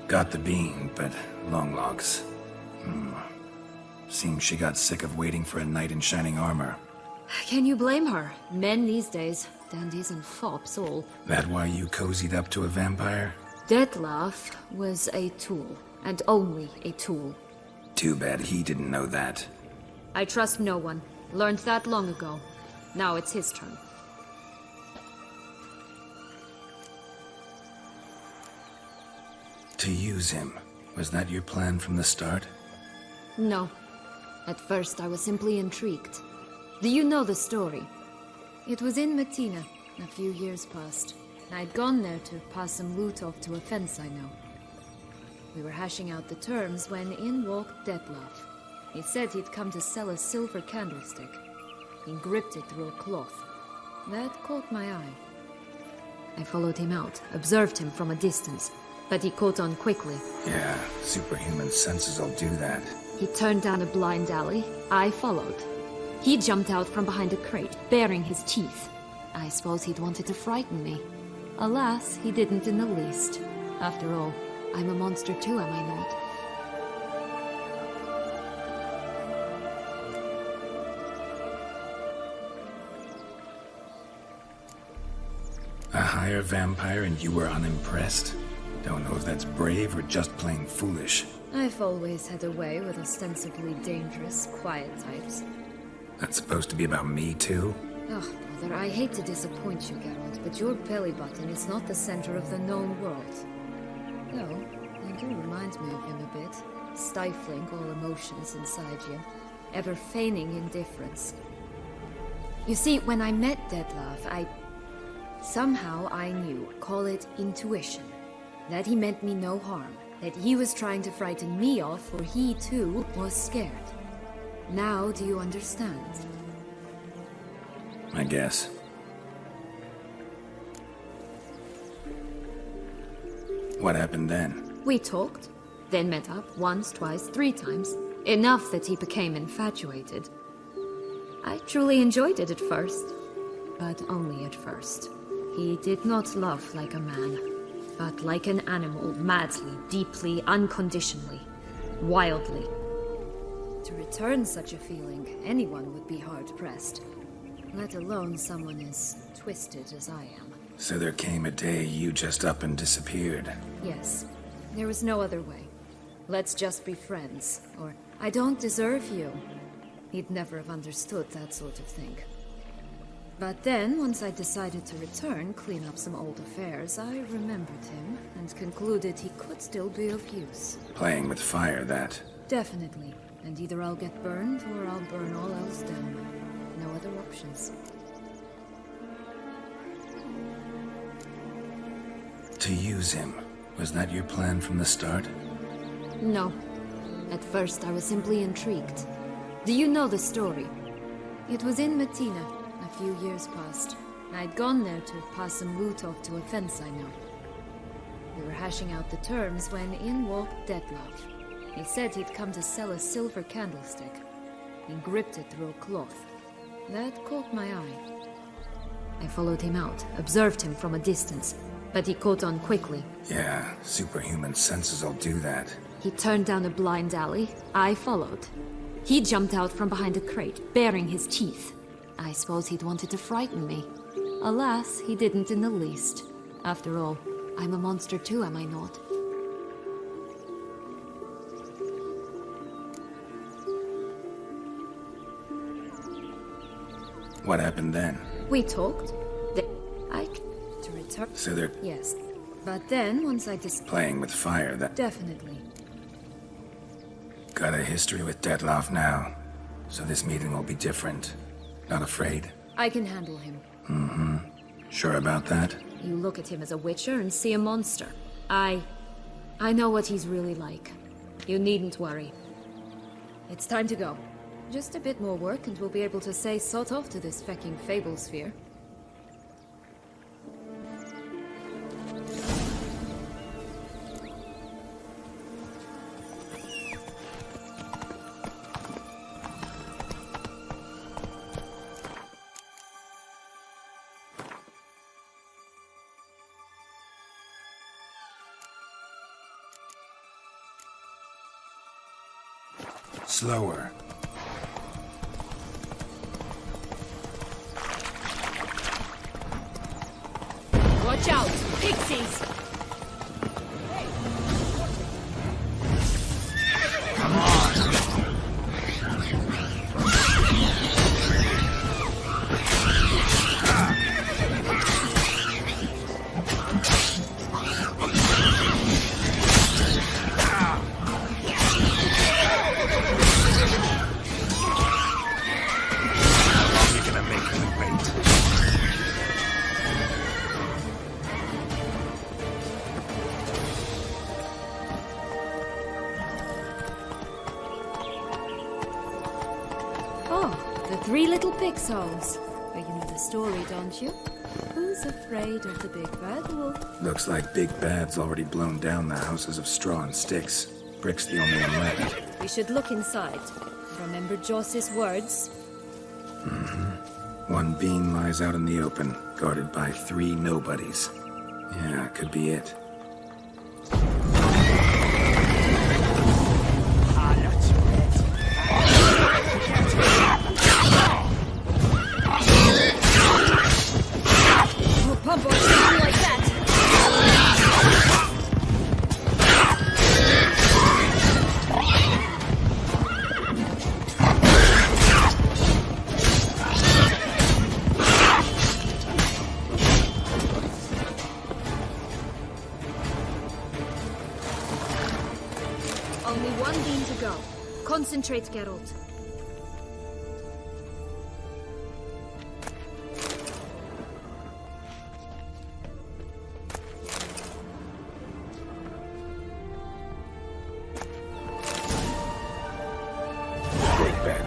[SPEAKER 3] Got the bean, but long logs. Seems she got sick of waiting for a knight in shining armor.
[SPEAKER 14] Can you blame her? Men these days, dandies and fops all.
[SPEAKER 3] That why you cozied up to a vampire?
[SPEAKER 14] Dettlaff was a tool, and only a tool.
[SPEAKER 3] Too bad he didn't know that.
[SPEAKER 14] I trust no one. Learned that long ago. Now it's his turn.
[SPEAKER 3] To use him. Was that your plan from the start?
[SPEAKER 14] No. At first I was simply intrigued. Do you know the story? It was in Matina, a few years past. I'd gone there to pass some loot off to a fence I know. We were hashing out the terms when in walked Dettlaff. He said he'd come to sell a silver candlestick. He gripped it through a cloth. That caught my eye. I followed him out, observed him from a distance, but he caught on quickly.
[SPEAKER 3] Yeah, superhuman senses will do that.
[SPEAKER 14] He turned down a blind alley. I followed. He jumped out from behind a crate, baring his teeth. I suppose he'd wanted to frighten me. Alas, he didn't in the least. After all, I'm a monster too, am I not?
[SPEAKER 3] A higher vampire and you were unimpressed? Don't know if that's brave or just plain foolish.
[SPEAKER 14] I've always had a way with ostensibly dangerous, quiet types.
[SPEAKER 3] That's supposed to be about me too?
[SPEAKER 14] Oh, brother, I hate to disappoint you, Geralt, but your belly button is not the center of the known world. Though, you do remind me of him a bit. Stifling all emotions inside you. Ever feigning indifference. You see, when I met Dettlaff, somehow I knew, call it intuition, that he meant me no harm. That he was trying to frighten me off, for he too was scared. Now do you understand?
[SPEAKER 3] I guess. What happened then?
[SPEAKER 14] We talked, then met up once, twice, 3 times. Enough that he became infatuated. I truly enjoyed it at first, but only at first. He did not love like a man, but like an animal, madly, deeply, unconditionally, wildly. To return such a feeling, anyone would be hard-pressed, let alone someone as twisted as I am.
[SPEAKER 3] So there came a day you just up and disappeared.
[SPEAKER 14] Yes, there was no other way. Let's just be friends, or I don't deserve you. He'd never have understood that sort of thing. But then, once I decided to return, clean up some old affairs, I remembered him and concluded he could still be of use.
[SPEAKER 3] Playing with fire, that.
[SPEAKER 14] Definitely. And either I'll get burned or I'll burn all else down. No other options.
[SPEAKER 3] To use him. Was that your plan from the start?
[SPEAKER 14] No. At first, I was simply intrigued. Do you know the story? It was in Matina, a few years past. I'd gone there to pass some loot off to a fence I know. We were hashing out the terms when in walked Dettlaff. He said he'd come to sell a silver candlestick. He gripped it through a cloth. That caught my eye. I followed him out, observed him from a distance, but he caught on quickly.
[SPEAKER 3] Yeah, superhuman senses will do that.
[SPEAKER 14] He turned down a blind alley. I followed. He jumped out from behind a crate, baring his teeth. I suppose he'd wanted to frighten me. Alas, he didn't in the least. After all, I'm a monster too, am I not?
[SPEAKER 3] What happened then?
[SPEAKER 14] We talked. To return.
[SPEAKER 3] So they're...
[SPEAKER 14] Yes. But then, once I
[SPEAKER 3] Playing with fire, that...
[SPEAKER 14] Definitely.
[SPEAKER 3] Got a history with Dettlaff now. So this meeting will be different. Not afraid?
[SPEAKER 14] I can handle him.
[SPEAKER 3] Mm-hmm. Sure about that?
[SPEAKER 14] You look at him as a witcher and see a monster. I know what he's really like. You needn't worry. It's time to go. Just a bit more work and we'll be able to say sod off to this fecking fable sphere.
[SPEAKER 3] Slower.
[SPEAKER 14] Watch out! Pixies!
[SPEAKER 3] Come on!
[SPEAKER 14] Three little pig's holes. But you know the story, don't you? Who's afraid of the big bad wolf?
[SPEAKER 3] Looks like Big Bad's already blown down the houses of straw and sticks. Brick's the only one left.
[SPEAKER 14] We should look inside. Remember Joss's words?
[SPEAKER 3] Mm-hmm. One beam lies out in the open, guarded by 3 nobodies. Yeah, could be it.
[SPEAKER 14] Pump or something like that. Only one beam to go. Concentrate, Geralt.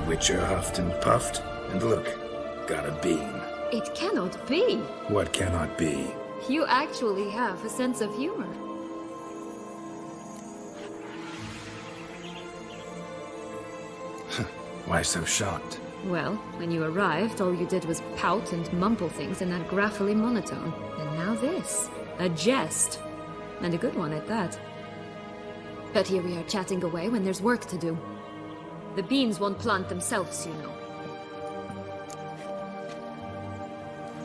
[SPEAKER 3] Witcher huffed and puffed, and look, got a beam.
[SPEAKER 14] It cannot be.
[SPEAKER 3] What cannot be?
[SPEAKER 14] You actually have a sense of humor.
[SPEAKER 3] Why so shocked?
[SPEAKER 14] Well, when you arrived, all you did was pout and mumble things in that graphily monotone. And now this. A jest. And a good one at that. But here we are chatting away when there's work to do. The beams won't plant themselves, you know.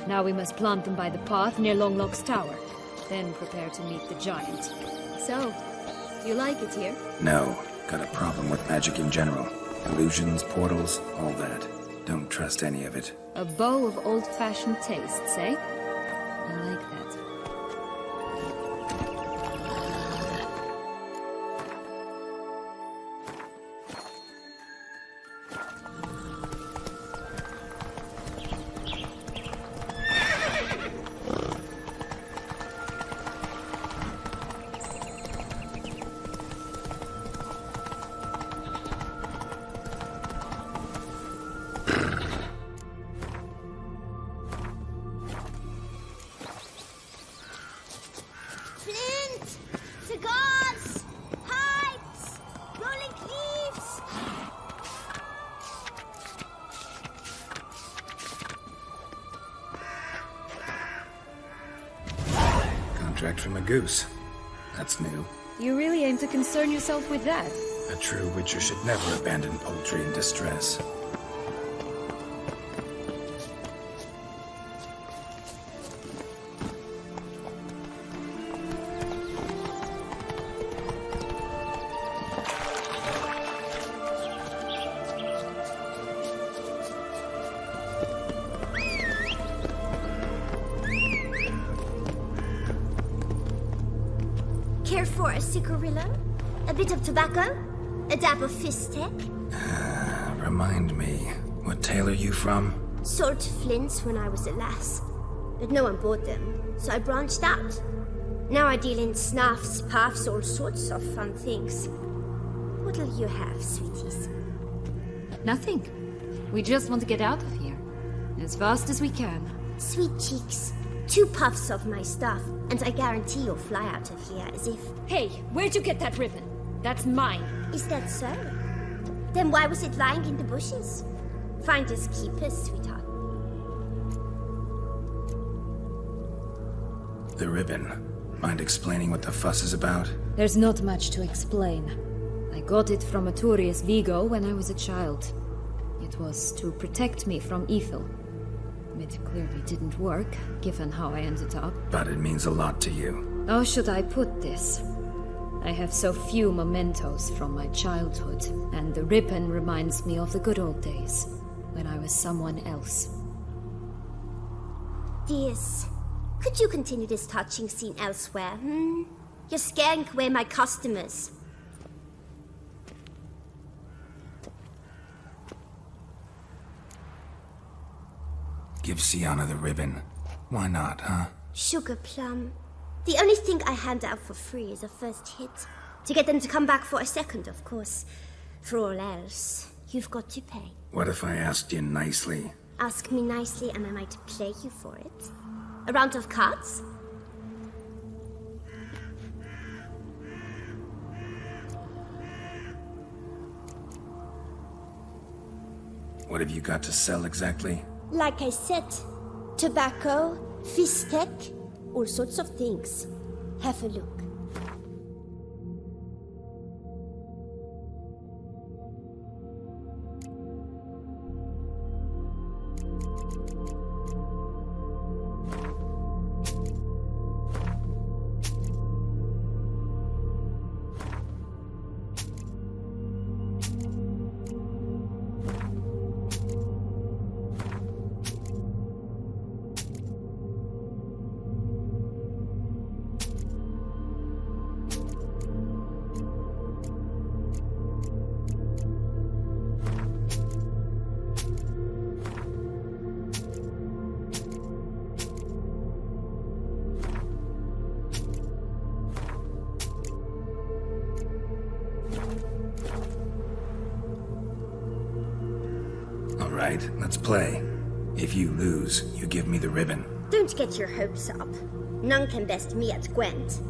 [SPEAKER 14] Now we must plant them by the path near Longlock's tower. Then prepare to meet the giant. So, do you like it here?
[SPEAKER 3] No. Got a problem with magic in general. Illusions, portals, all that. Don't trust any of it.
[SPEAKER 14] A bow of old-fashioned tastes, eh? I like that.
[SPEAKER 3] From a goose. That's new.
[SPEAKER 14] You really aim to concern yourself with that?
[SPEAKER 3] A true witcher should never abandon poultry in distress.
[SPEAKER 20] Care for a cigarillo? A bit of tobacco? A dab of fistek?
[SPEAKER 3] Remind me, what tale are you from?
[SPEAKER 20] Sold flints when I was a lass. But no one bought them, so I branched out. Now I deal in snuffs, puffs, all sorts of fun things. What'll you have, sweeties?
[SPEAKER 14] Nothing. We just want to get out of here. As fast as we can.
[SPEAKER 20] Sweet cheeks. 2 puffs of my stuff, and I guarantee you'll fly out of here as if...
[SPEAKER 14] Hey, where'd you get that ribbon? That's mine.
[SPEAKER 20] Is that so? Then why was it lying in the bushes? Finders keepers, sweetheart.
[SPEAKER 3] The ribbon. Mind explaining what the fuss is about?
[SPEAKER 14] There's not much to explain. I got it from Aturius Vigo when I was a child. It was to protect me from evil. It clearly didn't work, given how I ended up.
[SPEAKER 3] But it means a lot to you.
[SPEAKER 14] How should I put this? I have so few mementos from my childhood, and the ribbon reminds me of the good old days, when I was someone else.
[SPEAKER 20] Dears, could you continue this touching scene elsewhere, You're scaring away my customers.
[SPEAKER 3] Give Sienna the ribbon. Why not, huh?
[SPEAKER 20] Sugar plum. The only thing I hand out for free is a first hit. To get them to come back for a second, of course. For all else, you've got to pay.
[SPEAKER 3] What if I asked you nicely?
[SPEAKER 20] Ask me nicely and I might play you for it. A round of cards?
[SPEAKER 3] What have you got to sell exactly?
[SPEAKER 20] Like I said, tobacco, fistek, all sorts of things. Have a look.
[SPEAKER 3] Alright, let's play. If you lose, you give me the ribbon.
[SPEAKER 20] Don't get your hopes up. None can best me at Gwent.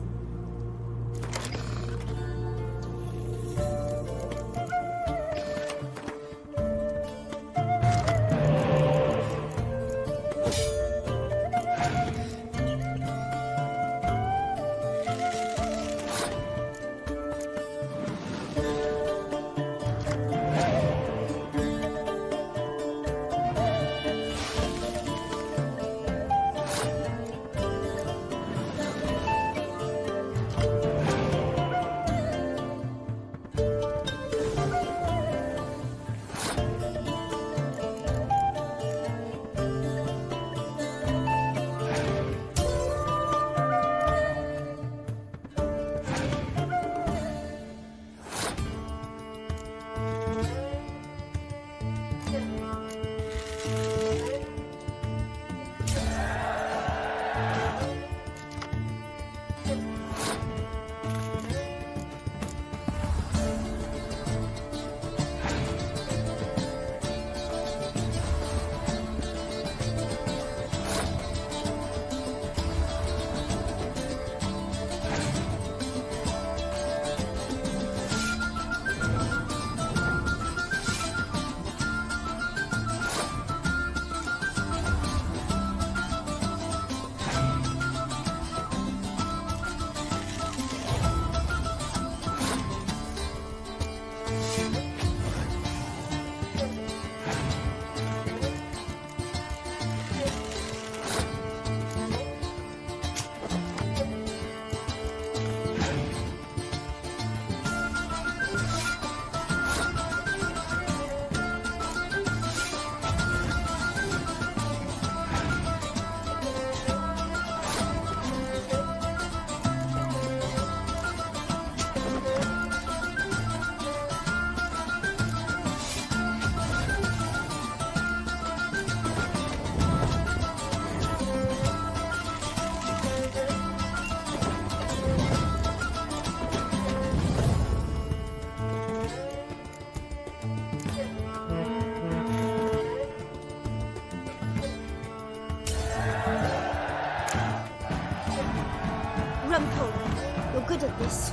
[SPEAKER 20] Good at this.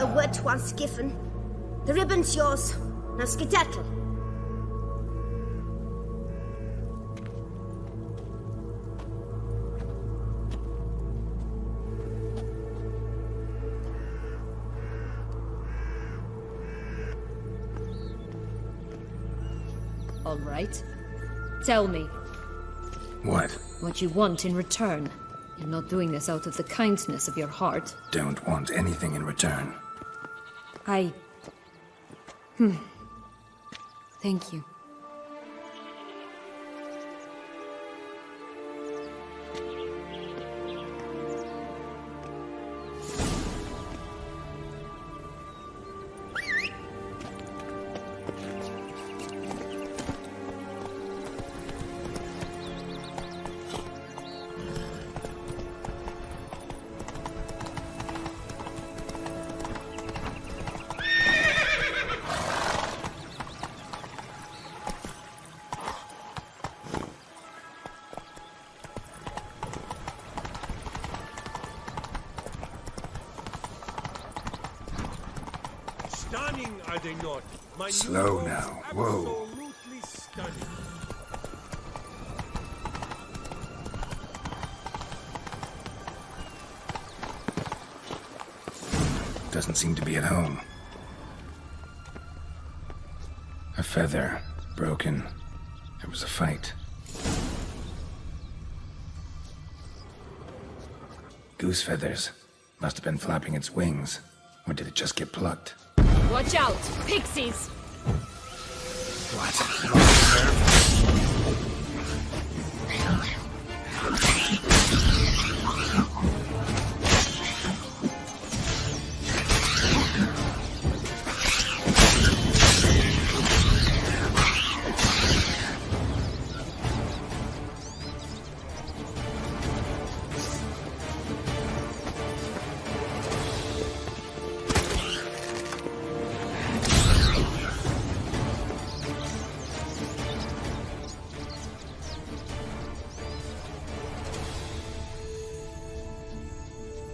[SPEAKER 20] A word once given. The ribbon's yours. Now skedaddle.
[SPEAKER 14] all right. Tell me.
[SPEAKER 3] What?
[SPEAKER 14] What you want in return. You're not doing this out of the kindness of your heart.
[SPEAKER 3] Don't want anything in return.
[SPEAKER 14] Thank you.
[SPEAKER 10] Stunning, are they not? My
[SPEAKER 3] Slow now. Whoa.
[SPEAKER 10] Absolutely stunning.
[SPEAKER 3] Doesn't seem to be at home. A feather. Broken. There was a fight. Goose feathers. Must have been flapping its wings. Or did it just get plucked?
[SPEAKER 14] Watch out! Pixies!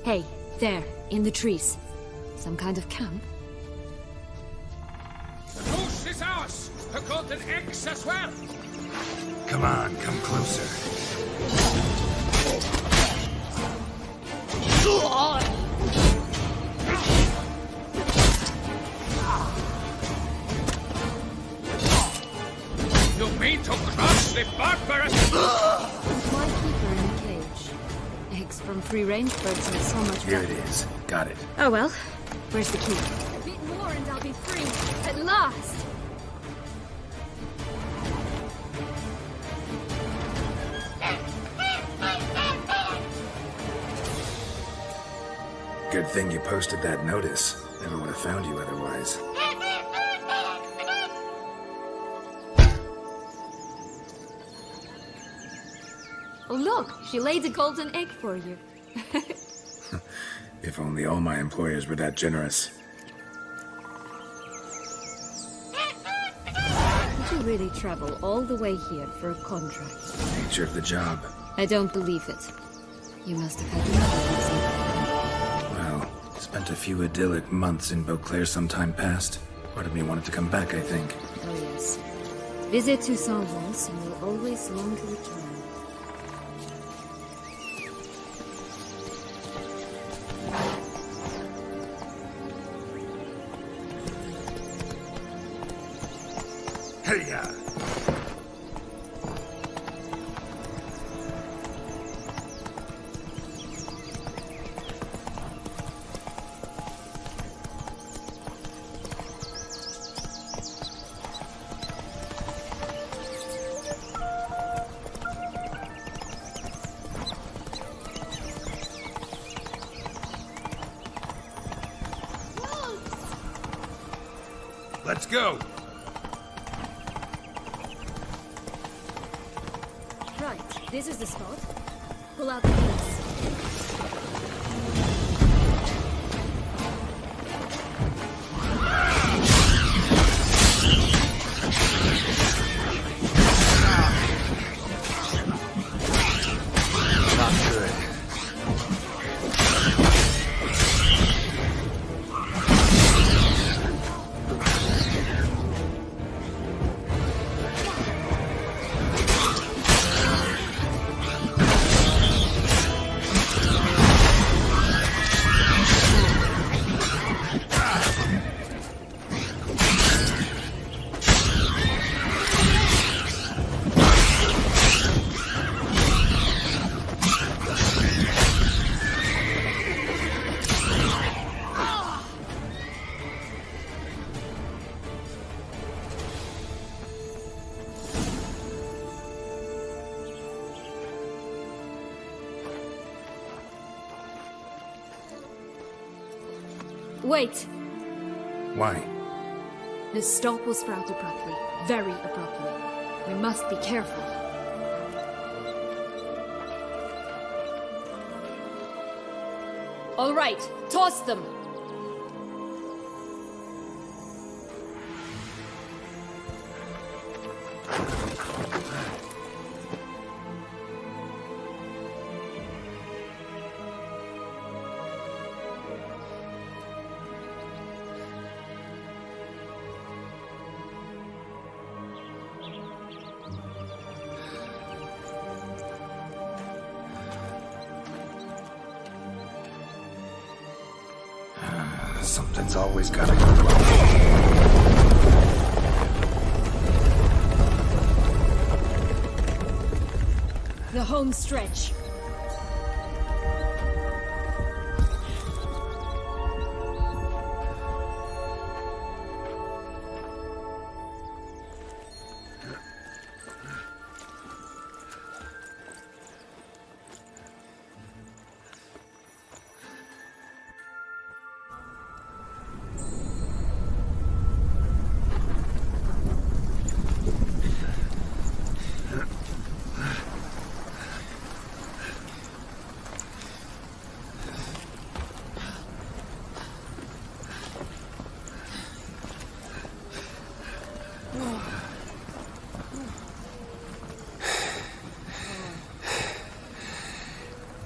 [SPEAKER 14] Hey, there, in the trees. Some kind of camp?
[SPEAKER 9] The goose is ours! The golden eggs as well!
[SPEAKER 3] Come on, come closer.
[SPEAKER 9] You mean to crush the barbarous...
[SPEAKER 14] Why keep her in a cage? Eggs from free-range birds are so much
[SPEAKER 3] Here
[SPEAKER 14] better.
[SPEAKER 3] it is. Got it.
[SPEAKER 14] Oh well, where's the key? A bit more and I'll be free, at last!
[SPEAKER 3] Good thing you posted that notice. Never would have found you otherwise.
[SPEAKER 14] Oh look, she laid a golden egg for you.
[SPEAKER 3] If only all my employers were that generous.
[SPEAKER 14] Did you really travel all the way here for a contract?
[SPEAKER 3] Nature of the job.
[SPEAKER 14] I don't believe it. You must have had another reason.
[SPEAKER 3] Well, spent a few idyllic months in Beauclair some time past. Part of me wanted to come back, I think.
[SPEAKER 14] Oh yes. Visit Toussaint once and you'll always long to return.
[SPEAKER 3] Hey-ya!
[SPEAKER 17] Let's go!
[SPEAKER 14] Right, this is the spot. Pull out the piece.
[SPEAKER 3] Not good.
[SPEAKER 14] Wait!
[SPEAKER 3] Why?
[SPEAKER 14] The stalk will sprout abruptly. Very abruptly. We must be careful. All right, toss them!
[SPEAKER 3] Something's always gotta go wrong.
[SPEAKER 14] The home stretch.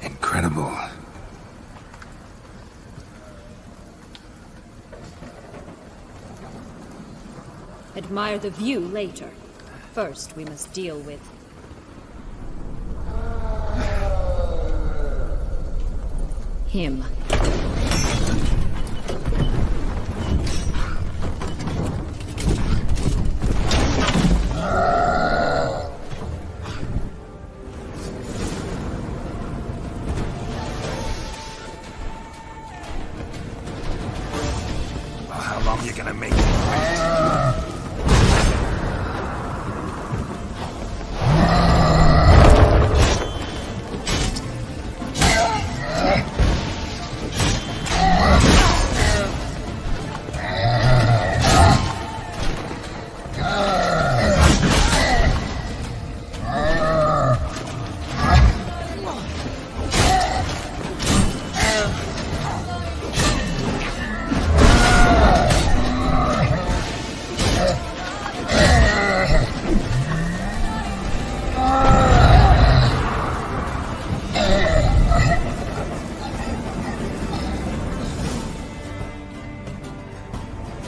[SPEAKER 3] Incredible.
[SPEAKER 14] Admire the view later. First, we must deal with... him.
[SPEAKER 3] How long are you gonna make it wait?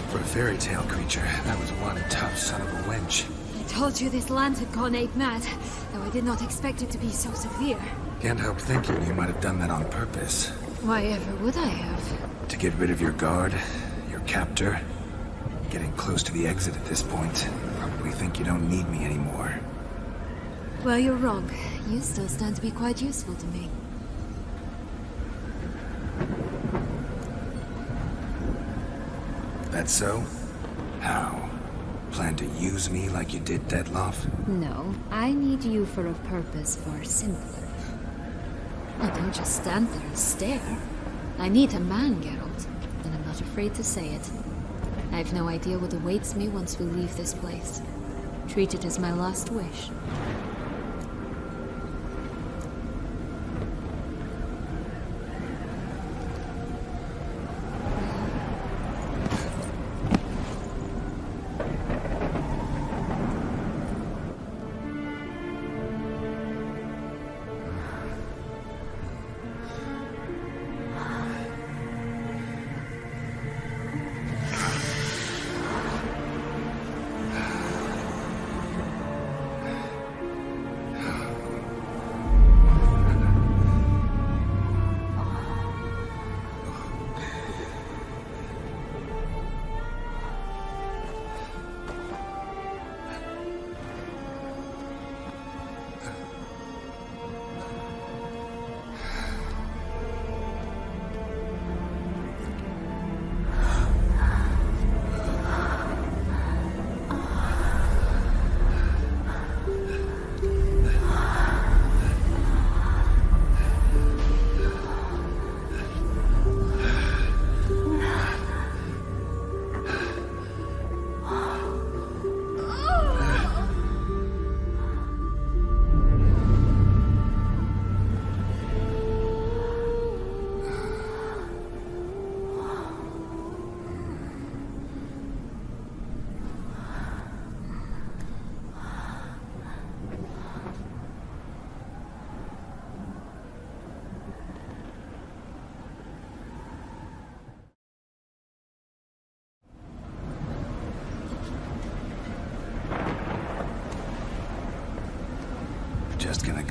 [SPEAKER 3] For a fairy tale creature, that was one tough son of a wench.
[SPEAKER 14] I told you this land had gone ape mad, though I did not expect it to be so severe.
[SPEAKER 3] Can't help thinking you might have done that on purpose.
[SPEAKER 14] Why ever would I have?
[SPEAKER 3] To get rid of your guard, your captor. Getting close to the exit at this point. Probably think you don't need me anymore.
[SPEAKER 14] Well, you're wrong. You still stand to be quite useful to me.
[SPEAKER 3] That so? How? Plan to use me like you did Dettlaff?
[SPEAKER 14] No, I need you for a purpose far simpler. I don't just stand there and stare. I need a man, Geralt, and I'm not afraid to say it. I have no idea what awaits me once we leave this place. Treat it as my last wish.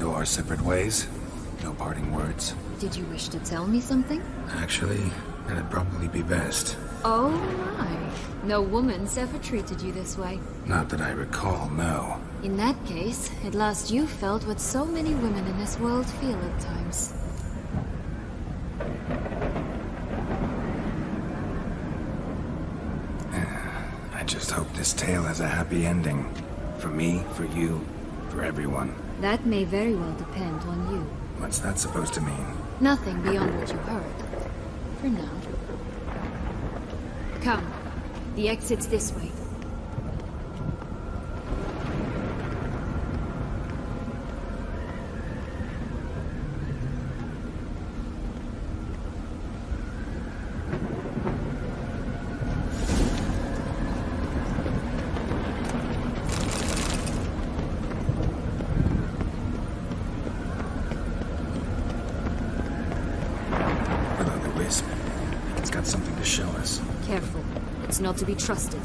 [SPEAKER 3] go our separate ways? No parting words?
[SPEAKER 14] Did you wish to tell me something?
[SPEAKER 3] Actually, that'd probably be best.
[SPEAKER 14] Oh my. No woman's ever treated you this way.
[SPEAKER 3] Not that I recall, no.
[SPEAKER 14] In that case, at last you felt what so many women in this world feel at times.
[SPEAKER 3] I just hope this tale has a happy ending. For me, for you, for everyone.
[SPEAKER 14] That may very well depend on you.
[SPEAKER 3] What's that supposed to mean?
[SPEAKER 14] Nothing beyond what you heard. For now. Come. The exit's this way. Careful. It's not to be trusted.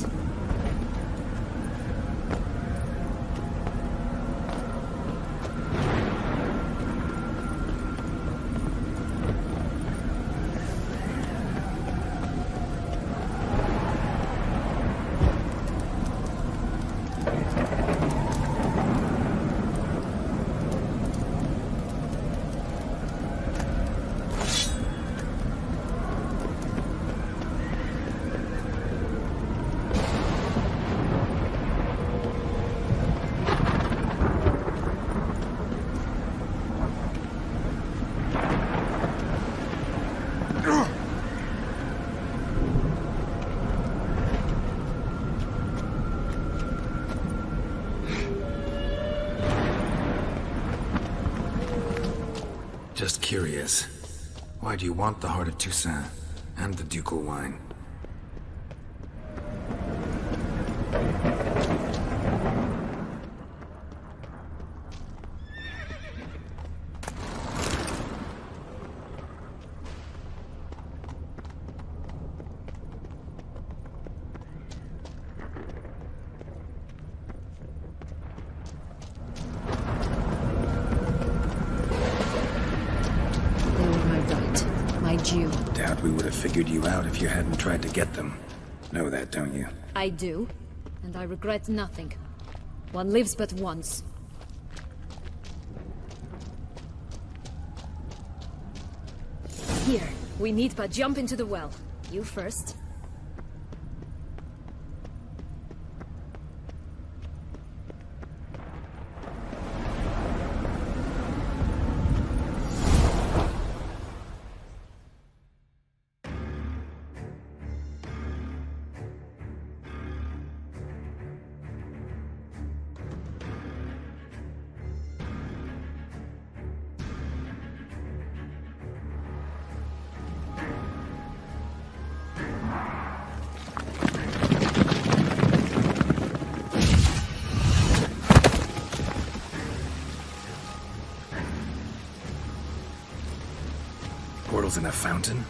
[SPEAKER 3] Just curious. Why do you want the Heart of Toussaint and the ducal wine? Doubt we would have figured you out if you hadn't tried to get them. Know that, don't you?
[SPEAKER 14] I do, and I regret nothing. One lives but once. Here, we need but jump into the well. You first.
[SPEAKER 3] Portals in a fountain?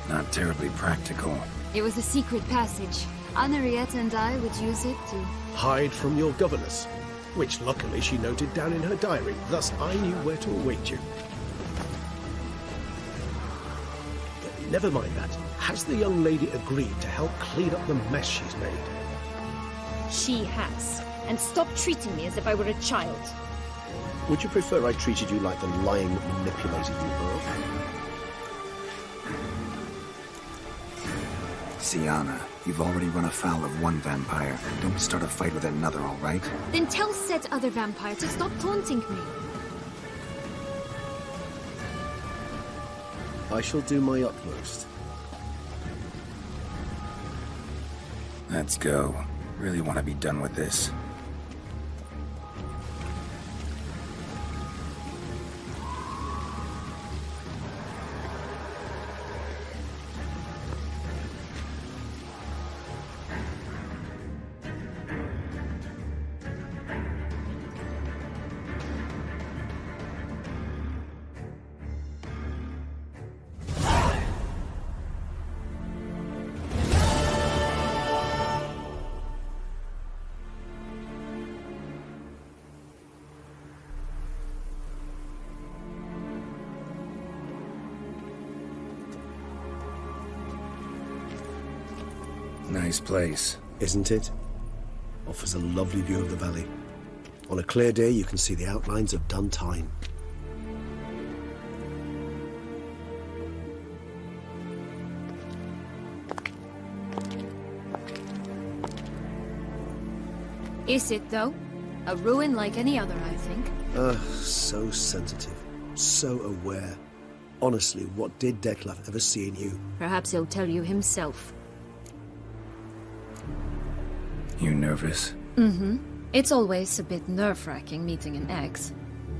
[SPEAKER 3] Not terribly practical.
[SPEAKER 14] It was a secret passage. Henriette and I would use it to...
[SPEAKER 10] hide from your governess, which luckily she noted down in her diary, thus I knew where to await you. But never mind that. Has the young lady agreed to help clean up the mess she's made?
[SPEAKER 14] She has. And stop treating me as if I were a child.
[SPEAKER 11] Would you prefer I treated you like the lying, manipulated you were?
[SPEAKER 3] Syanna, you've already run afoul of one vampire. Don't start a fight with another, all right?
[SPEAKER 14] Then tell said other vampire to stop taunting me.
[SPEAKER 11] I shall do my utmost.
[SPEAKER 3] Let's go. Really want to be done with this. Nice place.
[SPEAKER 10] Isn't it? Offers a lovely view of the valley. On a clear day, you can see the outlines of Duntine.
[SPEAKER 14] Is it, though? A ruin like any other, I think.
[SPEAKER 10] So sensitive. So aware. Honestly, what did Dettlaff ever see in you?
[SPEAKER 14] Perhaps he'll tell you himself.
[SPEAKER 3] You nervous?
[SPEAKER 14] Mm-hmm. It's always a bit nerve-wracking meeting an ex.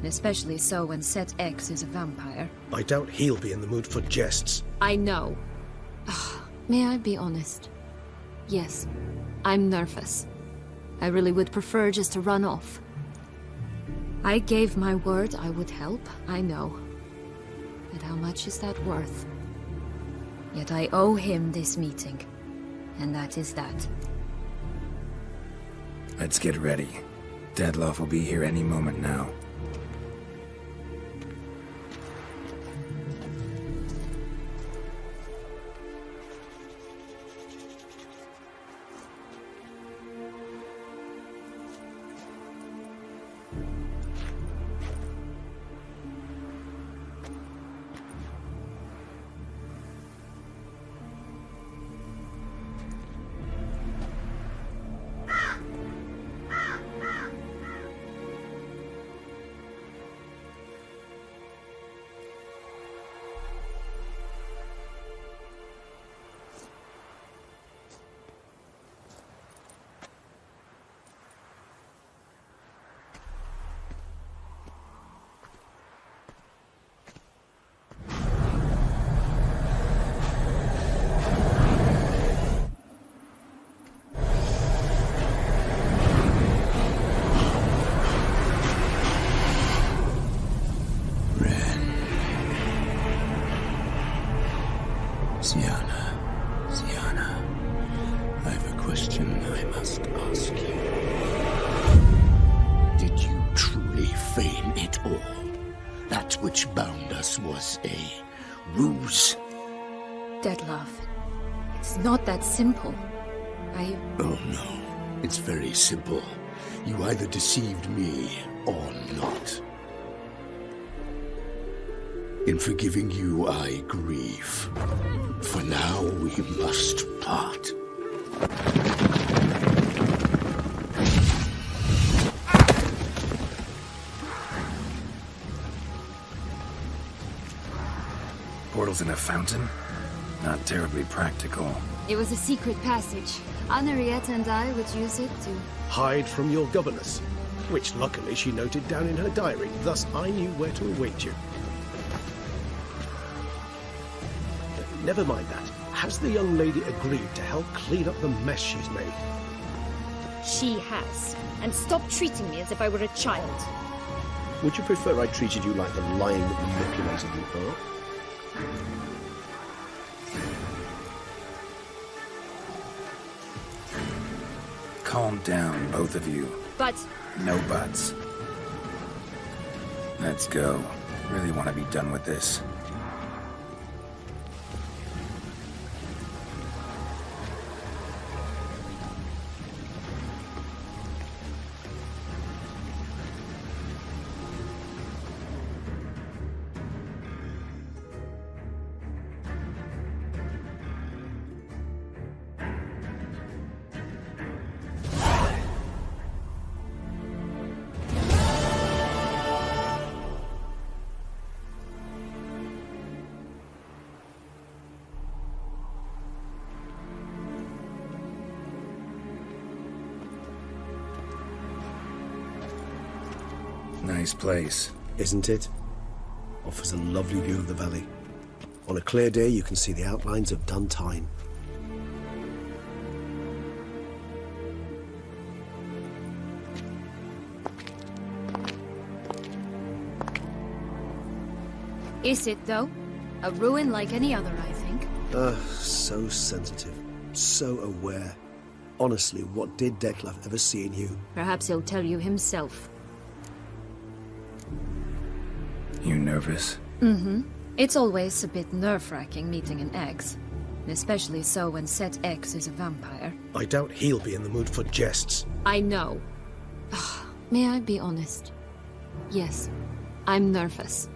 [SPEAKER 14] Especially so when said ex is a vampire.
[SPEAKER 10] I doubt he'll be in the mood for jests.
[SPEAKER 14] I know. May I be honest? Yes, I'm nervous. I really would prefer just to run off. I gave my word I would help, I know. But how much is that worth? Yet I owe him this meeting. And that is that.
[SPEAKER 3] Let's get ready. Dettlaff will be here any moment now.
[SPEAKER 12] Sienna, I have a question I must ask you. Did you truly feign it all? That which bound us was a ruse?
[SPEAKER 14] Dettlaff, it's not that simple.
[SPEAKER 12] Oh no, it's very simple. You either deceived me or not. In forgiving you, I grieve. For now, we must part.
[SPEAKER 3] Portals in a fountain? Not terribly practical.
[SPEAKER 14] It was a secret passage. Henriette and I would use it to...
[SPEAKER 10] hide from your governess, which luckily she noted down in her diary, thus I knew where to await you. Never mind that. Has the young lady agreed to help clean up the mess she's made?
[SPEAKER 14] She has. And stop treating me as if I were a child.
[SPEAKER 10] Would you prefer I treated you like the lion that manipulated you are?
[SPEAKER 3] Calm down, both of you.
[SPEAKER 14] But...
[SPEAKER 3] No buts. Let's go. Really want to be done with this. Nice place.
[SPEAKER 10] Isn't it? Offers a lovely view of the valley. On a clear day, you can see the outlines of Duntine.
[SPEAKER 14] Is it, though? A ruin like any other, I think.
[SPEAKER 10] So sensitive. So aware. Honestly, what did Dettlaff ever see in you?
[SPEAKER 14] Perhaps he'll tell you himself.
[SPEAKER 3] You nervous?
[SPEAKER 14] Mm-hmm. It's always a bit nerve-wracking meeting an ex. Especially so when Set X is a vampire.
[SPEAKER 10] I doubt he'll be in the mood for jests.
[SPEAKER 14] I know. May I be honest? Yes, I'm nervous.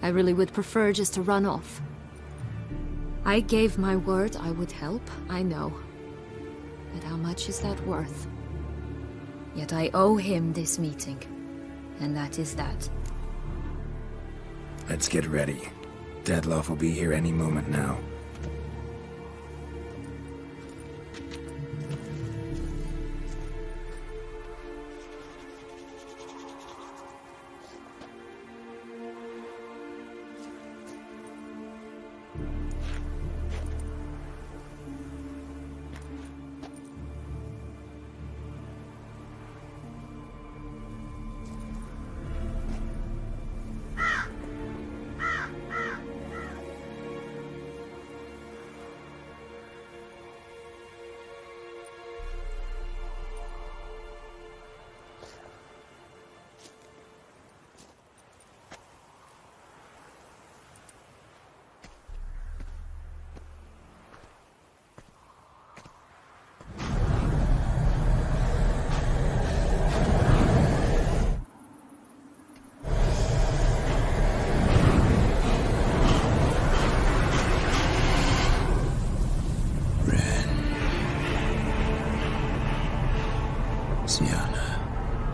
[SPEAKER 14] I really would prefer just to run off. I gave my word I would help, I know. But how much is that worth? Yet I owe him this meeting. And that is that.
[SPEAKER 3] Let's get ready. Dettlaff will be here any moment now.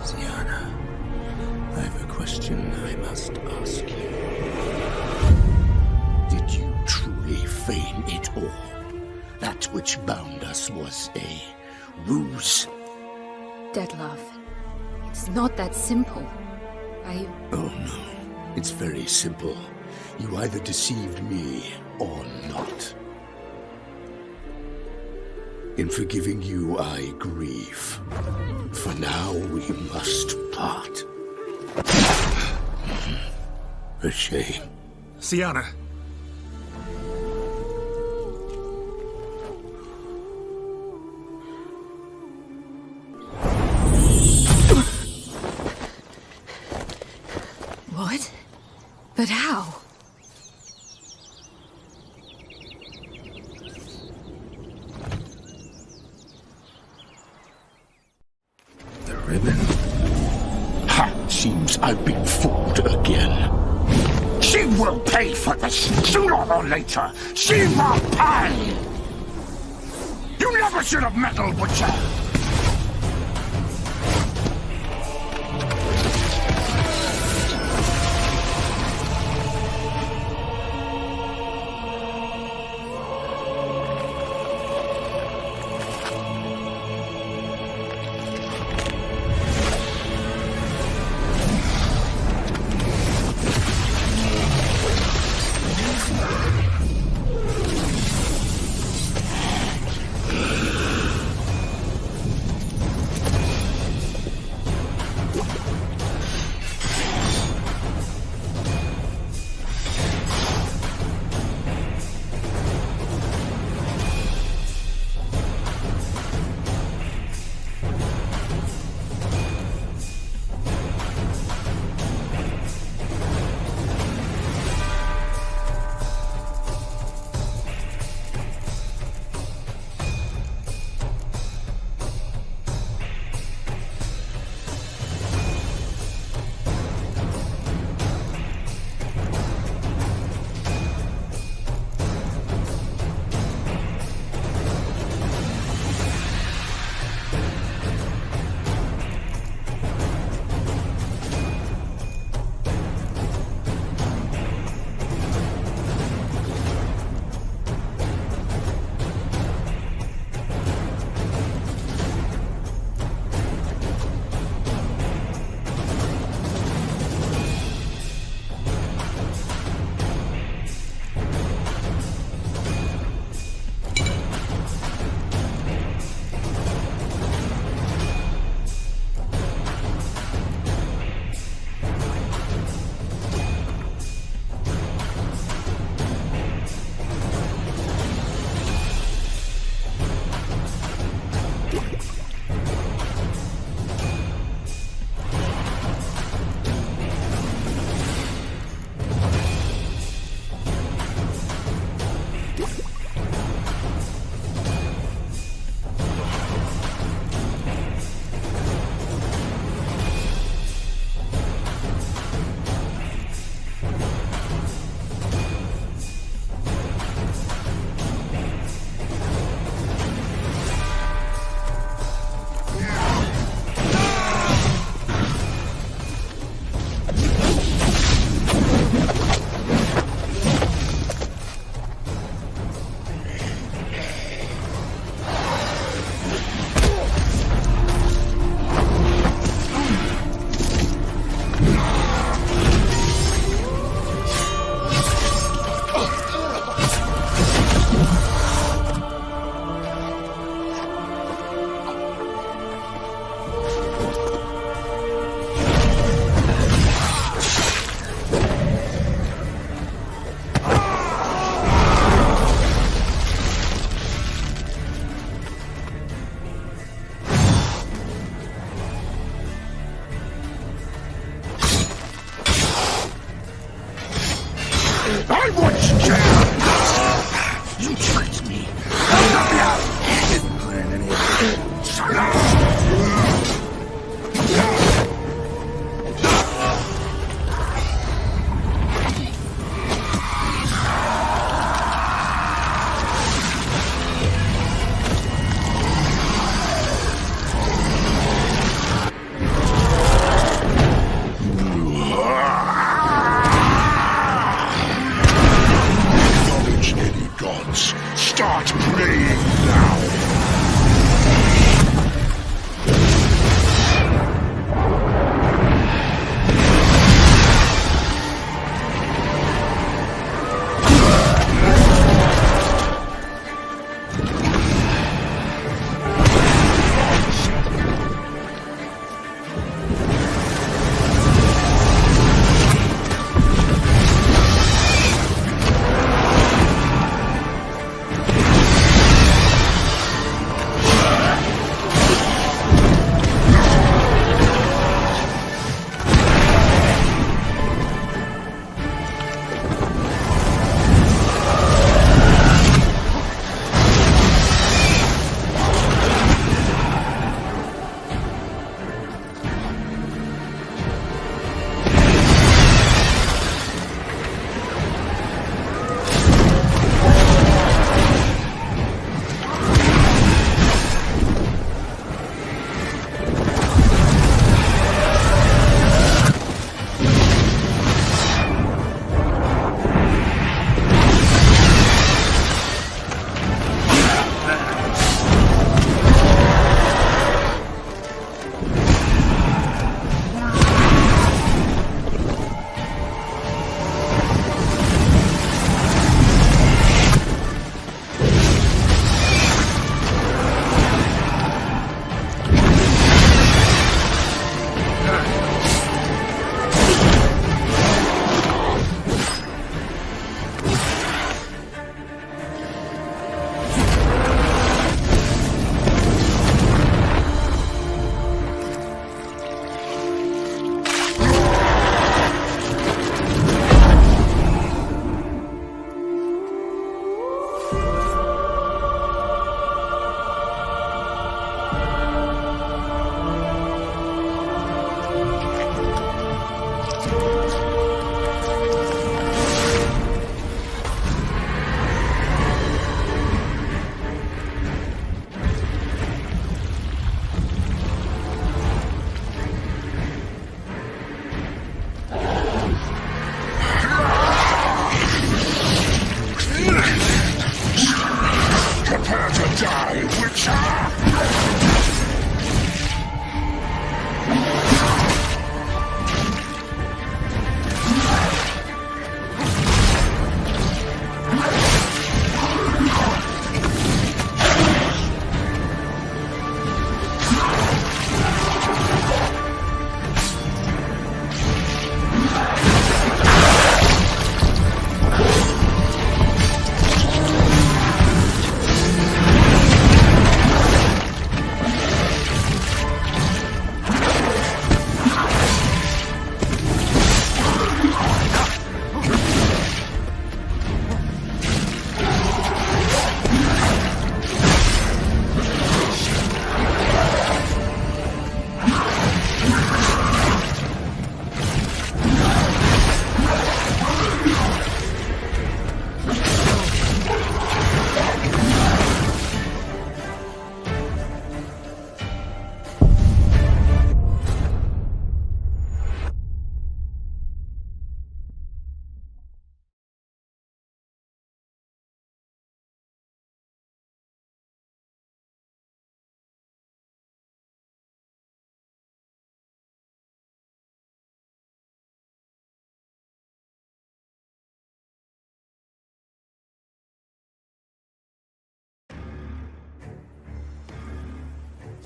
[SPEAKER 12] Syanna, I have a question I must ask you. Did you truly feign it all? That which bound us was a ruse?
[SPEAKER 14] Dettlaff, it's not that simple.
[SPEAKER 12] Oh no, it's very simple. You either deceived me or not. In forgiving you, I grieve. For now, we must part. A shame.
[SPEAKER 3] Syanna.
[SPEAKER 14] What? But how?
[SPEAKER 12] Seems I've been fooled again. She will pay for this, sooner or later. She will pay! You never should have meddled with her!
[SPEAKER 19] Start praying now.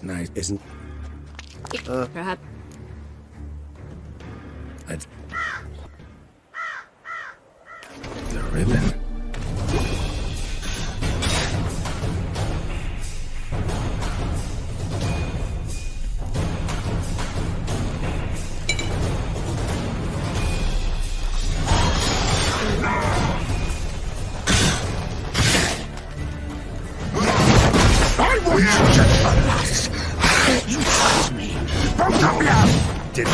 [SPEAKER 3] Nice,
[SPEAKER 10] isn't?
[SPEAKER 14] Perhaps.
[SPEAKER 3] The ribbon.
[SPEAKER 19] I want you to alas! You touched me! Both of you! Did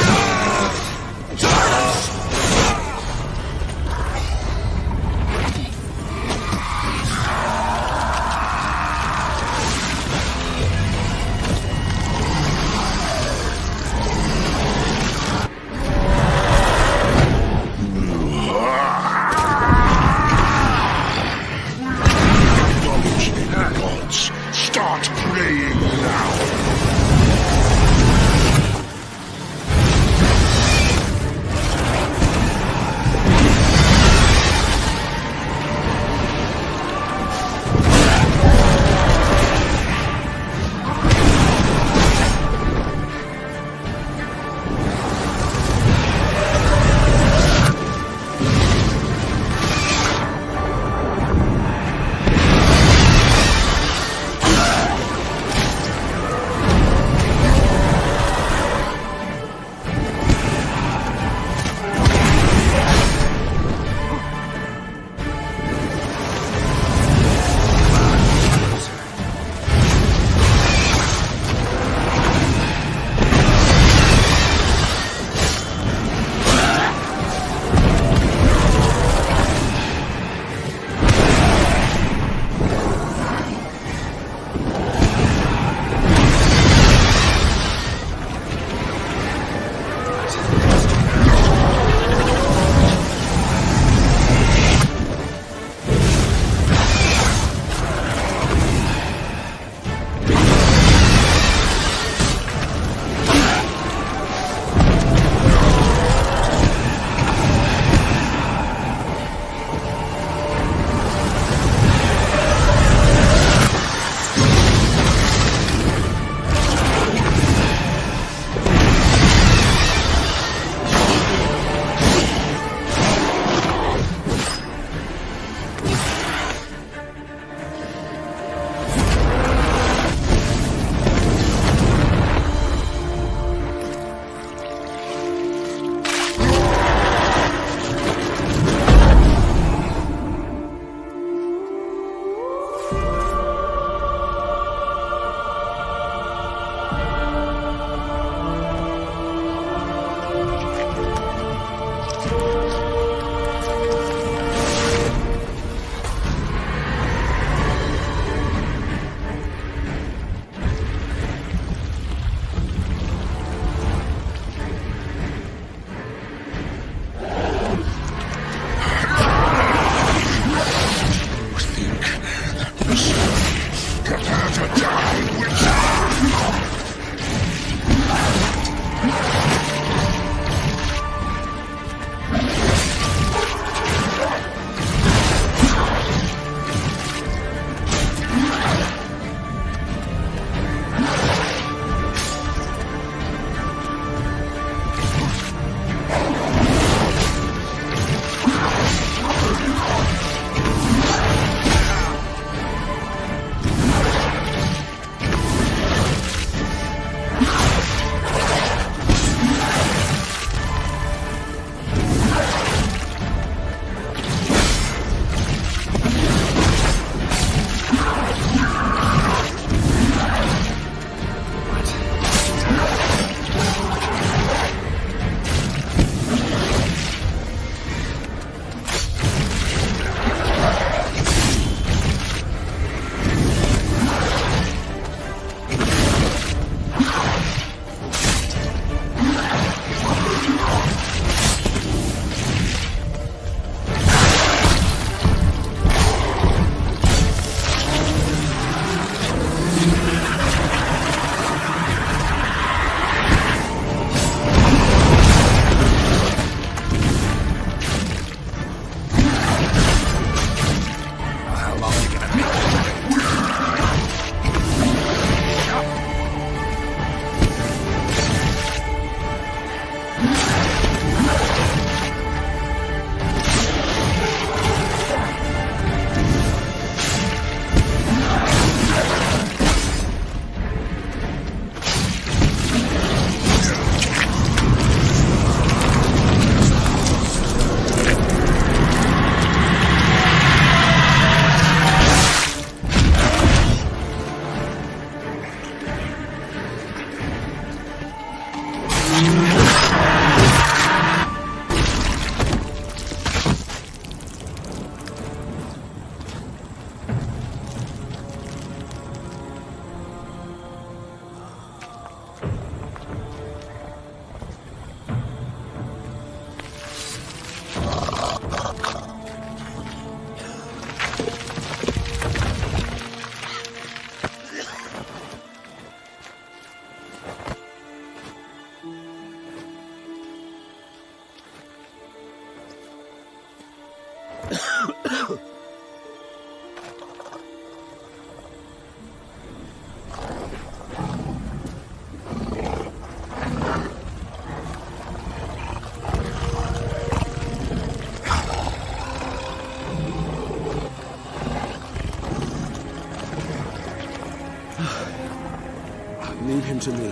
[SPEAKER 10] Leave him to me.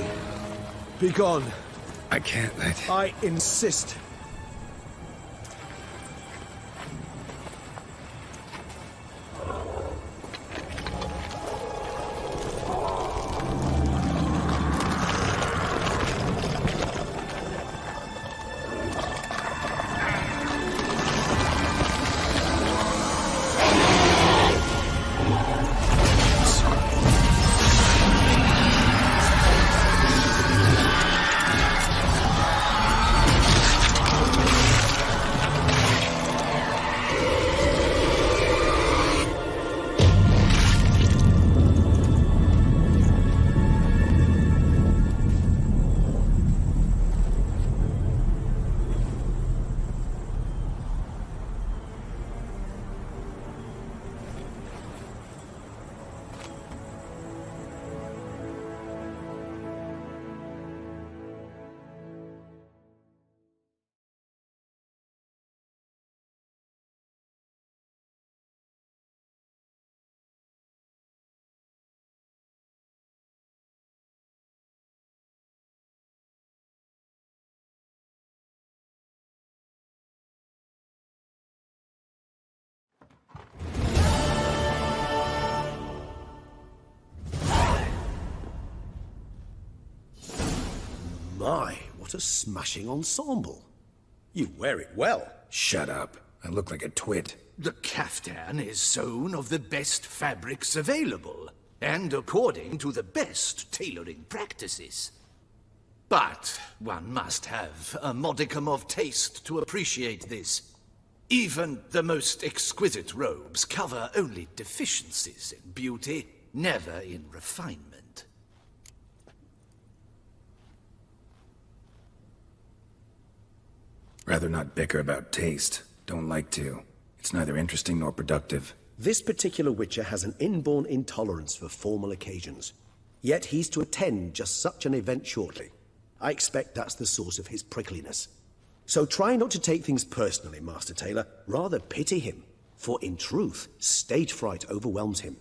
[SPEAKER 10] Be gone.
[SPEAKER 3] I can't let...
[SPEAKER 10] I insist. My, what a smashing ensemble. You wear it well.
[SPEAKER 3] Shut up. I look like a twit.
[SPEAKER 1] The caftan is sewn of the best fabrics available, and according to the best tailoring practices. But one must have a modicum of taste to appreciate this. Even the most exquisite robes cover only deficiencies in beauty, never in refinement.
[SPEAKER 3] Rather not bicker about taste. Don't like to. It's neither interesting nor productive.
[SPEAKER 10] This particular Witcher has an inborn intolerance for formal occasions. Yet he's to attend just such an event shortly. I expect that's the source of his prickliness. So try not to take things personally, Master Taylor. Rather pity him. For in truth, stage fright overwhelms him.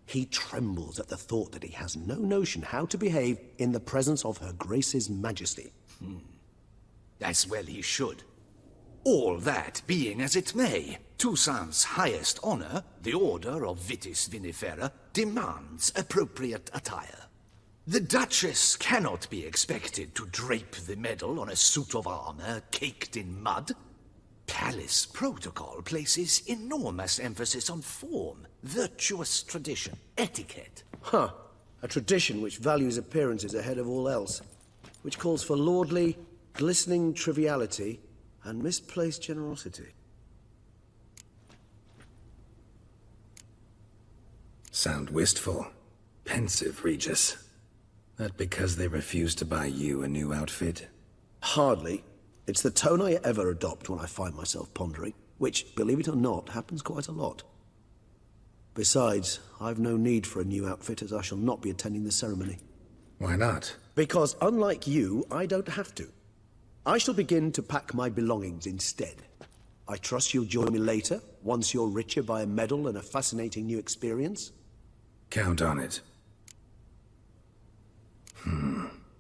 [SPEAKER 10] He trembles at the thought that he has no notion how to behave in the presence of Her Grace's Majesty.
[SPEAKER 1] As well he should. All that being as it may, Toussaint's highest honor, the Order of Vitis Vinifera, demands appropriate attire. The Duchess cannot be expected to drape the medal on a suit of armor caked in mud. Palace protocol places enormous emphasis on form, virtuous tradition, etiquette.
[SPEAKER 10] Huh. A tradition which values appearances ahead of all else. Which calls for lordly, glistening triviality and misplaced generosity.
[SPEAKER 3] Sound wistful. Pensive, Regis. That because they refuse to buy you a new outfit?
[SPEAKER 10] Hardly. It's the tone I ever adopt when I find myself pondering, which, believe it or not, happens quite a lot. Besides, I've no need for a new outfit as I shall not be attending the ceremony.
[SPEAKER 3] Why not?
[SPEAKER 10] Because unlike you, I don't have to. I shall begin to pack my belongings instead. I trust you'll join me later, once you're richer by a medal and a fascinating new experience?
[SPEAKER 3] Count on it.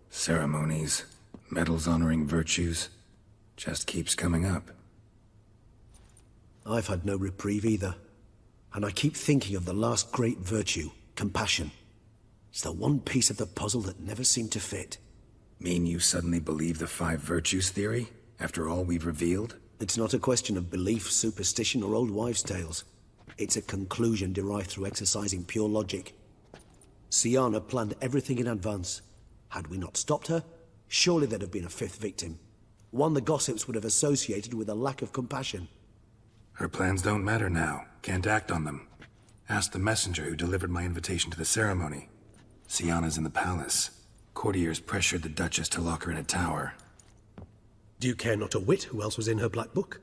[SPEAKER 3] Ceremonies, medals honoring virtues, just keeps coming up.
[SPEAKER 10] I've had no reprieve either. And I keep thinking of the last great virtue, compassion. It's the one piece of the puzzle that never seemed to fit.
[SPEAKER 3] Mean you suddenly believe the 5 virtues theory, after all we've revealed?
[SPEAKER 10] It's not a question of belief, superstition, or old wives' tales. It's a conclusion derived through exercising pure logic. Syanna planned everything in advance. Had we not stopped her, surely there'd have been a 5th victim. One the gossips would have associated with a lack of compassion.
[SPEAKER 3] Her plans don't matter now. Can't act on them. Ask the messenger who delivered my invitation to the ceremony. Syanna's in the palace. Courtiers pressured the Duchess to lock her in a tower.
[SPEAKER 10] Do you care not a whit who else was in her black book?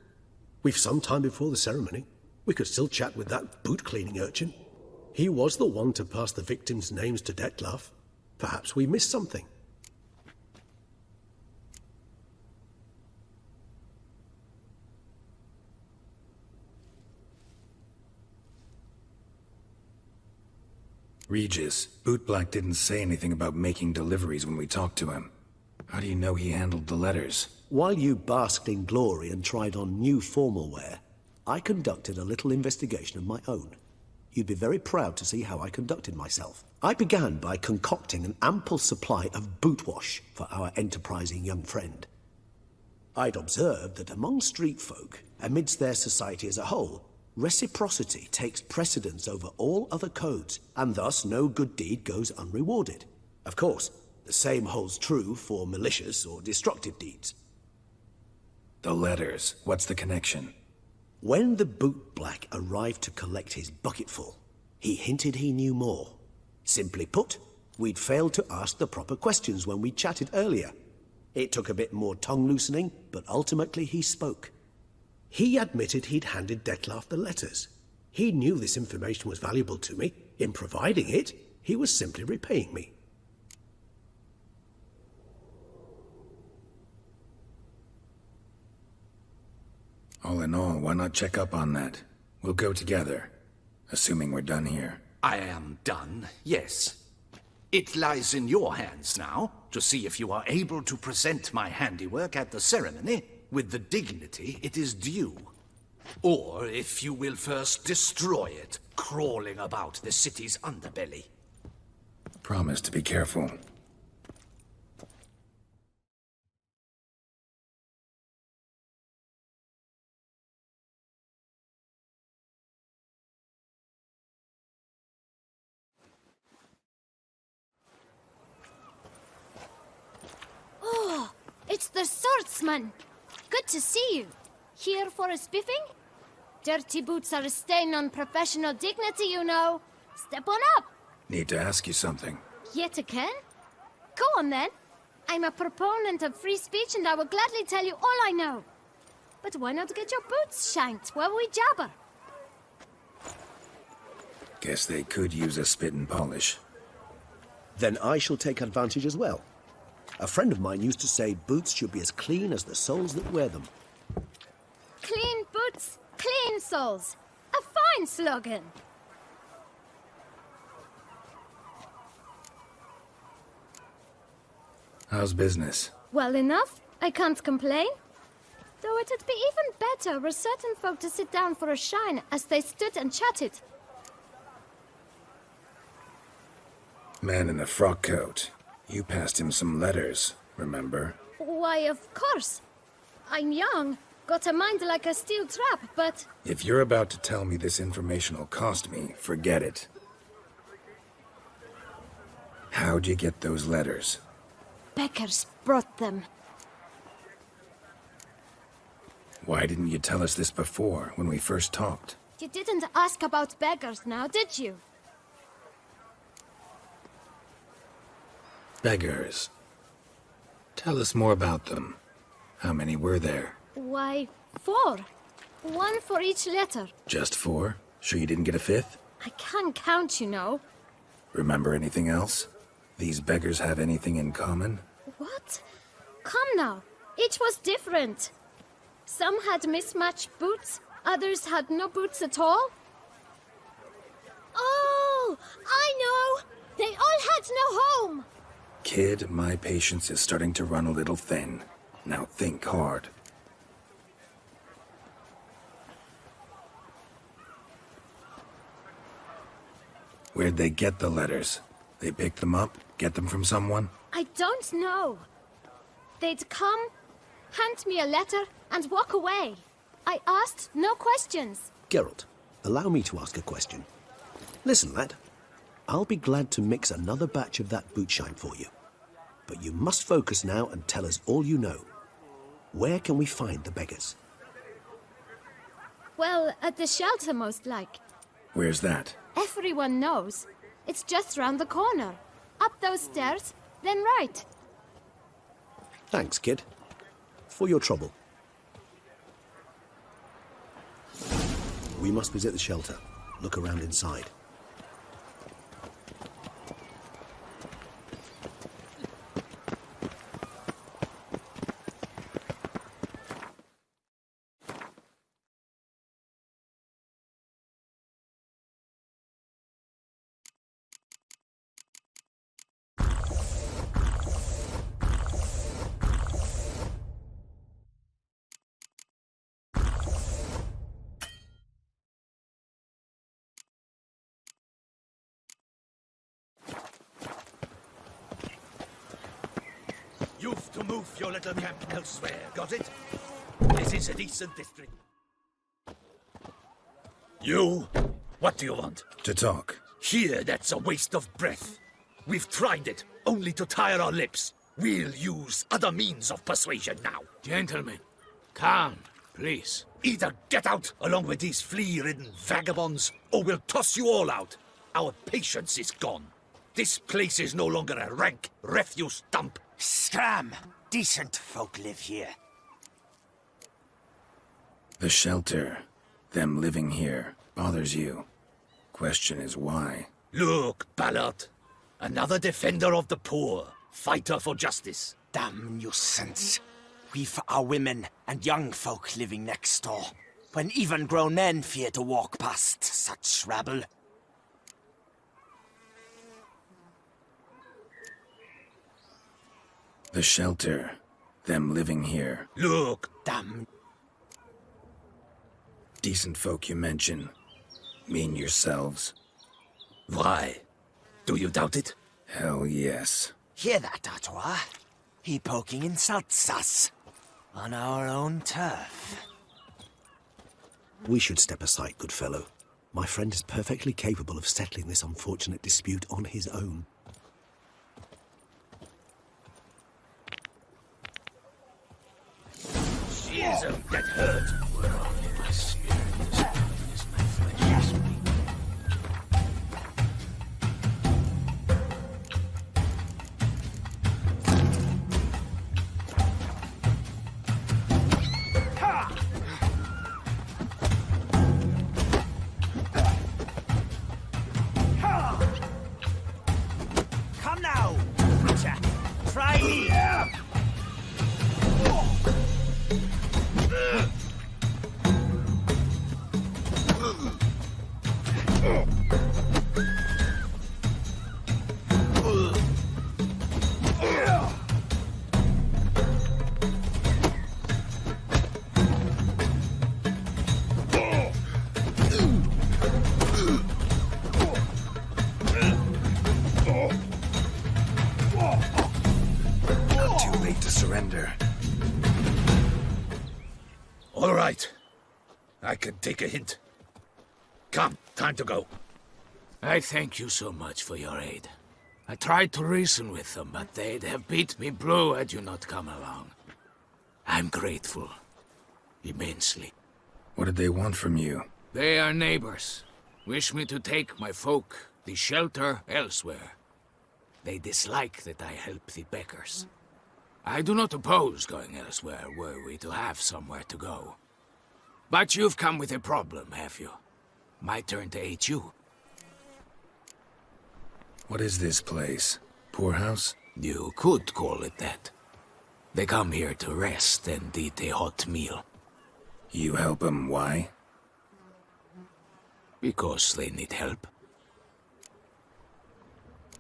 [SPEAKER 10] We've some time before the ceremony. We could still chat with that boot-cleaning urchin. He was the one to pass the victims' names to Dettlaff. Perhaps we missed something.
[SPEAKER 3] Regis, Bootblack didn't say anything about making deliveries when we talked to him. How do you know he handled the letters?
[SPEAKER 10] While you basked in glory and tried on new formal wear, I conducted a little investigation of my own. You'd be very proud to see how I conducted myself. I began by concocting an ample supply of boot wash for our enterprising young friend. I'd observed that among street folk, amidst their society as a whole, reciprocity takes precedence over all other codes, and thus no good deed goes unrewarded. Of course, the same holds true for malicious or destructive deeds.
[SPEAKER 3] The letters, what's the connection?
[SPEAKER 10] When the bootblack arrived to collect his bucketful, he hinted he knew more. Simply put, we'd failed to ask the proper questions when we chatted earlier. It took a bit more tongue-loosening, but ultimately he spoke. He admitted he'd handed Dettlaff the letters. He knew this information was valuable to me. In providing it, he was simply repaying me.
[SPEAKER 3] All in all, why not check up on that? We'll go together, assuming we're done here.
[SPEAKER 1] I am done, yes. It lies in your hands now to see if you are able to present my handiwork at the ceremony with the dignity it is due. Or if you will first destroy it, crawling about the city's underbelly.
[SPEAKER 3] Promise to be careful.
[SPEAKER 14] Oh, it's the swordsman. Good to see you. Here for a spiffing? Dirty boots are a stain on professional dignity, you know. Step on up.
[SPEAKER 3] Need to ask you something.
[SPEAKER 14] Yet again? Go on then. I'm a proponent of free speech and I will gladly tell you all I know. But why not get your boots shanked while we jabber?
[SPEAKER 3] Guess they could use a spit and polish.
[SPEAKER 10] Then I shall take advantage as well. A friend of mine used to say boots should be as clean as the soles that wear them.
[SPEAKER 14] Clean boots, clean soles. A fine slogan.
[SPEAKER 3] How's business?
[SPEAKER 14] Well enough. I can't complain. Though it'd be even better were certain folk to sit down for a shine as they stood and chatted.
[SPEAKER 3] Man in the frock coat. You passed him some letters, remember?
[SPEAKER 14] Why, of course. I'm young, got a mind like a steel trap, but...
[SPEAKER 3] If you're about to tell me this information will cost me, forget it. How'd you get those letters?
[SPEAKER 14] Beggars brought them.
[SPEAKER 3] Why didn't you tell us this before, when we first talked?
[SPEAKER 14] You didn't ask about beggars now, did you?
[SPEAKER 3] Beggars. Tell us more about them. How many were there?
[SPEAKER 14] Why, 4. 1 for each letter.
[SPEAKER 3] Just 4? Sure you didn't get a 5th?
[SPEAKER 14] I can't count, you know.
[SPEAKER 3] Remember anything else? These beggars have anything in common?
[SPEAKER 14] What? Come now. Each was different. Some had mismatched boots, others had no boots at all. Oh, I know! They all had no home!
[SPEAKER 3] Kid, my patience is starting to run a little thin. Now think hard. Where'd they get the letters? They picked them up? Get them from someone?
[SPEAKER 14] I don't know. They'd come, hand me a letter, and walk away. I asked no questions.
[SPEAKER 10] Geralt, allow me to ask a question. Listen, lad. I'll be glad to mix another batch of that bootshine for you. But you must focus now and tell us all you know. Where can we find the beggars?
[SPEAKER 14] Well, at the shelter, most like.
[SPEAKER 3] Where's that?
[SPEAKER 14] Everyone knows. It's just round the corner. Up those stairs, then right.
[SPEAKER 10] Thanks, kid. For your trouble. We must visit the shelter. Look around inside.
[SPEAKER 1] Move your little camp elsewhere, got it? This is a decent district. You? What do you want?
[SPEAKER 3] To talk.
[SPEAKER 1] Here, that's a waste of breath. We've tried it, only to tire our lips. We'll use other means of persuasion now.
[SPEAKER 13] Gentlemen, calm, please.
[SPEAKER 1] Either get out along with these flea-ridden vagabonds, or we'll toss you all out. Our patience is gone. This place is no longer a rank refuse dump.
[SPEAKER 21] Scram! Decent folk live here.
[SPEAKER 3] The shelter, them living here, bothers you. Question is why?
[SPEAKER 1] Look, Ballard. Another defender of the poor. Fighter for justice.
[SPEAKER 21] Damn nuisance. We've our women and young folk living next door, when even grown men fear to walk past such rabble.
[SPEAKER 3] The shelter, them living here.
[SPEAKER 1] Look,
[SPEAKER 21] damn.
[SPEAKER 3] Decent folk you mention. Mean yourselves.
[SPEAKER 1] Why? Do you doubt it?
[SPEAKER 3] Hell yes.
[SPEAKER 21] Hear that, Artois? He poking insults us. On our own turf.
[SPEAKER 10] We should step aside, good fellow. My friend is perfectly capable of settling this unfortunate dispute on his own.
[SPEAKER 1] Jesus, that hurt.
[SPEAKER 21] Come now, Witcher. Try me.
[SPEAKER 3] Too late to surrender.
[SPEAKER 1] All right. I can take a hint. Come, time to go.
[SPEAKER 13] I thank you so much for your aid. I tried to reason with them, but they'd have beat me blue had you not come along. I'm grateful. Immensely.
[SPEAKER 3] What did they want from you?
[SPEAKER 13] They are neighbors. Wish me to take my folk, the shelter, elsewhere. They dislike that I help the beggars. I do not oppose going elsewhere, were we to have somewhere to go. But you've come with a problem, have you? My turn to aid you.
[SPEAKER 3] What is this place? Poorhouse?
[SPEAKER 13] You could call it that. They come here to rest and eat a hot meal.
[SPEAKER 3] You help them, why?
[SPEAKER 13] Because they need help.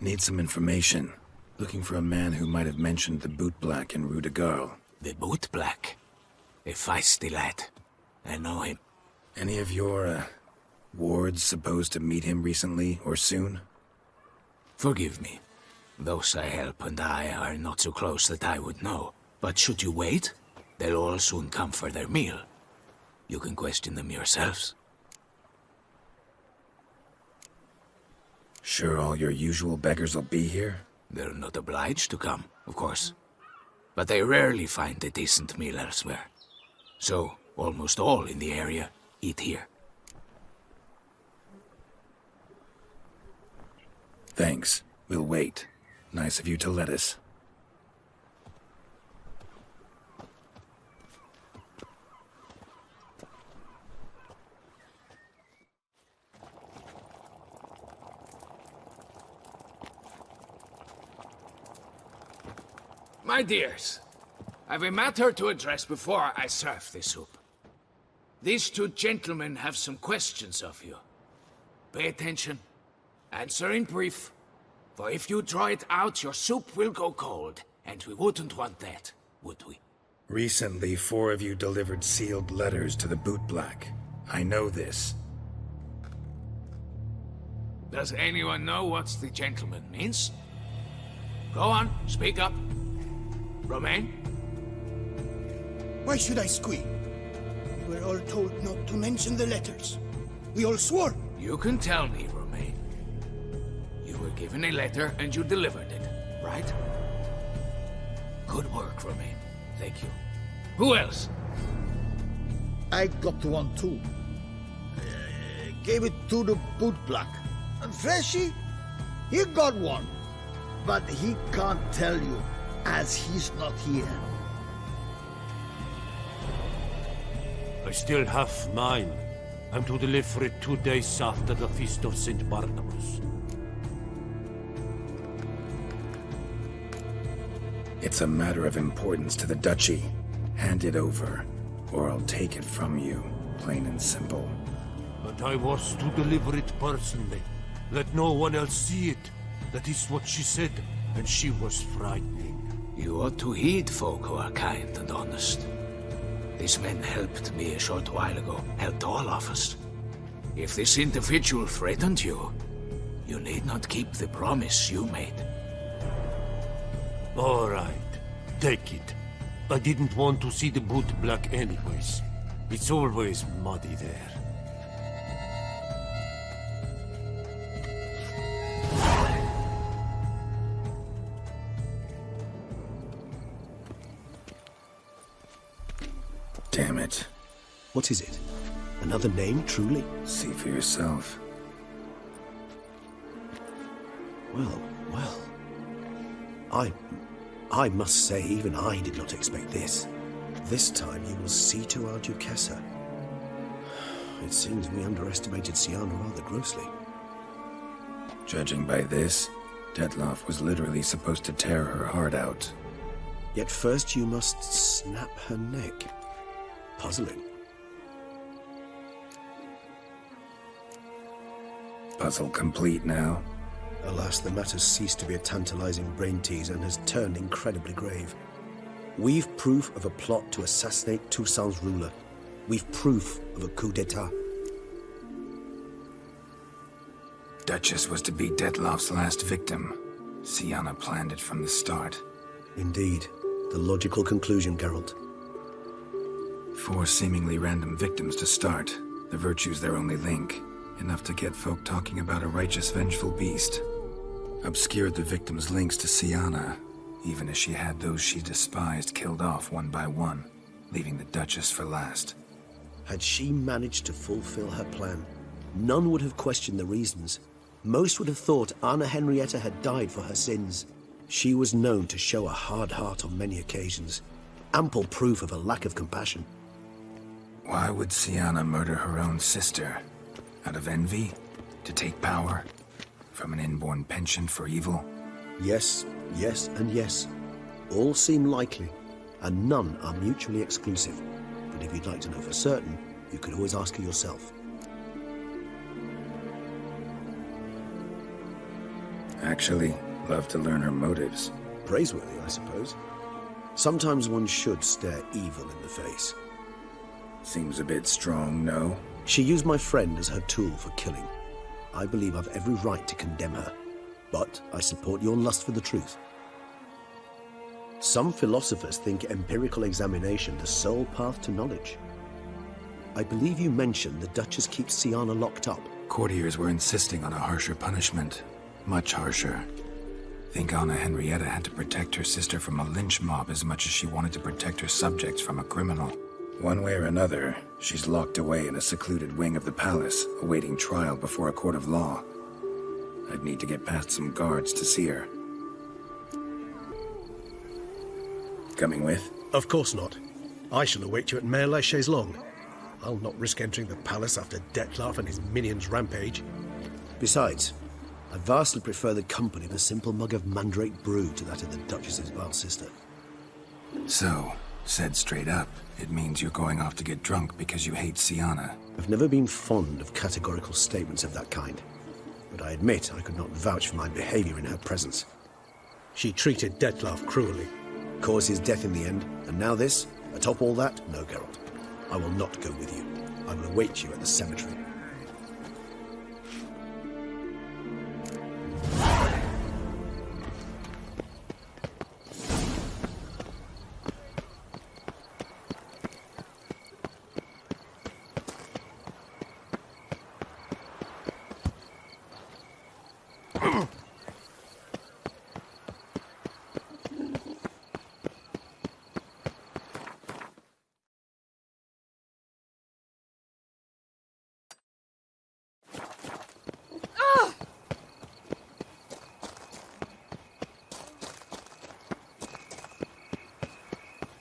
[SPEAKER 3] Need some information. Looking for a man who might have mentioned the Bootblack in Rue de Garl.
[SPEAKER 13] The Bootblack? A feisty lad. I know him.
[SPEAKER 3] Any of your, wards supposed to meet him recently or soon?
[SPEAKER 13] Forgive me. Those I help and I are not so close that I would know. But should you wait, they'll all soon come for their meal. You can question them yourselves.
[SPEAKER 3] Sure all your usual beggars will be here?
[SPEAKER 13] They're not obliged to come, of course. But they rarely find a decent meal elsewhere. So, almost all in the area eat here.
[SPEAKER 3] Thanks. We'll wait. Nice of you to let us.
[SPEAKER 13] My dears, I've a matter to address before I serve the soup. These two gentlemen have some questions of you. Pay attention. Answer in brief. For if you draw it out, your soup will go cold. And we wouldn't want that, would we?
[SPEAKER 3] Recently, 4 of you delivered sealed letters to the Bootblack. I know this.
[SPEAKER 13] Does anyone know what the gentleman means? Go on, speak up. Romain?
[SPEAKER 5] Why should I squeal? We were all told not to mention the letters. We all swore.
[SPEAKER 13] You can tell me, Romain. You were given a letter and you delivered it, right? Good work, Romain. Thank you. Who else?
[SPEAKER 5] I got one too. Gave it to the bootblack. And Freshy, he got one. But he can't tell you, as he's not here.
[SPEAKER 22] I still have mine. I'm to deliver it 2 days after the Feast of St. Barnabas.
[SPEAKER 3] It's a matter of importance to the Duchy. Hand it over, or I'll take it from you, plain and simple.
[SPEAKER 22] But I was to deliver it personally. Let no one else see it. That is what she said, and she was frightening.
[SPEAKER 13] You ought to heed folk who are kind and honest. These men helped me a short while ago, helped all of us. If this individual threatened you, you need not keep the promise you made.
[SPEAKER 22] All right, take it. I didn't want to see the boot black anyways. It's always muddy there.
[SPEAKER 3] Damn it.
[SPEAKER 11] What is it? Another name, truly?
[SPEAKER 3] See for yourself.
[SPEAKER 11] Well. I must say, even I did not expect this. This time you will see to our Duquesa. It seems we underestimated Syanna rather grossly.
[SPEAKER 3] Judging by this, Detloff was literally supposed to tear her heart out.
[SPEAKER 11] Yet first you must snap her neck. Puzzling.
[SPEAKER 3] Puzzle complete now?
[SPEAKER 11] Alas, the matter's ceased to be a tantalizing brain tease and has turned incredibly grave. We've proof of a plot to assassinate Toussaint's ruler. We've proof of a coup d'etat.
[SPEAKER 3] Duchess was to be Detloff's last victim. Syanna planned it from the start.
[SPEAKER 11] Indeed. The logical conclusion, Geralt.
[SPEAKER 3] 4 seemingly random victims to start. The virtue's their only link. Enough to get folk talking about a righteous, vengeful beast. Obscured the victims' links to Syanna, even as she had those she despised killed off one by one, leaving the Duchess for last.
[SPEAKER 11] Had she managed to fulfill her plan, none would have questioned the reasons. Most would have thought Anna Henrietta had died for her sins. She was known to show a hard heart on many occasions. Ample proof of a lack of compassion.
[SPEAKER 3] Why would Syanna murder her own sister? Out of envy? To take power? From an inborn penchant for evil?
[SPEAKER 11] Yes, and yes. All seem likely, and none are mutually exclusive. But if you'd like to know for certain, you could always ask her yourself.
[SPEAKER 3] Actually, love to learn her motives.
[SPEAKER 11] Praiseworthy, I suppose. Sometimes one should stare evil in the face.
[SPEAKER 3] Seems a bit strong, no?
[SPEAKER 11] She used my friend as her tool for killing. I believe I've every right to condemn her, but I support your lust for the truth. Some philosophers think empirical examination the sole path to knowledge. I believe you mentioned the Duchess keeps Syanna locked up.
[SPEAKER 3] Courtiers were insisting on a harsher punishment. Much harsher. Think Anna Henrietta had to protect her sister from a lynch mob as much as she wanted to protect her subjects from a criminal. One way or another, she's locked away in a secluded wing of the palace, awaiting trial before a court of law. I'd need to get past some guards to see her. Coming with?
[SPEAKER 10] Of course not. I shall await you at Mare la Chaise-Longue. I'll not risk entering the palace after Detloff and his minions rampage.
[SPEAKER 11] Besides, I vastly prefer the company of a simple mug of mandrake brew to that of the Duchess's wild sister.
[SPEAKER 3] So, said straight up, it means you're going off to get drunk because you hate Syanna.
[SPEAKER 11] I've never been fond of categorical statements of that kind, but I admit I could not vouch for my behavior in her presence.
[SPEAKER 10] She treated Detloff cruelly.
[SPEAKER 11] Caused his death in the end, and now this? Atop all that? No, Geralt. I will not go with you. I will await you at the cemetery.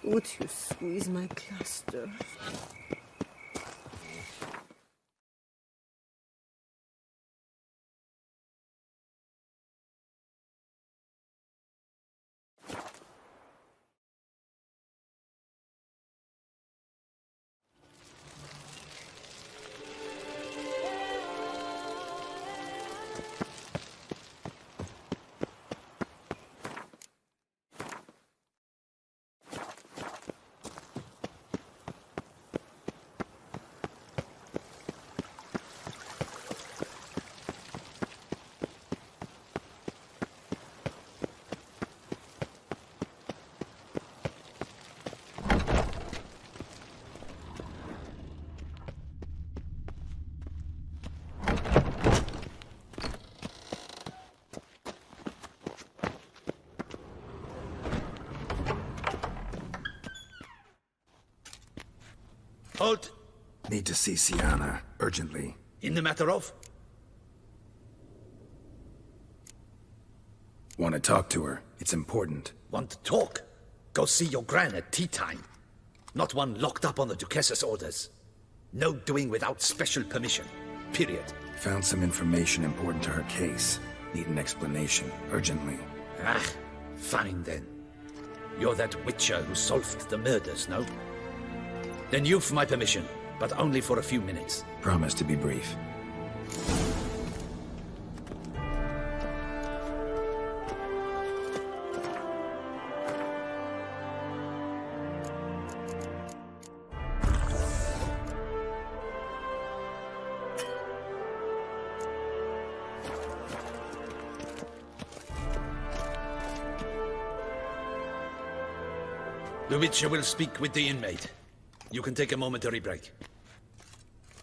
[SPEAKER 7] Would you squeeze my cluster?
[SPEAKER 1] Halt!
[SPEAKER 3] Need to see Sienna, urgently.
[SPEAKER 1] In the matter of?
[SPEAKER 3] Want to talk to her. It's important.
[SPEAKER 1] Want to talk? Go see your gran at tea time. Not one locked up on the Duquesse's orders. No doing without special permission. Period.
[SPEAKER 3] Found some information important to her case. Need an explanation, urgently.
[SPEAKER 1] Ah, fine then. You're that witcher who solved the murders, no? Then you've my permission, but only for a few minutes.
[SPEAKER 3] Promise to be brief.
[SPEAKER 1] The Witcher will speak with the inmate. You can take a momentary break.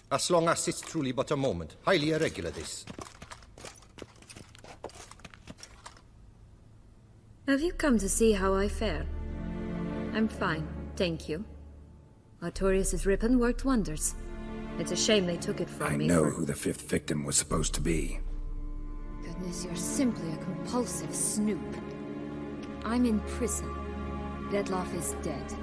[SPEAKER 4] As long as it's truly but a moment. Highly irregular, this.
[SPEAKER 14] Have you come to see how I fare? I'm fine, thank you. Artorius' ribbon worked wonders. It's a shame they took it from me.
[SPEAKER 3] I know who the fifth victim was supposed to be.
[SPEAKER 14] Goodness, you're simply a compulsive snoop. I'm in prison. Vedlov is dead.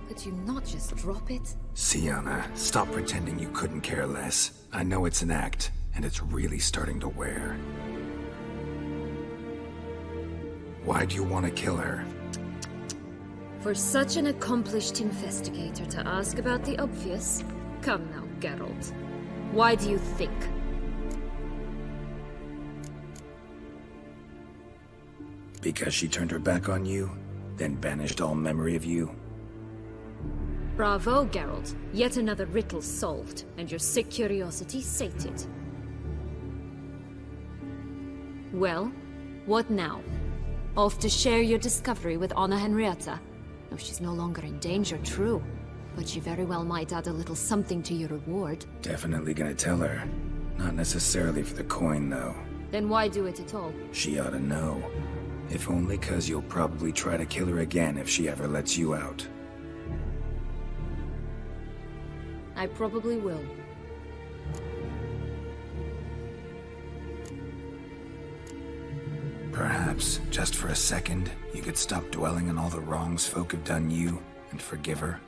[SPEAKER 14] Could you not just drop it?
[SPEAKER 3] Sienna, stop pretending you couldn't care less. I know it's an act, and it's really starting to wear. Why do you want to kill her?
[SPEAKER 14] For such an accomplished investigator to ask about the obvious? Come now, Geralt. Why do you think?
[SPEAKER 3] Because she turned her back on you, then banished all memory of you?
[SPEAKER 14] Bravo, Geralt. Yet another riddle solved, and your sick curiosity sated. Well, what now? Off to share your discovery with Anna Henrietta? No, she's no longer in danger, true. But she very well might add a little something to your reward.
[SPEAKER 3] Definitely gonna tell her. Not necessarily for the coin, though.
[SPEAKER 14] Then why do it at all?
[SPEAKER 3] She ought to know. If only 'cause you'll probably try to kill her again if she ever lets you out.
[SPEAKER 14] I probably will.
[SPEAKER 3] Perhaps, just for a second, you could stop dwelling on all the wrongs folk have done you, and forgive her.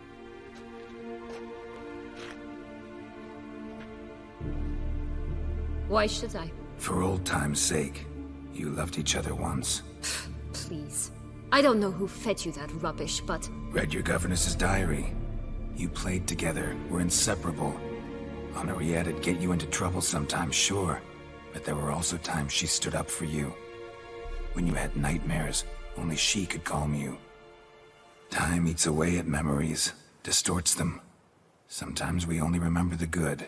[SPEAKER 14] Why should I?
[SPEAKER 3] For old time's sake. You loved each other once.
[SPEAKER 14] Please. I don't know who fed you that rubbish, but...
[SPEAKER 3] Read your governess's diary. You played together, were inseparable. Henriette'd get you into trouble sometimes, sure. But there were also times she stood up for you. When you had nightmares, only she could calm you. Time eats away at memories, distorts them. Sometimes we only remember the good.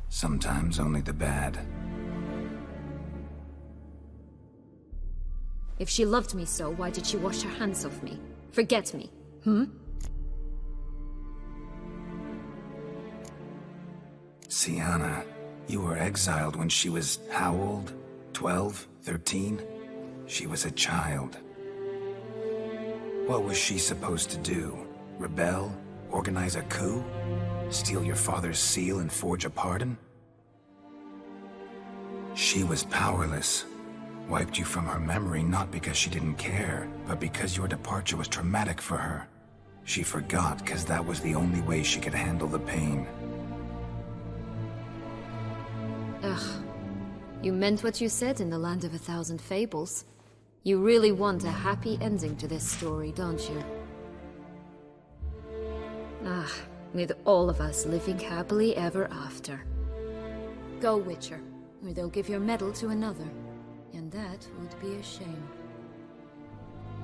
[SPEAKER 3] Sometimes only the bad.
[SPEAKER 14] If she loved me so, why did she wash her hands off me? Forget me, hmm?
[SPEAKER 3] Sienna, you were exiled when she was how old? 12? 13? She was a child. What was she supposed to do? Rebel? Organize a coup? Steal your father's seal and forge a pardon? She was powerless. Wiped you from her memory not because she didn't care, but because your departure was traumatic for her. She forgot because that was the only way she could handle the pain.
[SPEAKER 14] Ugh. You meant what you said in the Land of a Thousand Fables. You really want a happy ending to this story, don't you? Ah, with all of us living happily ever after. Go, Witcher, or they'll give your medal to another. And that would be a shame.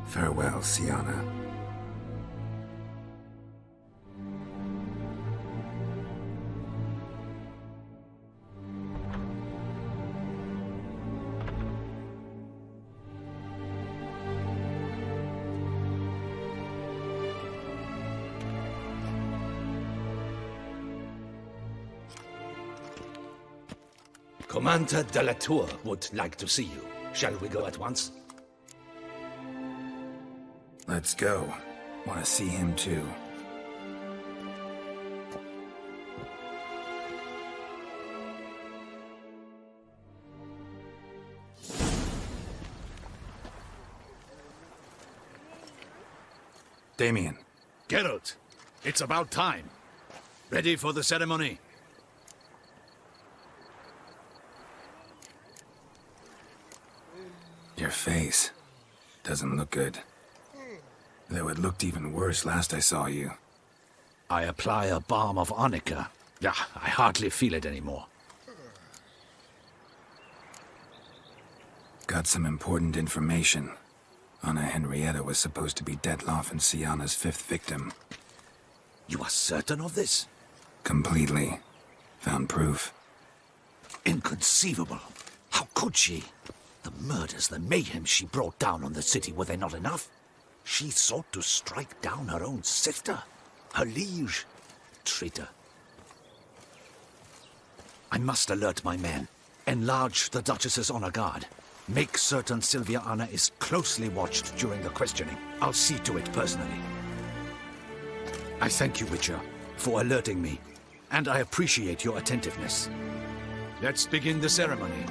[SPEAKER 3] Farewell, Syanna.
[SPEAKER 1] Commander de la Tour would like to see you. Shall we go at once?
[SPEAKER 3] Let's go. Want to see him too. Damien.
[SPEAKER 1] Geralt, it's about time. Ready for the ceremony?
[SPEAKER 3] Your face doesn't look good. Though it looked even worse last I saw you.
[SPEAKER 1] I apply a balm of arnica. Yeah, I hardly feel it anymore.
[SPEAKER 3] Got some important information. Anna Henrietta was supposed to be Detloff and Syanna's 5th victim.
[SPEAKER 1] You are certain of this?
[SPEAKER 3] Completely. Found proof.
[SPEAKER 1] Inconceivable. How could she? The murders, the mayhem she brought down on the city, were they not enough? She sought to strike down her own sister, her liege. Traitor. I must alert my men. Enlarge the Duchess's honor guard. Make certain Sylvia Anna is closely watched during the questioning. I'll see to it personally. I thank you, Witcher, for alerting me, and I appreciate your attentiveness. Let's begin the ceremony.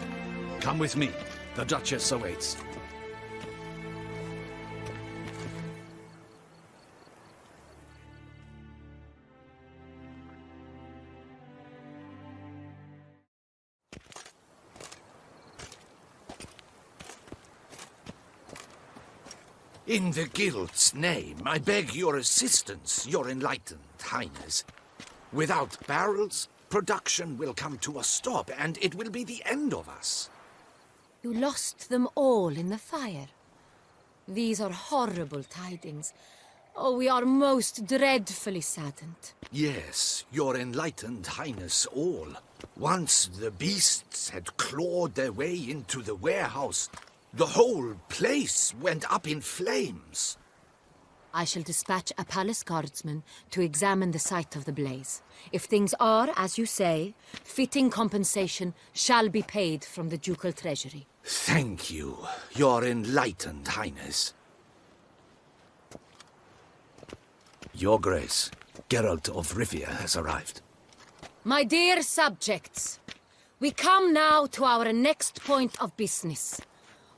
[SPEAKER 1] Come with me. The Duchess awaits. In the Guild's name, I beg your assistance, your enlightened highness. Without barrels, production will come to a stop, and it will be the end of us.
[SPEAKER 2] You lost them all in the fire. These are horrible tidings. Oh, we are most dreadfully saddened.
[SPEAKER 1] Yes, your enlightened highness all. Once the beasts had clawed their way into the warehouse, the whole place went up in flames.
[SPEAKER 2] I shall dispatch a palace guardsman to examine the site of the blaze. If things are, as you say, fitting compensation shall be paid from the ducal treasury.
[SPEAKER 1] Thank you, your enlightened highness. Your Grace, Geralt of Rivia has arrived.
[SPEAKER 2] My dear subjects, we come now to our next point of business.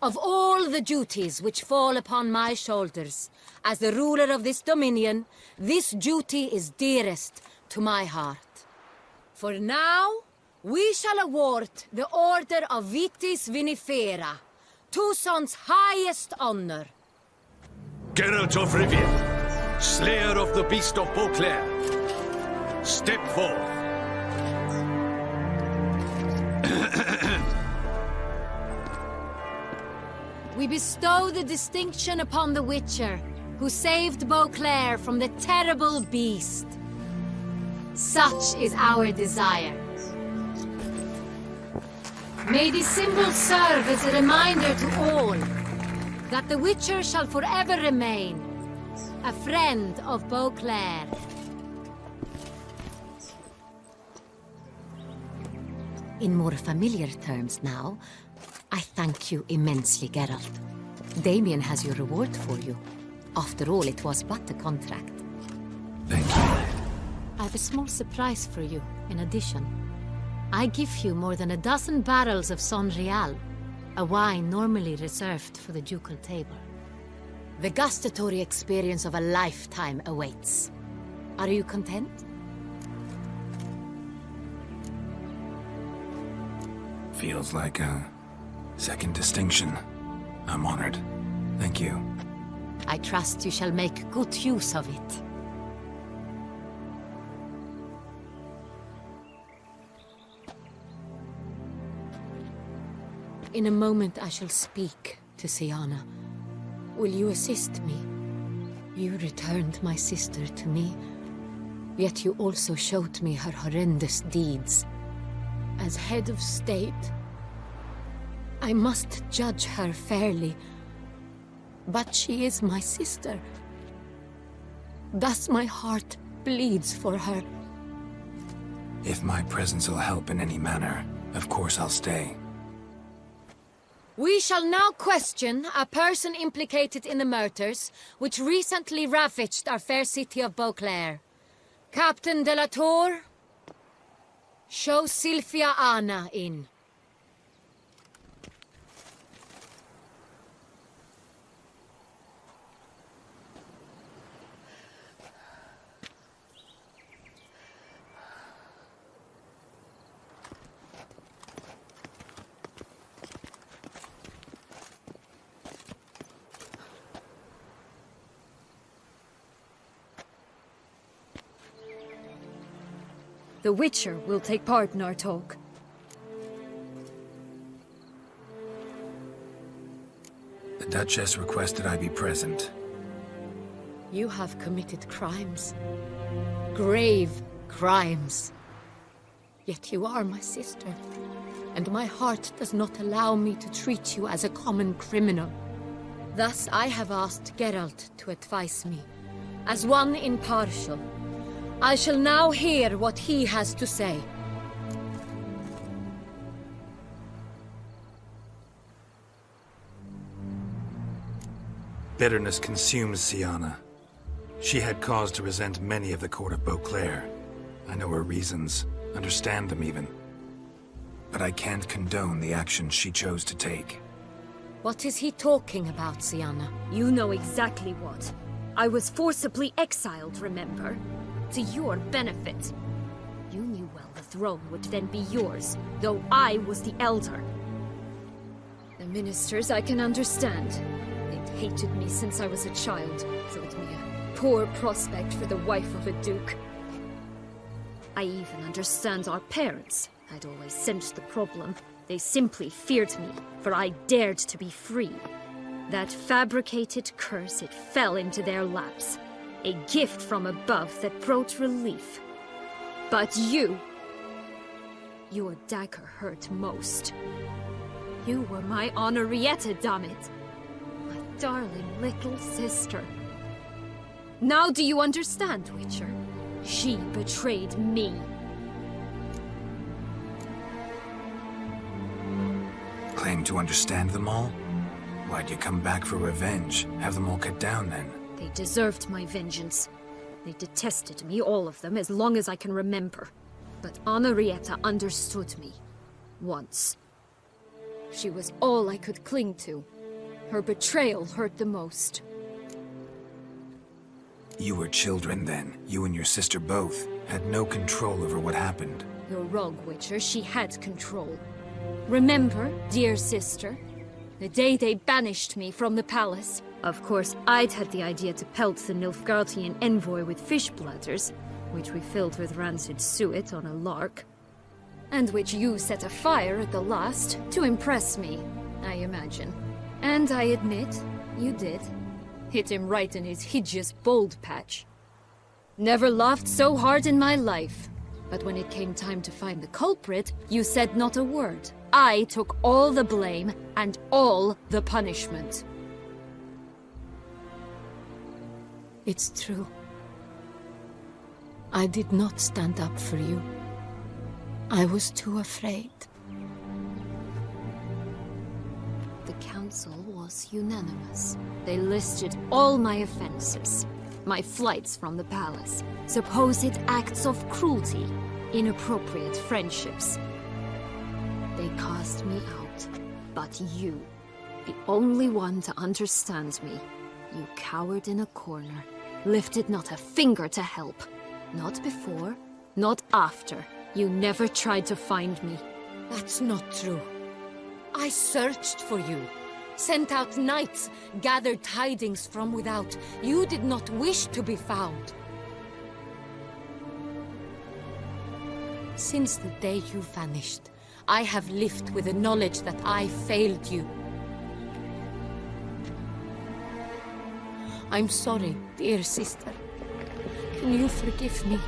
[SPEAKER 2] Of all the duties which fall upon my shoulders, as the ruler of this dominion, this duty is dearest to my heart. For now, we shall award the Order of Vitis Vinifera, Toussaint's highest honor.
[SPEAKER 1] Geralt of Rivia, slayer of the beast of Beauclair, step forth.
[SPEAKER 2] We bestow the distinction upon the Witcher, who saved Beauclair from the terrible beast. Such is our desire. May this symbol serve as a reminder to all that the Witcher shall forever remain a friend of Beauclair. In more familiar terms now, I thank you immensely, Geralt. Damien has your reward for you. After all, it was but a contract.
[SPEAKER 3] Thank you.
[SPEAKER 2] I have a small surprise for you, in addition. I give you more than a dozen barrels of Sonrial, a wine normally reserved for the ducal table. The gustatory experience of a lifetime awaits. Are you content?
[SPEAKER 3] Feels like a second distinction. I'm honored. Thank you.
[SPEAKER 2] I trust you shall make good use of it. In a moment I shall speak to Siana. Will you assist me? You returned my sister to me, yet you also showed me her horrendous deeds. As head of state, I must judge her fairly. But she is my sister. Thus my heart bleeds for her.
[SPEAKER 3] If my presence will help in any manner, of course I'll stay.
[SPEAKER 2] We shall now question a person implicated in the murders which recently ravaged our fair city of Beauclair. Captain de la Tour, show Sylvia Anna in.
[SPEAKER 14] The Witcher will take part in our talk.
[SPEAKER 3] The Duchess requested I be present.
[SPEAKER 2] You have committed crimes. Grave crimes. Yet you are my sister, and my heart does not allow me to treat you as a common criminal. Thus I have asked Geralt to advise me, as one impartial. I shall now hear what he has to say.
[SPEAKER 3] Bitterness consumes Siana. She had cause to resent many of the court of Beauclair. I know her reasons, understand them even. But I can't condone the actions she chose to take.
[SPEAKER 2] What is he talking about, Siana?
[SPEAKER 14] You know exactly what. I was forcibly exiled, remember? To your benefit. You knew well the throne would then be yours, though I was the elder. The ministers I can understand. They'd hated me since I was a child, thought me a poor prospect for the wife of a duke. I even understand our parents. I'd always sensed the problem. They simply feared me, for I dared to be free. That fabricated curse, it fell into their laps. A gift from above that brought relief. But you... your dagger hurt most. You were my Henrietta, dammit. My darling little sister. Now do you understand, Witcher? She betrayed me.
[SPEAKER 3] Claim to understand them all? Why'd you come back for revenge? Have them all cut down then?
[SPEAKER 14] They deserved my vengeance. They detested me, all of them, as long as I can remember. But Henrietta understood me. Once. She was all I could cling to. Her betrayal hurt the most.
[SPEAKER 3] You were children then. You and your sister both had no control over what happened.
[SPEAKER 14] You're wrong, Witcher. She had control. Remember, dear sister, the day they banished me from the palace? Of course, I'd had the idea to pelt the Nilfgaardian envoy with fish bladders, which we filled with rancid suet on a lark, and which you set afire at the last to impress me, I imagine. And I admit, you did. Hit him right in his hideous bald patch. Never laughed so hard in my life. But when it came time to find the culprit, you said not a word. I took all the blame and all the punishment.
[SPEAKER 2] It's true. I did not stand up for you. I was too afraid.
[SPEAKER 14] The council was unanimous. They listed all my offenses. My flights from the palace, supposed acts of cruelty, inappropriate friendships. They cast me out. But you, the only one to understand me, you cowered in a corner, lifted not a finger to help. Not before, not after. You never tried to find me.
[SPEAKER 2] That's not true. I searched for you, sent out knights, gathered tidings from without. You did not wish to be found. Since the day you vanished, I have lived with the knowledge that I failed you. I'm sorry, dear sister. Can you forgive me?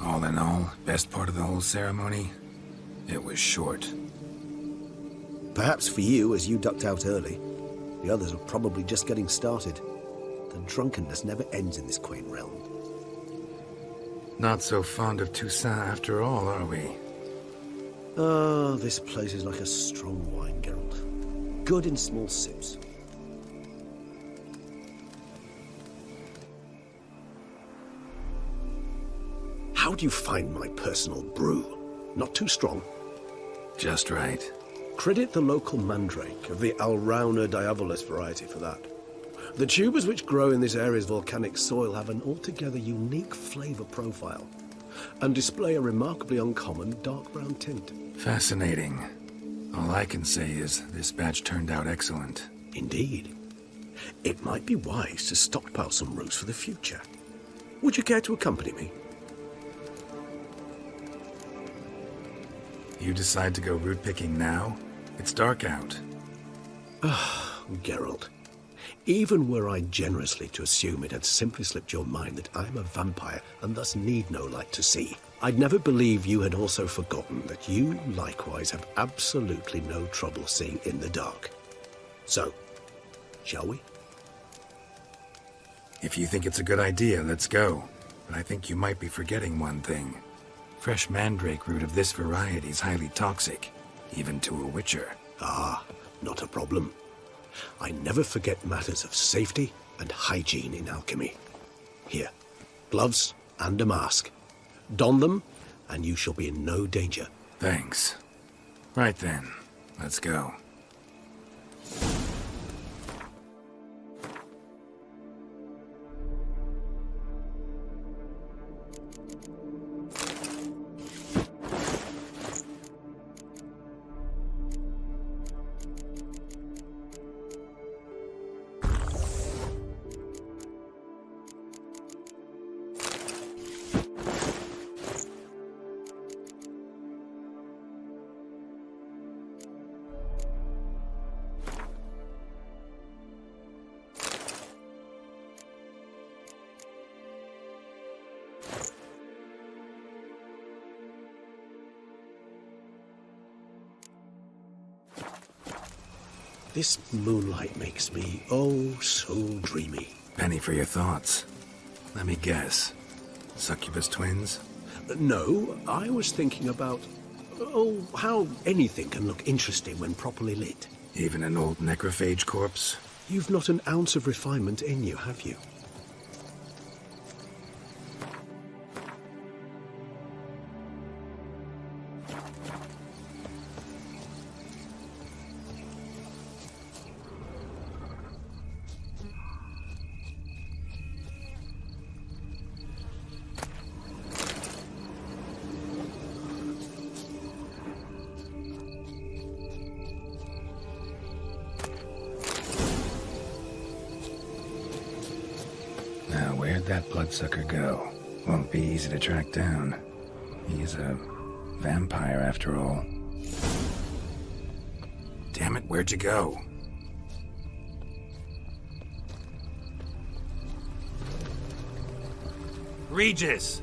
[SPEAKER 3] All in all, best part of the whole ceremony? It was short.
[SPEAKER 11] Perhaps for you, as you ducked out early. The others are probably just getting started. The drunkenness never ends in this quaint realm.
[SPEAKER 3] Not so fond of Toussaint after all, are we?
[SPEAKER 11] Ah, this place is like a strong wine, Geralt. Good in small sips. How do you find my personal brew? Not too strong?
[SPEAKER 3] Just right.
[SPEAKER 11] Credit the local mandrake of the Alrauna diabolus variety for that. The tubers which grow in this area's volcanic soil have an altogether unique flavor profile and display a remarkably uncommon dark brown tint.
[SPEAKER 3] Fascinating. All I can say is this batch turned out excellent.
[SPEAKER 11] Indeed. It might be wise to stockpile some roots for the future. Would you care to accompany me?
[SPEAKER 3] You decide to go root picking now? It's dark out.
[SPEAKER 11] Ah, Geralt. Even were I generously to assume it had simply slipped your mind that I'm a vampire and thus need no light to see, I'd never believe you had also forgotten that you likewise have absolutely no trouble seeing in the dark. So, shall we?
[SPEAKER 3] If you think it's a good idea, let's go. But I think you might be forgetting one thing. Fresh mandrake root of this variety is highly toxic, even to a witcher.
[SPEAKER 11] Ah, not a problem. I never forget matters of safety and hygiene in alchemy. Here, gloves and a mask. Don them, and you shall be in no danger.
[SPEAKER 3] Thanks. Right then, let's go.
[SPEAKER 11] This moonlight makes me, oh, so dreamy.
[SPEAKER 3] Penny for your thoughts. Let me guess. Succubus twins?
[SPEAKER 11] No, I was thinking about, oh, how anything can look interesting when properly lit.
[SPEAKER 3] Even an old necrophage corpse?
[SPEAKER 11] You've not an ounce of refinement in you, have you?
[SPEAKER 3] Where'd that bloodsucker go? Won't be easy to track down. He's a vampire after all. Damn it, where'd you go?
[SPEAKER 6] Regis!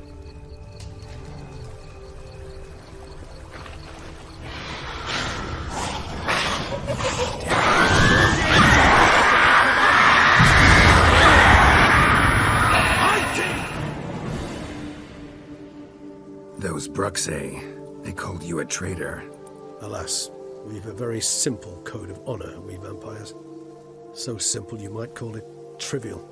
[SPEAKER 3] Those Bruxae, they called you a traitor.
[SPEAKER 10] Alas, we've a very simple code of honor, we vampires. So simple you might call it trivial.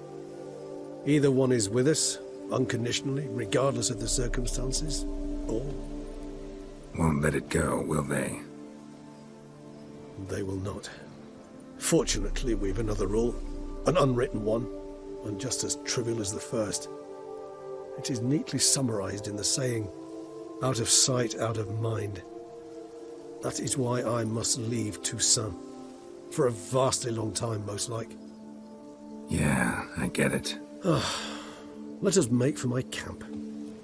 [SPEAKER 10] Either one is with us, unconditionally, regardless of the circumstances, or...
[SPEAKER 3] Won't let it go, will they?
[SPEAKER 10] They will not. Fortunately, we've another rule, an unwritten one, and just as trivial as the first. It is neatly summarized in the saying, out of sight, out of mind. That is why I must leave Toussaint. For a vastly long time, most like.
[SPEAKER 3] Yeah, I get it.
[SPEAKER 10] Let us make for my camp.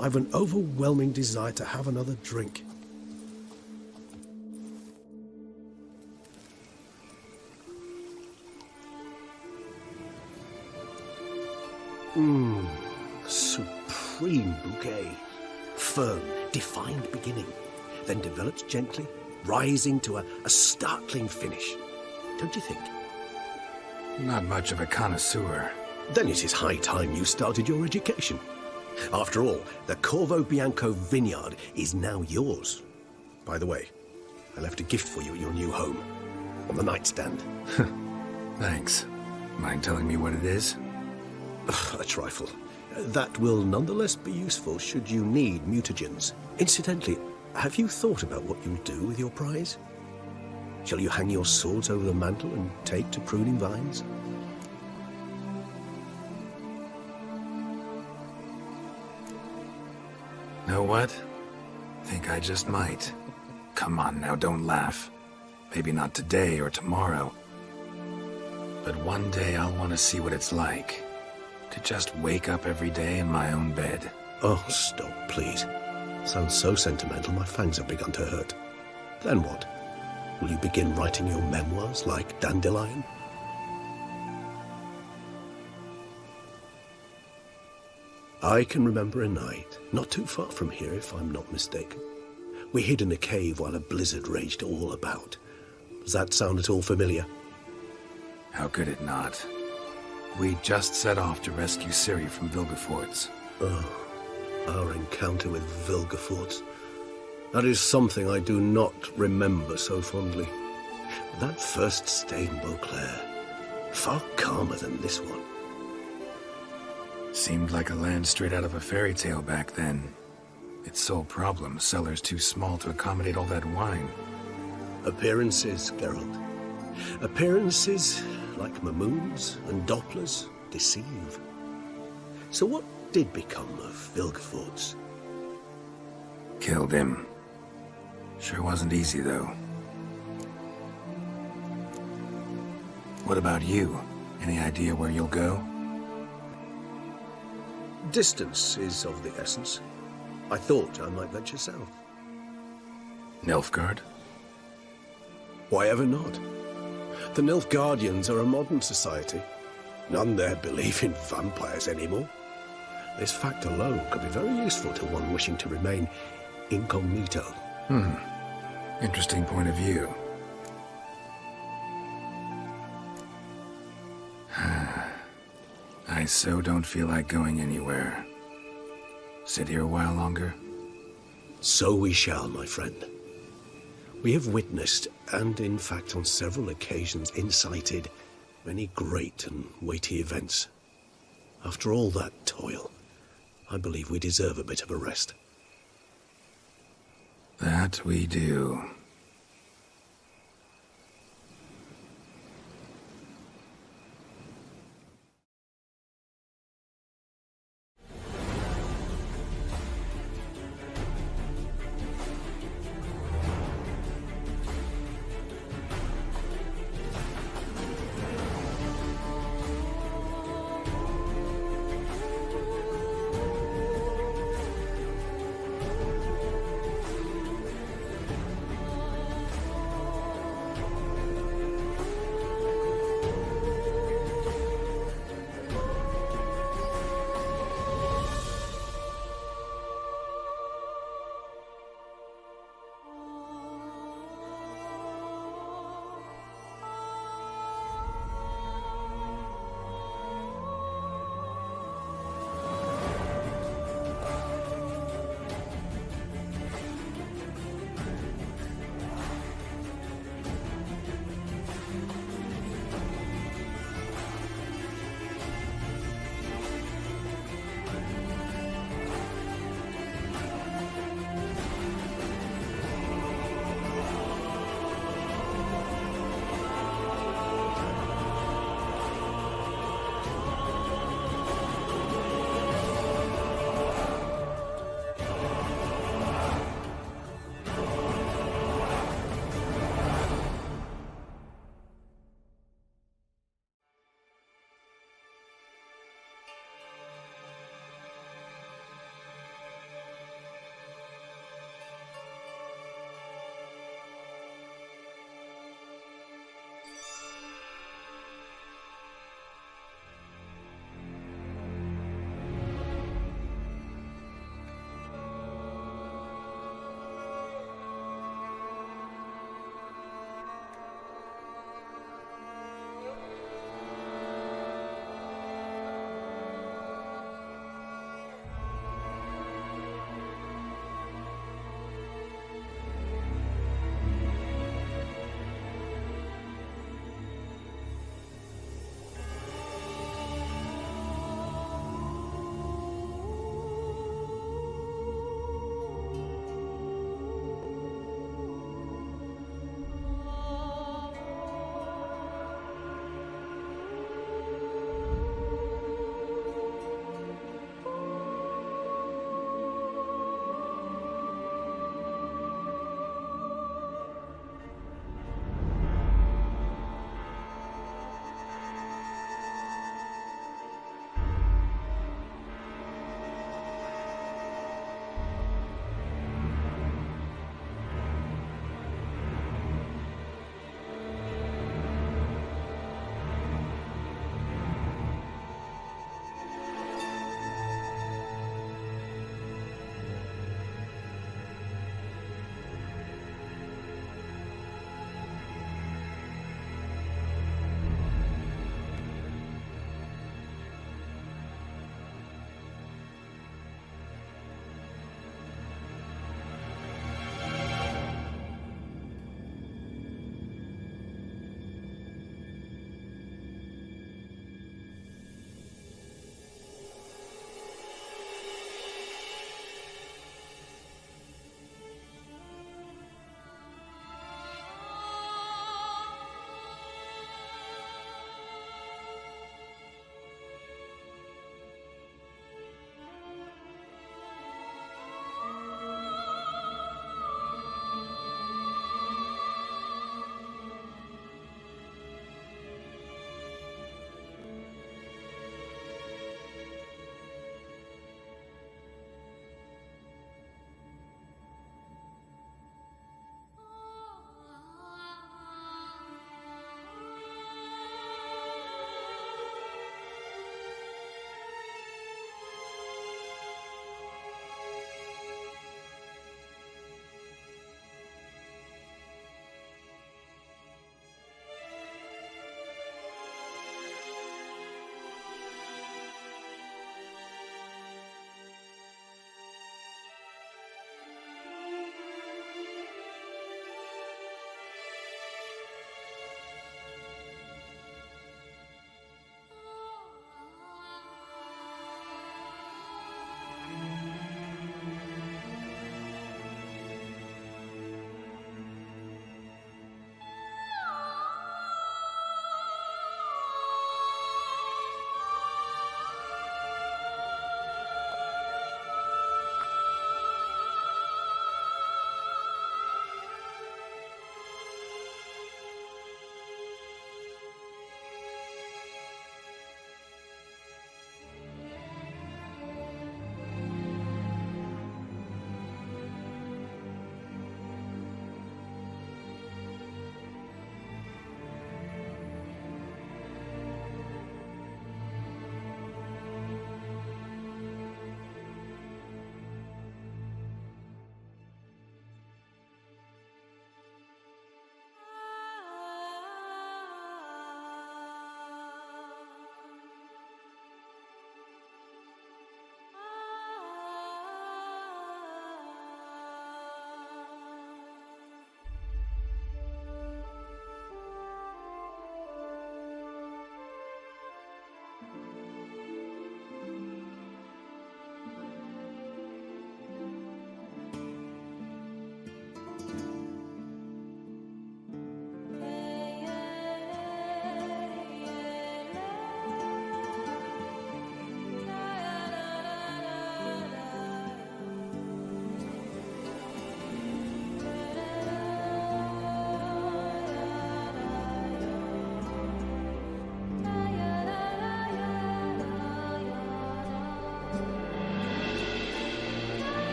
[SPEAKER 10] I've an overwhelming desire to have another drink.
[SPEAKER 11] Supreme bouquet. Firm, defined beginning, then develops gently, rising to a startling finish. Don't you think?
[SPEAKER 3] Not much of a connoisseur.
[SPEAKER 11] Then it is high time you started your education. After all, the Corvo Bianco vineyard is now yours. By the way, I left a gift for you at your new home. On the nightstand.
[SPEAKER 3] Thanks. Mind telling me what it is?
[SPEAKER 11] A trifle. That will nonetheless be useful should you need mutagens. Incidentally, have you thought about what you'll do with your prize? Shall you hang your swords over the mantle and take to pruning vines?
[SPEAKER 3] Know what? Think I just might. Come on now, don't laugh. Maybe not today or tomorrow. But one day I'll want to see what it's like. To just wake up every day in my own bed.
[SPEAKER 11] Oh, stop, please. Sounds so sentimental, my fangs have begun to hurt. Then what? Will you begin writing your memoirs like Dandelion? I can remember a night, not too far from here if I'm not mistaken. We hid in a cave while a blizzard raged all about. Does that sound at all familiar?
[SPEAKER 3] How could it not? We just set off to rescue Ciri from Vilgefortz.
[SPEAKER 11] Oh, our encounter with Vilgefortz. That is something I do not remember so fondly. That first stay in Beauclair, far calmer than this one.
[SPEAKER 3] Seemed like a land straight out of a fairy tale back then. Its sole problem, cellars too small to accommodate all that wine.
[SPEAKER 11] Appearances, Geralt. Appearances, like Mamoons and Dopplers, deceive. So what did become of Vilgefortz?
[SPEAKER 3] Killed him. Sure wasn't easy, though. What about you? Any idea where you'll go?
[SPEAKER 11] Distance is of the essence. I thought I might venture south.
[SPEAKER 3] Nilfgaard?
[SPEAKER 11] Why ever not? The Nilfgaardians are a modern society. None there believe in vampires anymore. This fact alone could be very useful to one wishing to remain incognito.
[SPEAKER 3] Interesting point of view. I so don't feel like going anywhere. Sit here a while longer?
[SPEAKER 11] So we shall, my friend. We have witnessed, and in fact on several occasions incited, many great and weighty events. After all that toil, I believe we deserve a bit of a rest.
[SPEAKER 3] That we do.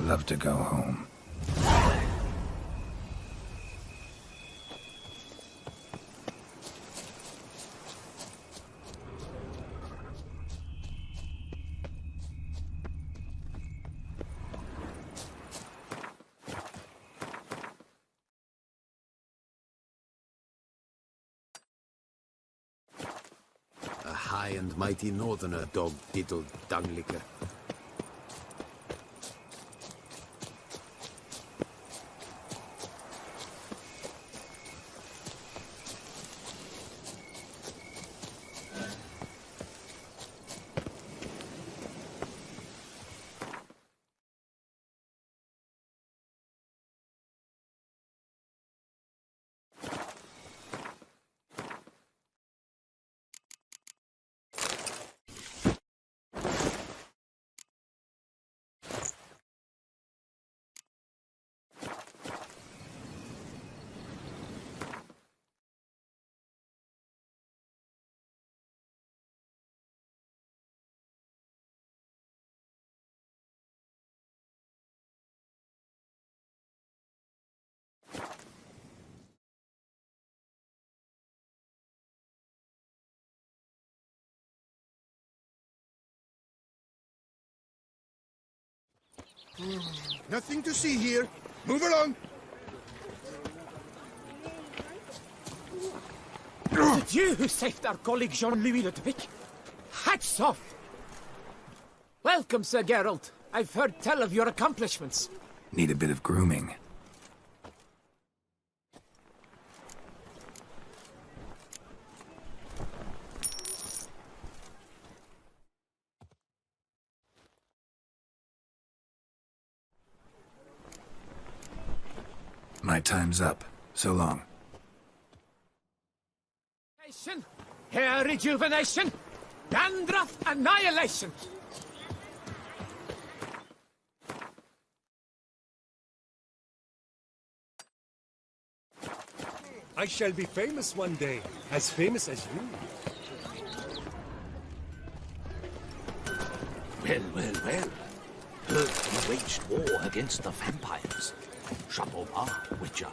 [SPEAKER 3] love to go home.
[SPEAKER 6] A high and mighty northerner, dog-diddled dunglicker.
[SPEAKER 16] Nothing to see here. Move along.
[SPEAKER 23] Was it you who saved our colleague Jean-Louis Ludwig? Hats off! Welcome, Sir Geralt. I've heard tell of your accomplishments.
[SPEAKER 3] Need a bit of grooming. My time's up. So long.
[SPEAKER 23] Hair rejuvenation, dandruff annihilation.
[SPEAKER 22] I shall be famous one day, as famous as you.
[SPEAKER 13] Well. Heard you waged war against the vampires. Chapeau bas, Witcher.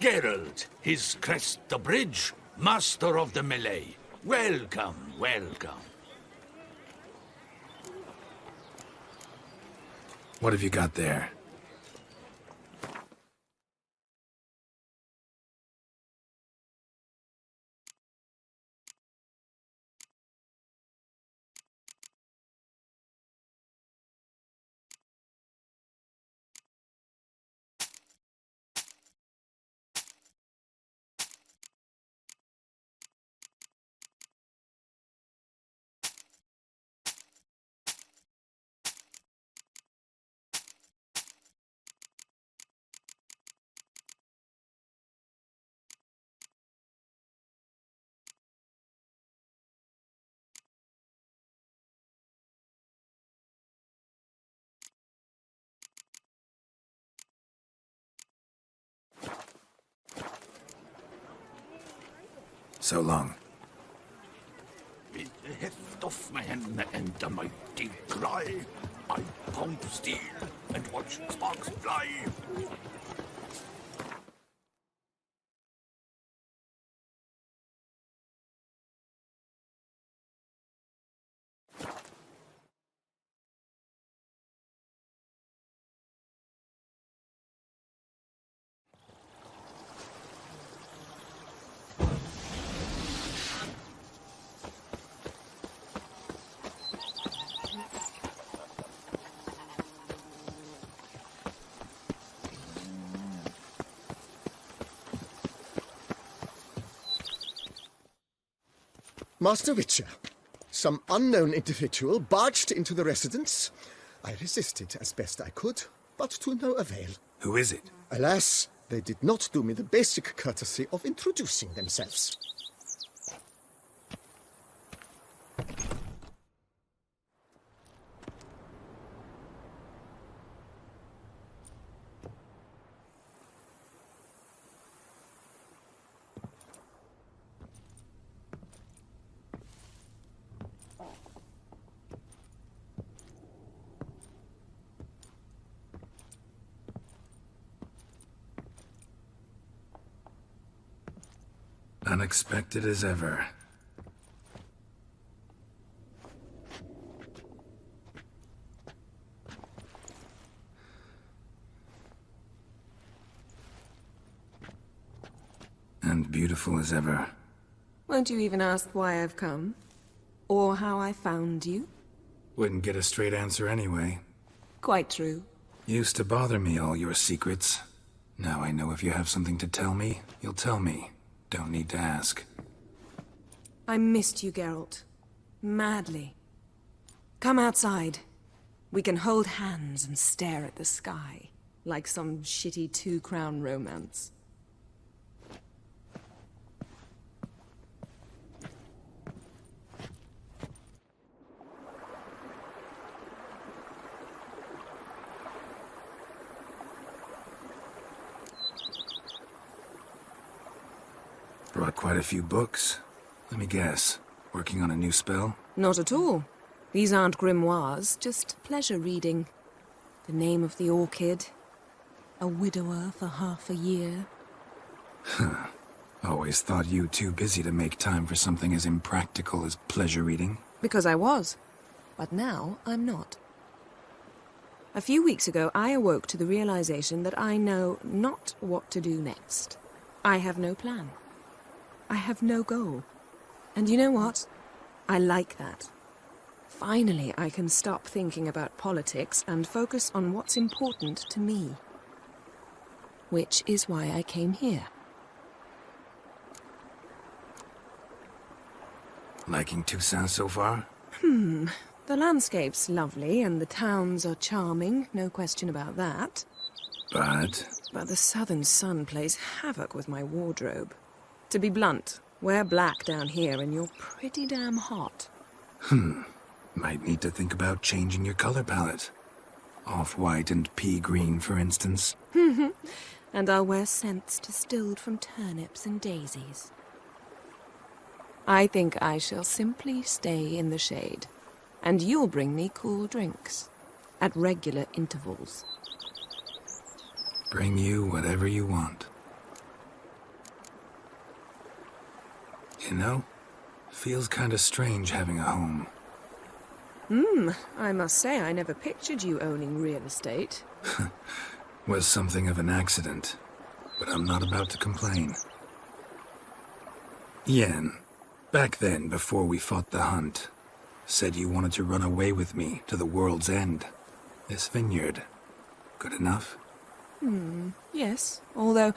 [SPEAKER 13] Geralt, his crest the bridge, master of the melee. Welcome.
[SPEAKER 3] What have you got there? So long.
[SPEAKER 13] With the heft of my hand and a mighty cry, I pound steel and watch sparks fly.
[SPEAKER 16] Master Witcher, some unknown individual barged into the residence. I resisted as best I could, but to no avail.
[SPEAKER 3] Who is it?
[SPEAKER 16] Alas, they did not do me the basic courtesy of introducing themselves.
[SPEAKER 3] Unexpected as ever. And beautiful as ever.
[SPEAKER 8] Won't you even ask why I've come? Or how I found you?
[SPEAKER 3] Wouldn't get a straight answer anyway.
[SPEAKER 8] Quite true.
[SPEAKER 3] Used to bother me, all your secrets. Now I know if you have something to tell me, you'll tell me. Don't need to ask.
[SPEAKER 8] I missed you, Geralt. Madly. Come outside. We can hold hands and stare at the sky, like some shitty two-crown romance.
[SPEAKER 3] Brought quite a few books. Let me guess. Working on a new spell?
[SPEAKER 8] Not at all. These aren't grimoires, just pleasure reading. The Name of the Orchid. A widower for half a year.
[SPEAKER 3] Huh. Always thought you too busy to make time for something as impractical as pleasure reading.
[SPEAKER 8] Because I was. But now I'm not. A few weeks ago, I awoke to the realization that I know not what to do next. I have no plan. I have no goal. And you know what? I like that. Finally, I can stop thinking about politics and focus on what's important to me. Which is why I came here.
[SPEAKER 3] Liking Toussaint so far?
[SPEAKER 8] The landscape's lovely and the towns are charming, no question about that.
[SPEAKER 3] But
[SPEAKER 8] the southern sun plays havoc with my wardrobe. To be blunt, wear black down here and you're pretty damn hot.
[SPEAKER 3] Might need to think about changing your color palette. Off-white and pea green, for instance.
[SPEAKER 8] And I'll wear scents distilled from turnips and daisies. I think I shall simply stay in the shade. And you'll bring me cool drinks. At regular intervals.
[SPEAKER 3] Bring you whatever you want. You know, feels kinda strange having a home.
[SPEAKER 8] I must say I never pictured you owning real estate.
[SPEAKER 3] Was something of an accident, but I'm not about to complain. Yen, back then, before we fought the hunt, said you wanted to run away with me to the world's end. This vineyard. Good enough?
[SPEAKER 8] Yes, although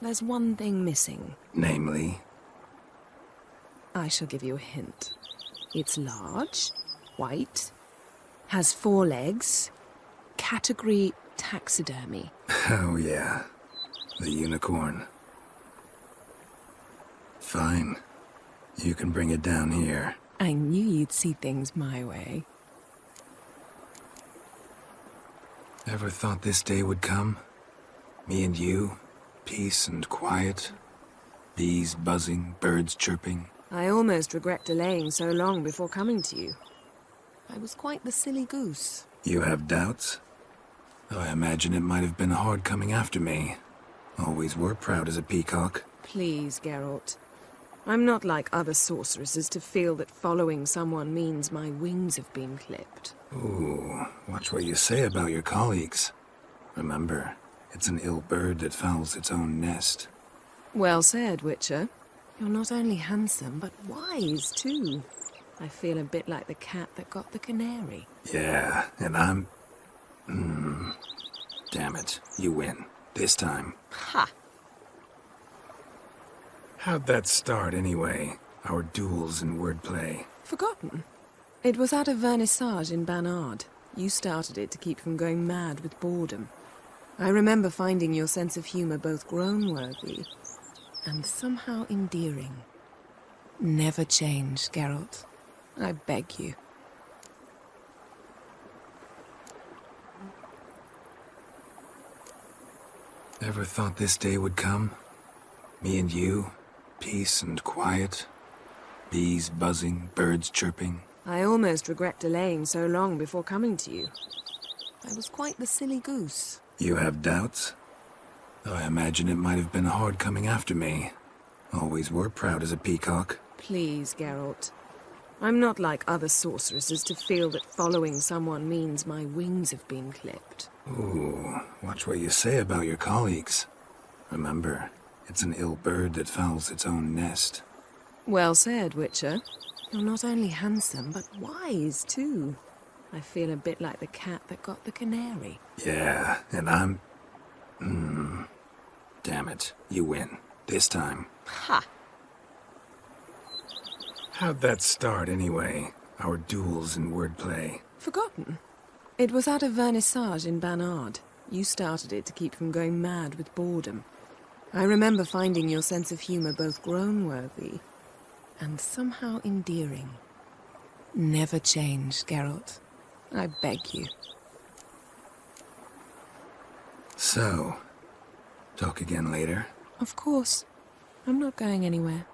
[SPEAKER 8] there's one thing missing.
[SPEAKER 3] Namely?
[SPEAKER 8] I shall give you a hint. It's large, white, has 4 legs, category taxidermy.
[SPEAKER 3] Oh yeah, the unicorn. Fine. You can bring it down here.
[SPEAKER 8] I knew you'd see things my way.
[SPEAKER 3] Ever thought this day would come? Me and you, peace and quiet, bees buzzing, birds chirping.
[SPEAKER 8] I almost regret delaying so long before coming to you. I was quite the silly goose.
[SPEAKER 3] You have doubts? Though I imagine it might have been hard coming after me. Always were proud as a peacock.
[SPEAKER 8] Please, Geralt. I'm not like other sorceresses to feel that following someone means my wings have been clipped.
[SPEAKER 3] Ooh, watch what you say about your colleagues. Remember, it's an ill bird that fouls its own nest.
[SPEAKER 8] Well said, Witcher. You're not only handsome, but wise, too. I feel a bit like the cat that got the canary.
[SPEAKER 3] Yeah, and I'm... Damn it, you win. This time.
[SPEAKER 8] Ha!
[SPEAKER 3] How'd that start, anyway? Our duels and wordplay.
[SPEAKER 8] Forgotten. It was at a vernissage in Banard. You started it to keep from going mad with boredom. I remember finding your sense of humor both groan-worthy and somehow endearing. Never change, Geralt. I beg you.
[SPEAKER 3] Ever thought this day would come? Me and you, peace and quiet, bees buzzing, birds chirping.
[SPEAKER 8] I almost regret delaying so long before coming to you. I was quite the silly goose.
[SPEAKER 3] You have doubts? Though I imagine it might have been hard coming after me. Always were proud as a peacock.
[SPEAKER 8] Please, Geralt. I'm not like other sorceresses to feel that following someone means my wings have been clipped.
[SPEAKER 3] Ooh, watch what you say about your colleagues. Remember, it's an ill bird that fouls its own nest.
[SPEAKER 8] Well said, Witcher. You're not only handsome, but wise, too. I feel a bit like the cat that got the canary.
[SPEAKER 3] Yeah, and I'm... Damn it, you win. This time.
[SPEAKER 8] Ha!
[SPEAKER 3] How'd that start, anyway? Our duels and wordplay.
[SPEAKER 8] Forgotten? It was at a vernissage in Banard. You started it to keep from going mad with boredom. I remember finding your sense of humor both groan-worthy and somehow endearing. Never change, Geralt. I beg you.
[SPEAKER 3] So, talk again later?
[SPEAKER 8] Of course. I'm not going anywhere.